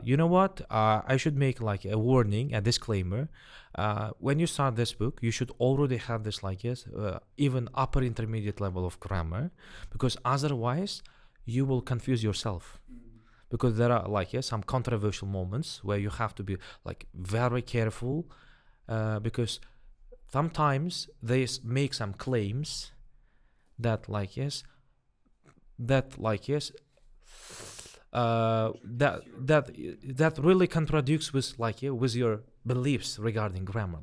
you know what? I should make like a warning, a disclaimer. When you start this book, you should already have this even upper intermediate level of grammar, because otherwise you will confuse yourself. Because there are some controversial moments where you have to be very careful, because sometimes they make some claims that that really contradicts with your beliefs regarding grammar.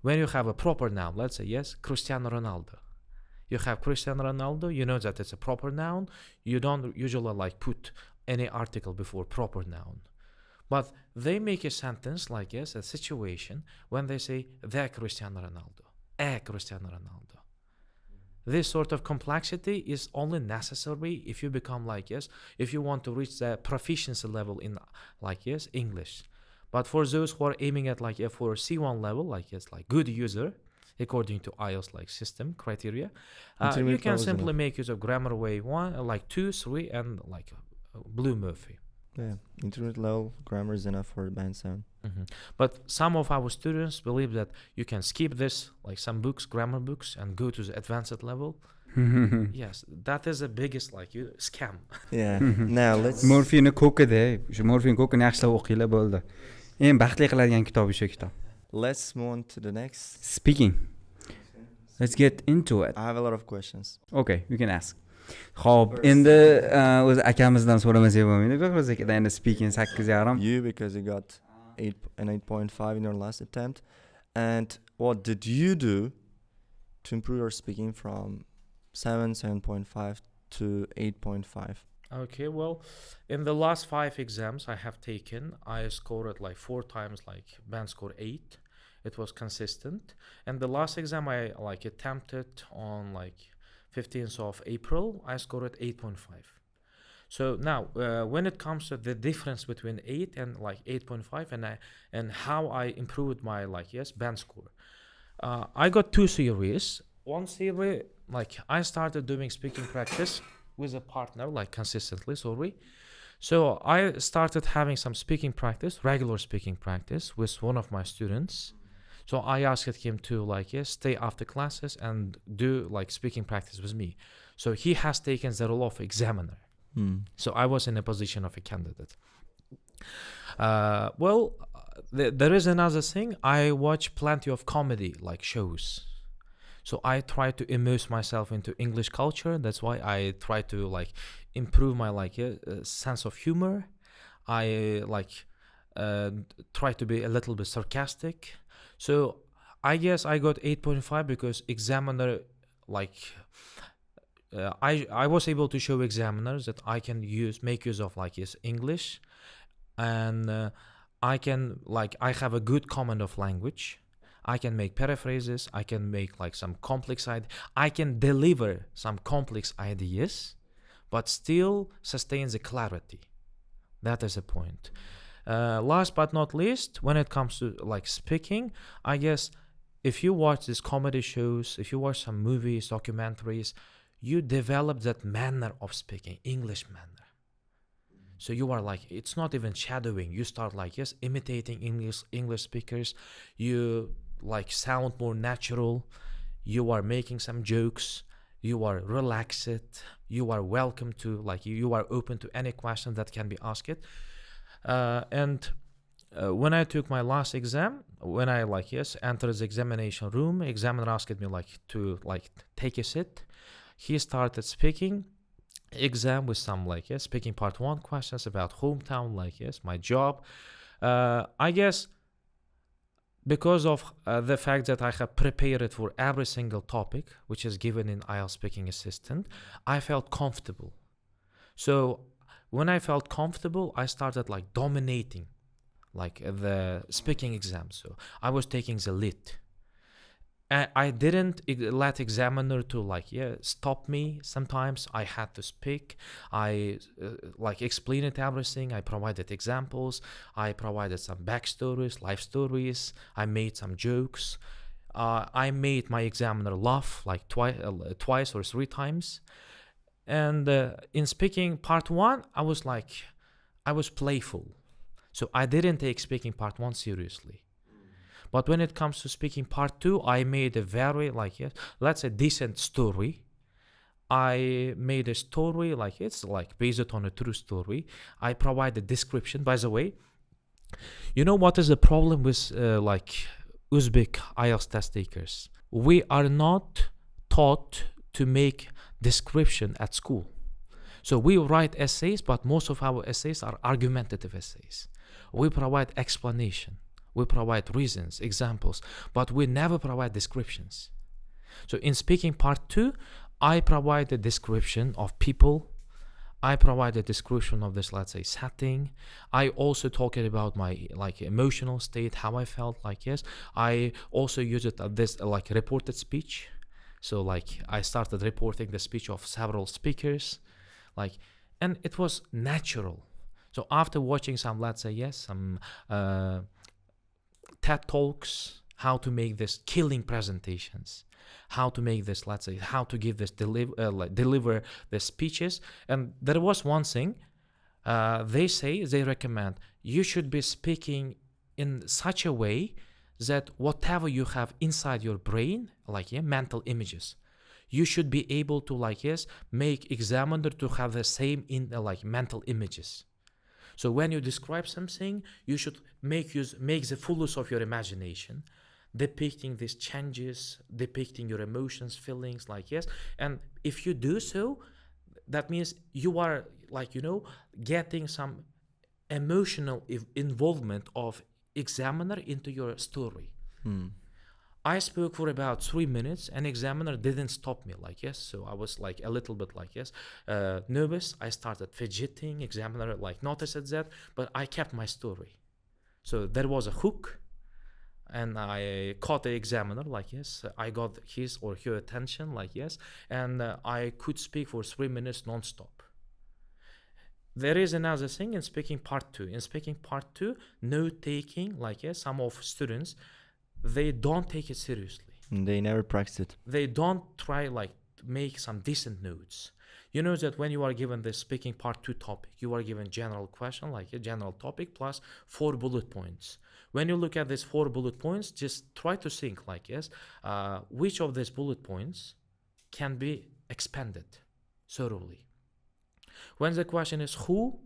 When you have a proper noun, let's say Cristiano Ronaldo. You have Cristiano Ronaldo, you know that it's a proper noun. You don't usually put any article before proper noun. But they make a sentence a situation when they say the Cristiano Ronaldo, a Cristiano Ronaldo. This sort of complexity is only necessary if you become if you want to reach the proficiency level in English. But for those who are aiming at for C1 level, good user, according to IELTS system criteria, you can simply make use of Grammar Way 1, 2, 3, and Blue Murphy. Yeah, intermediate level grammar is enough for band sound. Mm-hmm. But some of our students believe that you can skip this, some books, grammar books, and go to the advanced level. Yes, that is the biggest scam. Yeah. Now let's. Murphy'ni ko'kida, o'sha Murphy'ning ko'kini yaxshilab o'qinglar bo'ldi. Eng baxtli qiladigan kitob o'sha kitob. Let's move on to the next. Speaking. Let's get into it. I have a lot of questions. Okay, you can ask. Xo'p, endi o'zi akamizdan so'ramasak bo'lmaydi. Bekhruz akadan endi speaking 8.5. You, because you got 8.5 in your last attempt. And what did you do to improve your speaking from 7.5 to 8.5? Okay, well, in the last 5 exams I have taken, I scored 4 times band score 8. It was consistent. And the last exam I attempted on 15th of April, I scored 8.5. So now, when it comes to the difference between 8 and 8.5, and how I improved my band score, I got 2 series. One series, I started doing speaking practice with a partner, consistently. So I started having some speaking practice, regular speaking practice, with one of my students. So I asked him to stay after classes and do speaking practice with me. So he has taken the role of examiner. So I was in a position of a candidate. There is another thing. I watch plenty of comedy shows. So I try to immerse myself into English culture. That's why I try to like improve my sense of humor. I try to be a little bit sarcastic. So I guess I got 8.5 because examiner I was able to show examiners that I can make use of English, and I can I have a good command of language. I can make paraphrases. I can make some complex I can deliver some complex ideas, but still sustain the clarity. That is the point. Last but not least, when it comes to speaking, I guess if you watch these comedy shows, if you watch some movies, documentaries, you develop that manner of speaking, English manner. So you are it's not even shadowing. You start imitating English speakers. You sound more natural. You are making some jokes. You are relaxed. You are welcome to you are open to any question that can be asked. And when I took my last exam, when I entered the examination room, examiner asked me to take a seat. He started speaking exam with some speaking part 1 questions about hometown, my job. I guess because of the fact that I have prepared for every single topic which is given in IELTS speaking assistant, I felt comfortable. So when I felt comfortable, I started dominating the speaking exam. So I was taking the lead. I didn't let examiner to stop me. Sometimes I had to speak. I explained everything. I provided examples. I provided some backstories, life stories. I made some jokes. I made my examiner laugh twice or 3 times. And in speaking part 1, I was playful. So I didn't take speaking part 1 seriously. But when it comes to speaking part 2, I made a very let's say decent story. I made a story it's based on a true story. I provide a description. By the way, you know what is the problem with Uzbek IELTS test takers? We are not taught to make description at school. So we write essays, but most of our essays are argumentative essays. We provide explanation. We provide reasons, examples, but we never provide descriptions. So in speaking part 2, I provide a description of people. I provide a description of this, let's say, setting. I also talked about my emotional state, how I felt yes. I also use it at this reported speech. So I started reporting the speech of several speakers, and it was natural. So after watching some, let's say, some TED Talks, how to make this killing presentations, how to make this, let's say, how to give this deliver the speeches. And there was one thing, they recommend you should be speaking in such a way that whatever you have inside your brain, mental images, you should be able to make examiner to have the same in mental images. So when you describe something, you should make the full use of your imagination, depicting these changes, depicting your emotions, feelings, And if you do so, that means you are getting some emotional involvement of examiner into your story. I spoke for about 3 minutes, and examiner didn't stop me, so I was a little bit nervous. I started fidgeting. Examiner noticed that, but I kept my story. So there was a hook, and I caught the examiner, I got his or her attention, and I could speak for 3 minutes non-stop. There is another thing in speaking part 2. In speaking part 2, note-taking, some of students, they don't take it seriously. They never practice it. They don't try make some decent notes. You know that when you are given the speaking part 2 topic, you are given general question, a general topic plus 4 bullet points. When you look at these 4 bullet points, just try to think which of these bullet points can be expanded thoroughly. When the question is who,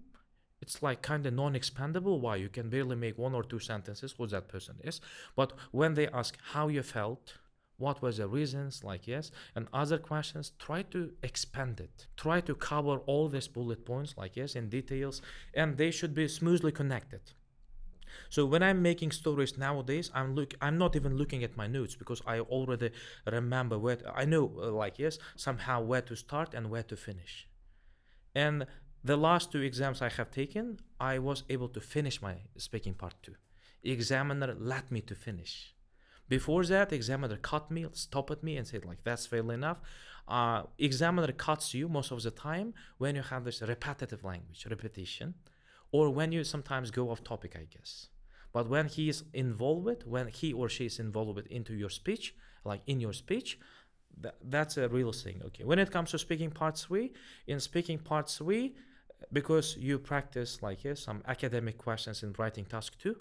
it's kind of non-expandable. Why? You can barely make 1 or 2 sentences who that person is. But when they ask how you felt, what was the reasons, like, yes, and other questions. Try to expand it. Try to cover all these bullet points, like, yes, in details, and they should be smoothly connected. So when I'm making stories nowadays, I'm not even looking at my notes, because I already remember I know, like, yes, somehow where to start and where to finish. And the last 2 exams I have taken, I was able to finish my speaking part 2. Examiner let me to finish. Before that, examiner cut me, stopped me and said, like, that's well enough. Examiner cuts you most of the time when you have this repetitive language, repetition, or when you sometimes go off topic, I guess. But when he or she is involved into your speech, like in your speech, that's a real thing. Okay. When it comes to speaking part 3, in speaking part 3, because you practice, like, yes, some academic questions in writing task 2,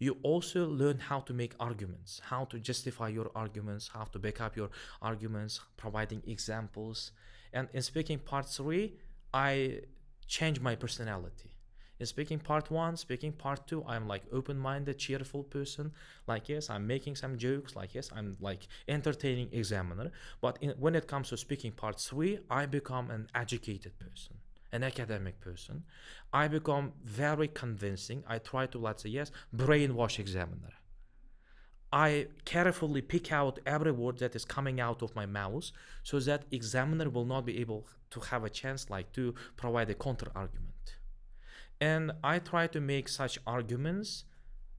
you also learn how to make arguments, how to justify your arguments, how to back up your arguments, providing examples. And in speaking part 3, I change my personality. In speaking part 1, speaking part 2, I'm like open-minded, cheerful person. Like, yes, I'm making some jokes. Like, yes, I'm like entertaining examiner. But when it comes to speaking part 3, I become an educated person, an academic person. I become very convincing. I try to, let's say, yes, brainwash examiner. I carefully pick out every word that is coming out of my mouth so that examiner will not be able to have a chance, like, to provide a counter argument. And I try to make such arguments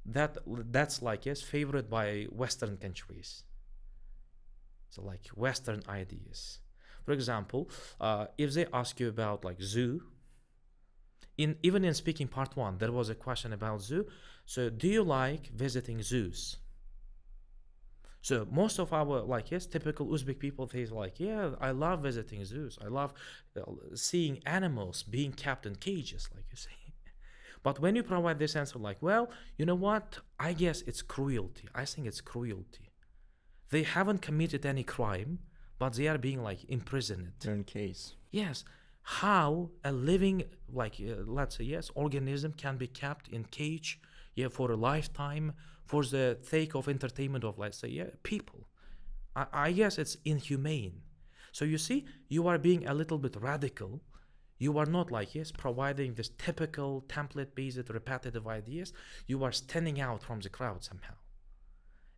that's like, yes, favored by Western countries. So like Western ideas. For example, if they ask you about like zoo, even in speaking part 1, there was a question about zoo. So do you like visiting zoos? So most of our, like, yes, typical Uzbek people, they like, yeah, I love visiting zoos. I love seeing animals being kept in cages, like you say. But when you provide this answer, like, well, you know what? I guess it's cruelty. I think it's cruelty. They haven't committed any crime, but they are being like imprisoned. They're in case. Yes. How a living, like, let's say, yes, organism can be kept in cage, yeah, for a lifetime, for the sake of entertainment of, let's say, yeah, people. I guess it's inhumane. So you see, you are being a little bit radical. You are not like, yes, providing this typical template-based repetitive ideas. You are standing out from the crowd somehow.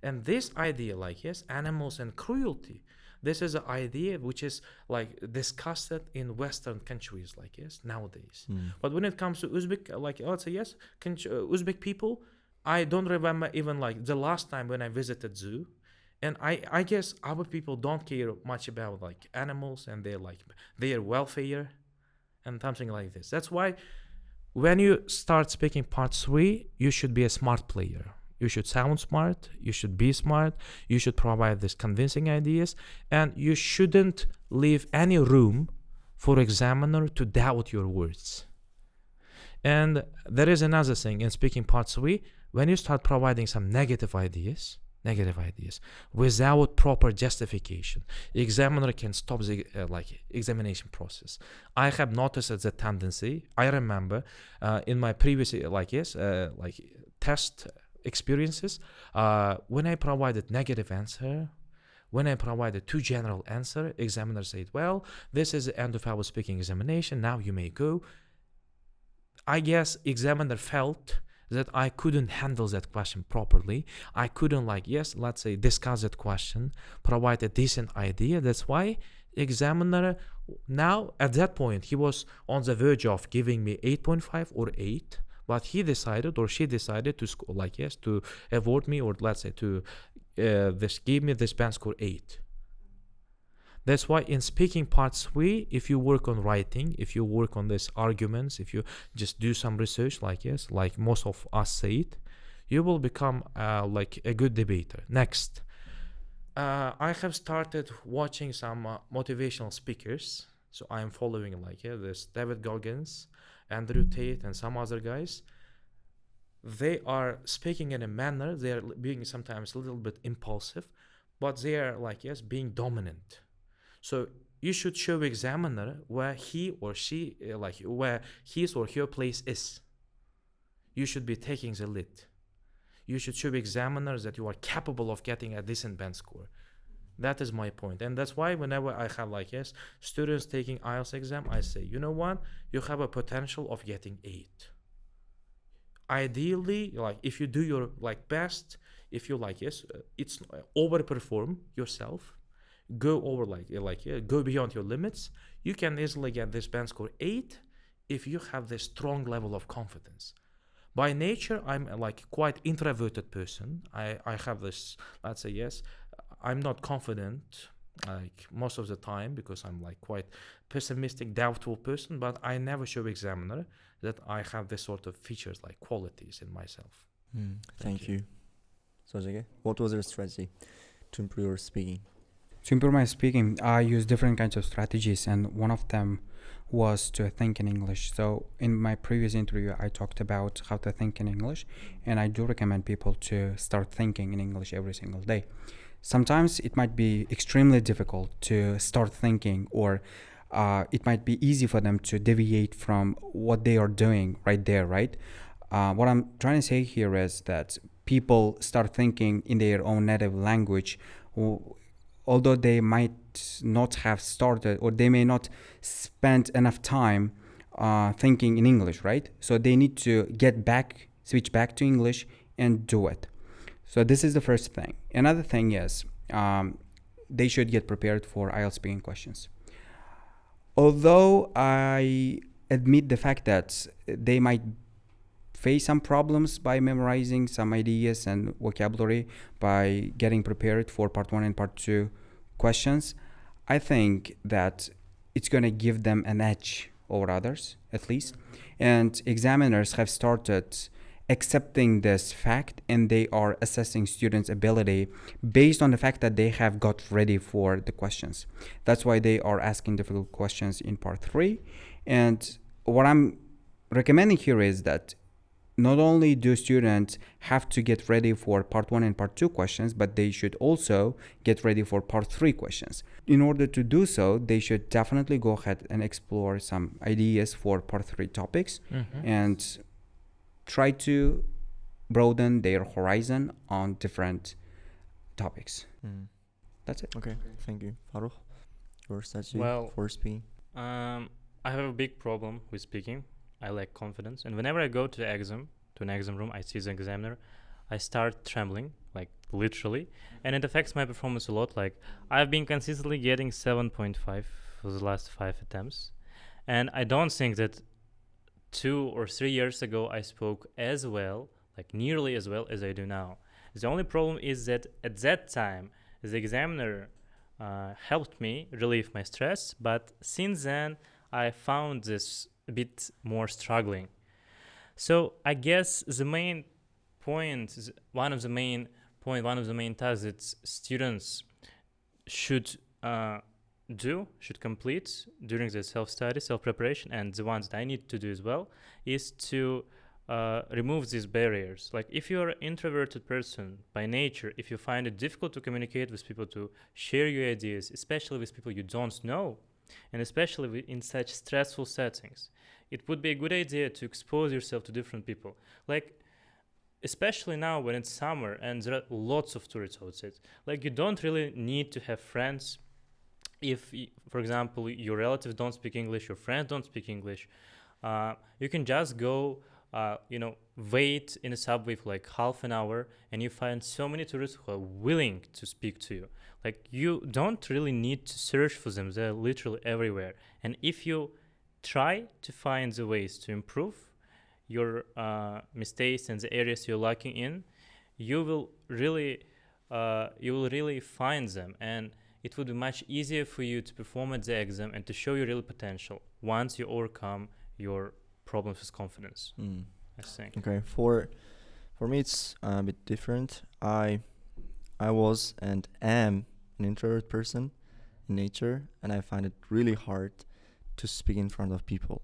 And this idea, like, yes, animals and cruelty, this is an idea which is like discussed in Western countries, like, yes, nowadays. But when it comes to Uzbek, like, let's say, yes, Uzbek people, I don't remember even like the last time when I visited zoo. And I guess our people don't care much about like animals and their welfare and something like this. That's why when you start speaking part 3, you should be a smart player. You should sound smart, you should be smart, you should provide these convincing ideas, and you shouldn't leave any room for examiner to doubt your words. And there is another thing in speaking part 3, when you start providing some negative ideas without proper justification, examiner can stop the examination process. I have noticed the tendency. I remember in my previous test experiences, when I provided negative answer, when I provided too general answer, examiner said, well, this is the end of our speaking examination, now you may go. I guess examiner felt that I couldn't handle that question properly. I couldn't let's say discuss that question, provide a decent idea. That's why examiner now at that point, he was on the verge of giving me 8.5 or 8. But he decided or she decided to to award me, or let's say to give me this band score 8. That's why in speaking part 3, if you work on writing, if you work on these arguments, if you just do some research, like most of us say it, you will become like a good debater. Next, I have started watching some motivational speakers. So I'm following this David Goggins, Andrew Tate, and some other guys. They are speaking in a manner, they are being sometimes a little bit impulsive, but they are being dominant. So you should show examiner where he or she, where his or her place is. You should be taking the lead. You should show examiners that you are capable of getting a decent band score. That is my point. And that's why whenever I have students taking IELTS exam, I say, you know what? You have a potential of getting 8. Ideally, if you do your best, if you it's overperform yourself, go over go beyond your limits, you can easily get this band score 8 if you have this strong level of confidence. By nature, I'm quite introverted person. I have this, let's say, I'm not confident most of the time because I'm quite pessimistic, doubtful person, but I never show examiner that I have this sort of features, qualities in myself. Thank you. Sojage, what was your strategy to improve your speaking? To improve my speaking, I use different kinds of strategies, and one of them was to think in English. So in my previous interview, I talked about how to think in English, and I do recommend people to start thinking in English every single day. Sometimes it might be extremely difficult to start thinking, or it might be easy for them to deviate from what they are doing right there, right? What I'm trying to say here is that people start thinking in their own native language, although they might not have started, or they may not spend enough time thinking in English, right? So they need to switch back to English and do it. So this is the first thing. Another thing is they should get prepared for IELTS speaking questions. Although I admit the fact that they might face some problems by memorizing some ideas and vocabulary by getting prepared for part 1 and part 2 questions, I think that it's going to give them an edge over others, at least. And examiners have started accepting this fact, and they are assessing students' ability based on the fact that they have got ready for the questions. That's why they are asking difficult questions in part 3. And what I'm recommending here is that not only do students have to get ready for part 1 and part 2 questions, but they should also get ready for part 3 questions. In order to do so, they should definitely go ahead and explore some ideas for part 3 topics and try to broaden their horizon on different topics. That's it. Okay, thank you. Farrukh, your strategy for speaking? I have a big problem with speaking. I lack confidence, and whenever I go to an exam room, I see the examiner, I start trembling, literally, and it affects my performance a lot. I've been consistently getting 7.5 for the last 5 attempts, and I don't think that 2 or 3 years ago I spoke as well, nearly as well as I do now. The only problem is that at that time the examiner helped me relieve my stress, but since then I found this a bit more struggling. So I guess the main point, one of the main tasks that students should complete during the self-study, self-preparation, and the ones that I need to do as well, is to remove these barriers. If you're an introverted person by nature, if you find it difficult to communicate with people, to share your ideas, especially with people you don't know, and especially in such stressful settings, it would be a good idea to expose yourself to different people. Especially now when it's summer and there are lots of tourists outside. You don't really need to have friends. If, for example, your relatives don't speak English, your friends don't speak English, you can just go, wait in a subway for half an hour, and you find so many tourists who are willing to speak to you. You don't really need to search for them. They're literally everywhere. And if you try to find the ways to improve your mistakes and the areas you're lacking in, you will really find them, and it would be much easier for you to perform at the exam and to show your real potential once you overcome your problems with confidence. I think. Okay, for me it's a bit different. I was and am an introvert person in nature, and I find it really hard to speak in front of people.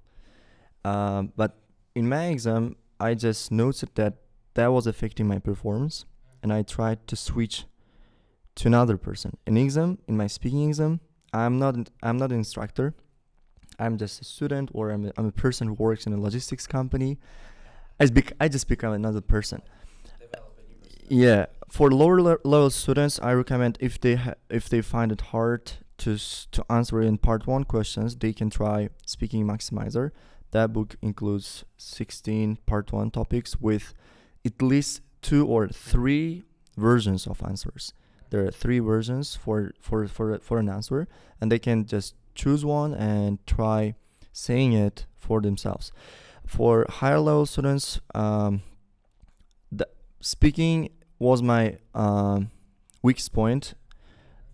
But in my exam, I just noticed that was affecting my performance, and I tried to switch to another person. In my speaking exam, I'm not an instructor. I'm just a student, or I'm a person who works in a logistics company. I just become another person. Yeah, for lower level students, I recommend if they find it hard to answer in part 1 questions, they can try Speaking Maximizer. That book includes 16 part 1 topics with at least 2 or 3 versions of answers. There are 3 versions for an answer, and they can just choose one and try saying it for themselves. For higher level students, the speaking was my weakest point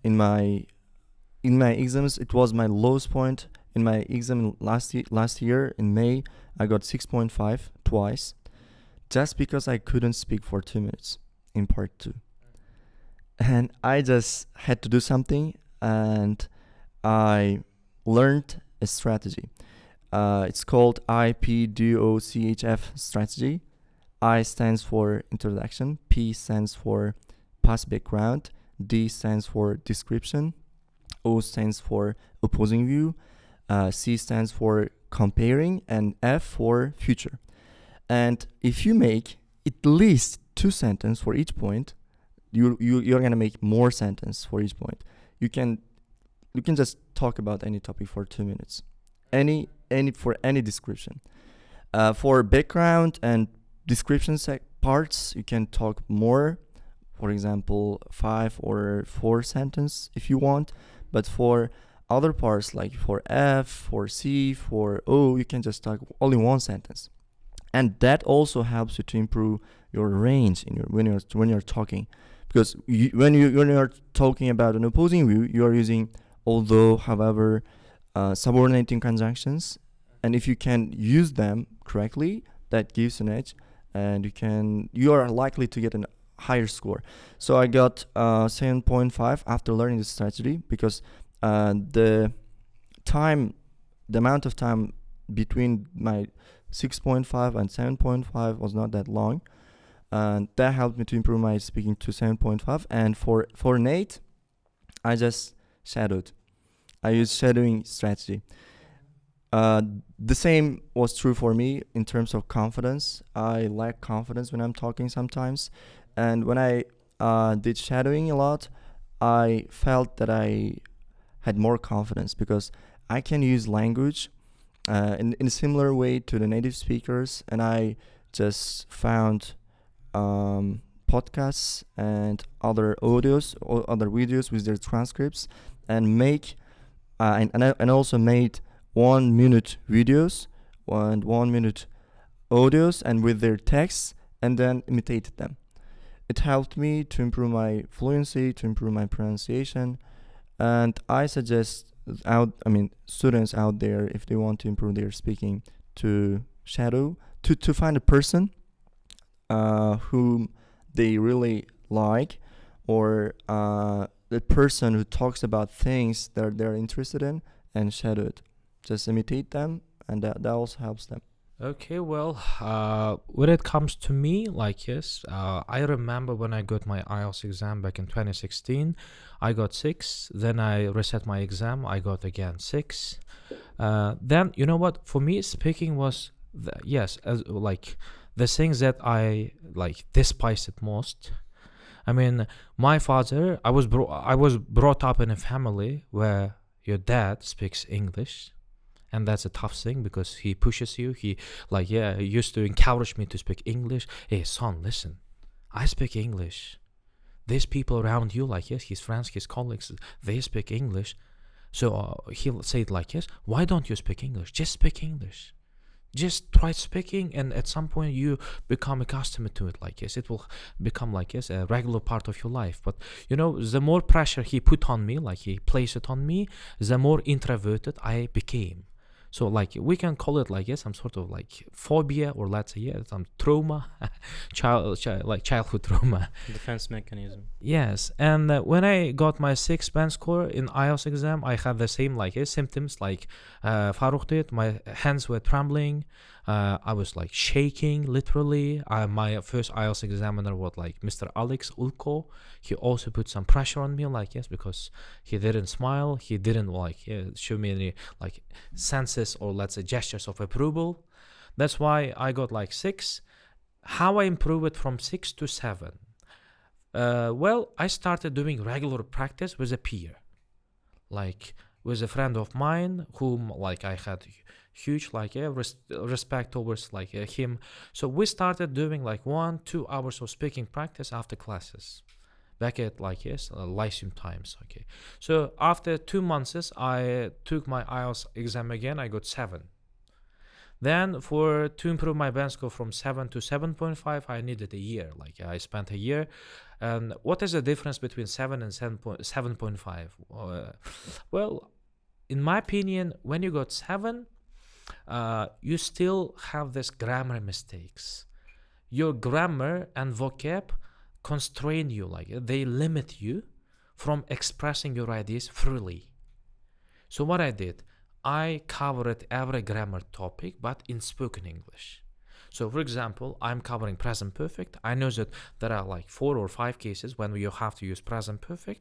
in my exams. It was my lowest point in my exam last year in May. I got 6.5 twice, just because I couldn't speak for 2 minutes in part 2. And I just had to do something, and I learned a strategy. It's called IPDOCHF strategy. I stands for introduction, P stands for past background, D stands for description, O stands for opposing view, C stands for comparing, and F for future. And if you make at least 2 sentences for each point, you're gonna make more sentence for each point. You can just talk about any topic for 2 minutes, any description. For background and description parts, you can talk more. For example, 5 or 4 sentences if you want. But for other parts, like for F, for C, for O, you can just talk only 1 sentence. And that also helps you to improve your range when you're talking, because when you're talking about an opposing view, you are using although, however, subordinating conjunctions, and if you can use them correctly, that gives an edge, and you are likely to get a higher score. So I got 7.5 after learning this strategy, because the amount of time between my 6.5 and 7.5 was not that long, and that helped me to improve my speaking to 7.5. And for an 8, I just shadowed. I used shadowing strategy. The same was true for me in terms of confidence. I lack confidence when I'm talking sometimes, and when I did shadowing a lot, I felt that I had more confidence, because I can use language in a similar way to the native speakers, and I just found podcasts and other audios or other videos with their transcripts, and and also made 1 minute videos and 1 minute audios and with their texts, and then imitated them. It helped me to improve my fluency, to improve my pronunciation, and I suggest students out there, if they want to improve their speaking, to shadow, to find a person whom they really like, or the person who talks about things that they're interested in, and shadow it. Just imitate them, and that also helps them. Okay, well, when it comes to me, I remember when I got my IELTS exam back in 2016, I got 6. Then I reset my exam, I got again 6. Then, you know what? For me, speaking was, the things that I despise it most. I mean, my father, I was brought up in a family where your dad speaks English. And that's a tough thing, because he pushes you. He used to encourage me to speak English. Hey, son, listen, I speak English. These people around you, his friends, his colleagues, they speak English. So he'll say it why don't you speak English? Just speak English. Just try speaking, and at some point you become accustomed to it. It will become a regular part of your life. But the more pressure he put on me, he placed it on me, the more introverted I became. So we can call it some sort of phobia, or let's say some trauma, childhood trauma. Defense mechanism. Yes, and when I got my 6 band score in IELTS exam, I had the same symptoms Farrukh did. My hands were trembling. I was shaking literally. My first IELTS examiner was Mr. Alex Ulko. He also put some pressure on me, because he didn't smile. He didn't show me any senses or let's say gestures of approval. That's why I got 6. How I improved it from 6 to 7. Well, I started doing regular practice with a peer, like with a friend of mine whom like I had huge like respect towards like him. So we started doing like 1-2 hours of speaking practice after classes, back at like Lyceum times. Okay, so after 2 months, I took my IELTS exam again. I got 7. Then to improve my band score from 7 to 7.5, I needed a year. Like I spent a year. And what is the difference between 7 and 7.5? Well, in my opinion, when you got 7, you still have this grammar mistakes. Your grammar and vocab constrain you, like they limit you from expressing your ideas freely. So what I did, I covered every grammar topic, but in spoken English. So for example, I'm covering present perfect. I know that there are like 4 or 5 cases when you have to use present perfect.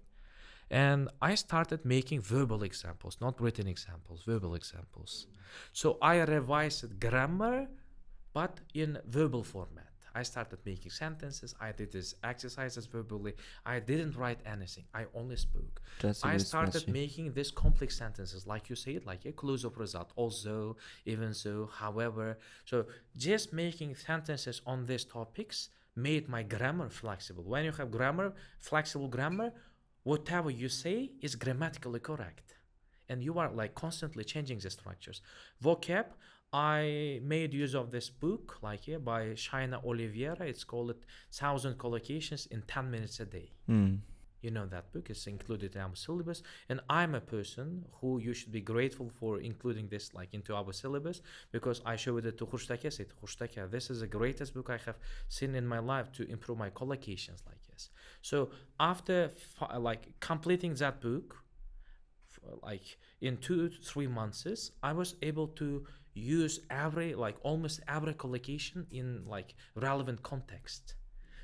And I started making verbal examples, not written examples, verbal examples. So I revised grammar, but in verbal format. I started making sentences. I did these exercises verbally. I didn't write anything. I only spoke. I started making these complex sentences, like you said, like a close-up result. Also, even so, however. So just making sentences on these topics made my grammar flexible. When you have grammar, flexible grammar, whatever you say is grammatically correct. And you are like constantly changing the structures. Vocab, I made use of this book by Shaina Oliveira. It's called 1,000 Collocations in 10 Minutes a Day. You know that book is included in our syllabus. And I'm a person who you should be grateful for including this like into our syllabus, because I showed it to Xushtaka. I said, Xushtaka, this is the greatest book I have seen in my life to improve my collocations like this. So after like completing that book, like in 2-3 months, I was able to use almost every collocation in like relevant context.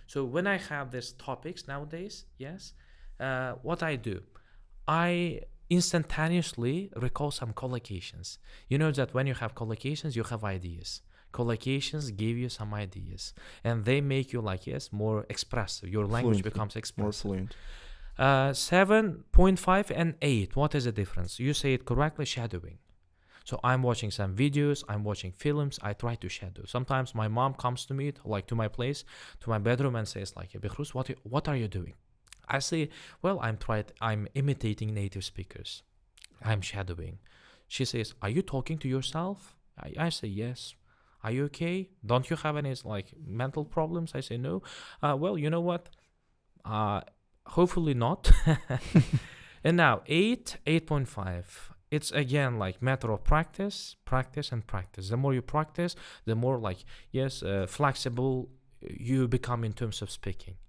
So when I have these topics nowadays, what I do, I instantaneously recall some collocations. You know that when you have collocations, you have ideas. Collocations give you some ideas, and they make you more expressive. Your language becomes expressive. More fluent. 7.5 and 8. What is the difference? You say it correctly, shadowing. So I'm watching some videos, I'm watching films, I try to shadow. Sometimes my mom comes to me, to my place, to my bedroom, and says Bekhruz, what are you doing? I say, well, I'm imitating native speakers. I'm shadowing. She says, are you talking to yourself? I say, yes. Are you okay? Don't you have any mental problems? I say, no. Well, you know what? Hopefully not. And now 8.5. It's again matter of practice. The more you practice, the more flexible you become in terms of speaking.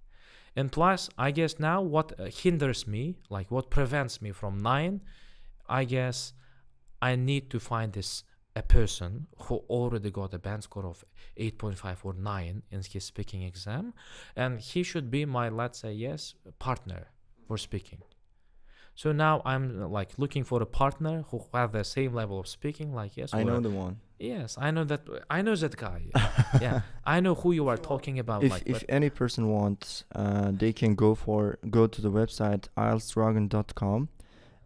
And plus, I guess now what hinders me, what prevents me from 9, I guess I need to find a person who already got a band score of 8.5 or 9 in his speaking exam, and he should be my, partner for speaking. So now I'm looking for a partner who have the same level of speaking, I know the one. Yes, I know that guy. Yeah, I know who you are talking about. If any person wants, they can go to the website IELTSdragon.com.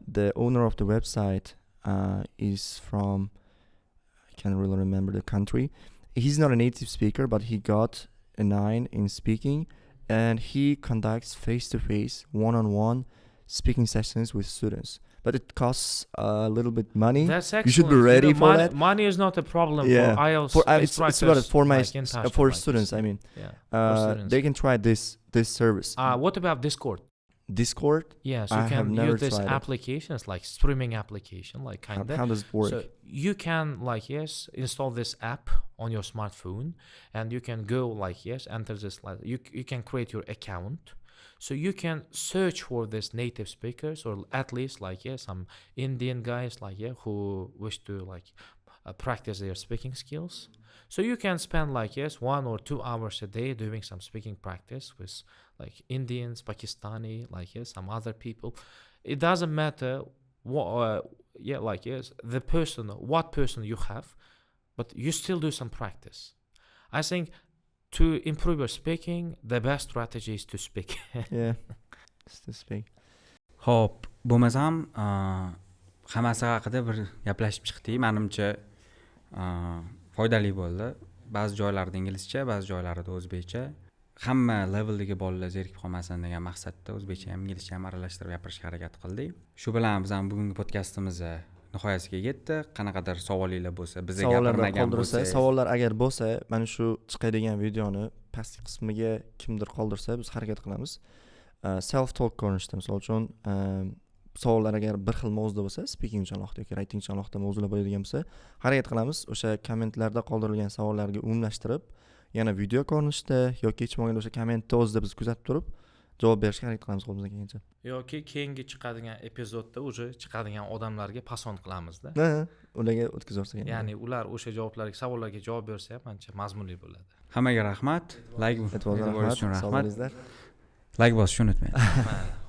The owner of the website is from, I can't really remember the country. He's not a native speaker, but he got a 9 in speaking, and he conducts face-to-face, one-on-one speaking sessions with students. But it costs a little bit money. That's excellent. You should be ready for that. Money is not a problem for IELTS instructors. For students. I mean, they can try this service. What about Discord? Discord? Yes, you can use this applications streaming application, How does it work? So you can install this app on your smartphone, and you can go enter this. You can create your account. So you can search for these native speakers, or at least some Indian guys who wish to practice their speaking skills. So you can spend 1 or 2 hours a day doing some speaking practice with Indians, Pakistani, some other people. It doesn't matter what person you have, but you still do some practice. I think to improve your speaking, the best strategy is to speak. Yeah. Just to speak. Xo'p, bo'lmasam hammasi haqida bir gaplashib chiqdik. Menimcha foydali bo'ldi. Ba'zi joylarda inglizcha, ba'zi joylarda o'zbekcha. Hamma leveldagi bolalar zerikib qolmasin degan maqsadda o'zbekcha ham inglizcha ham aralashtirib gapirishga harakat qildik. Shu bilan biz ham bugungi podkastimiz nihoyasiga yetdi. Qanaqadir savolinglar bo'lsa, bizga gapirmagan bo'lsa, savollar agar bo'lsa, mana shu chiqadigan videoni pastki qismiga kimdir qoldirsa, biz harakat qilamiz. Self talk ko'rinishda, misol uchun, savollar agar bir xil mavzuda bo'lsa, speaking uchun alohida yoki writing uchun alohida mavzular bo'ladigan bo'lsa, harakat qilamiz o'sha kommentlarda qoldirilgan savollarga umumlashtirib, yana video ko'rinishda yoki hech bo'lmaganda o'sha kommentni o'zida biz kuzatib turib javob berishga harakat qilamiz qo'limizdan kelgancha. Yoki keyingi chiqadigan epizodda уже chiqadigan odamlarga pasont qilamizda. Ularga o'tkazarsak. Ya'ni ular o'sha javoblarga, savollarga javob bersa ham ancha mazmunli bo'ladi. Hammaga rahmat. Like E'tiborga rahmat. Like bosishni unutmang.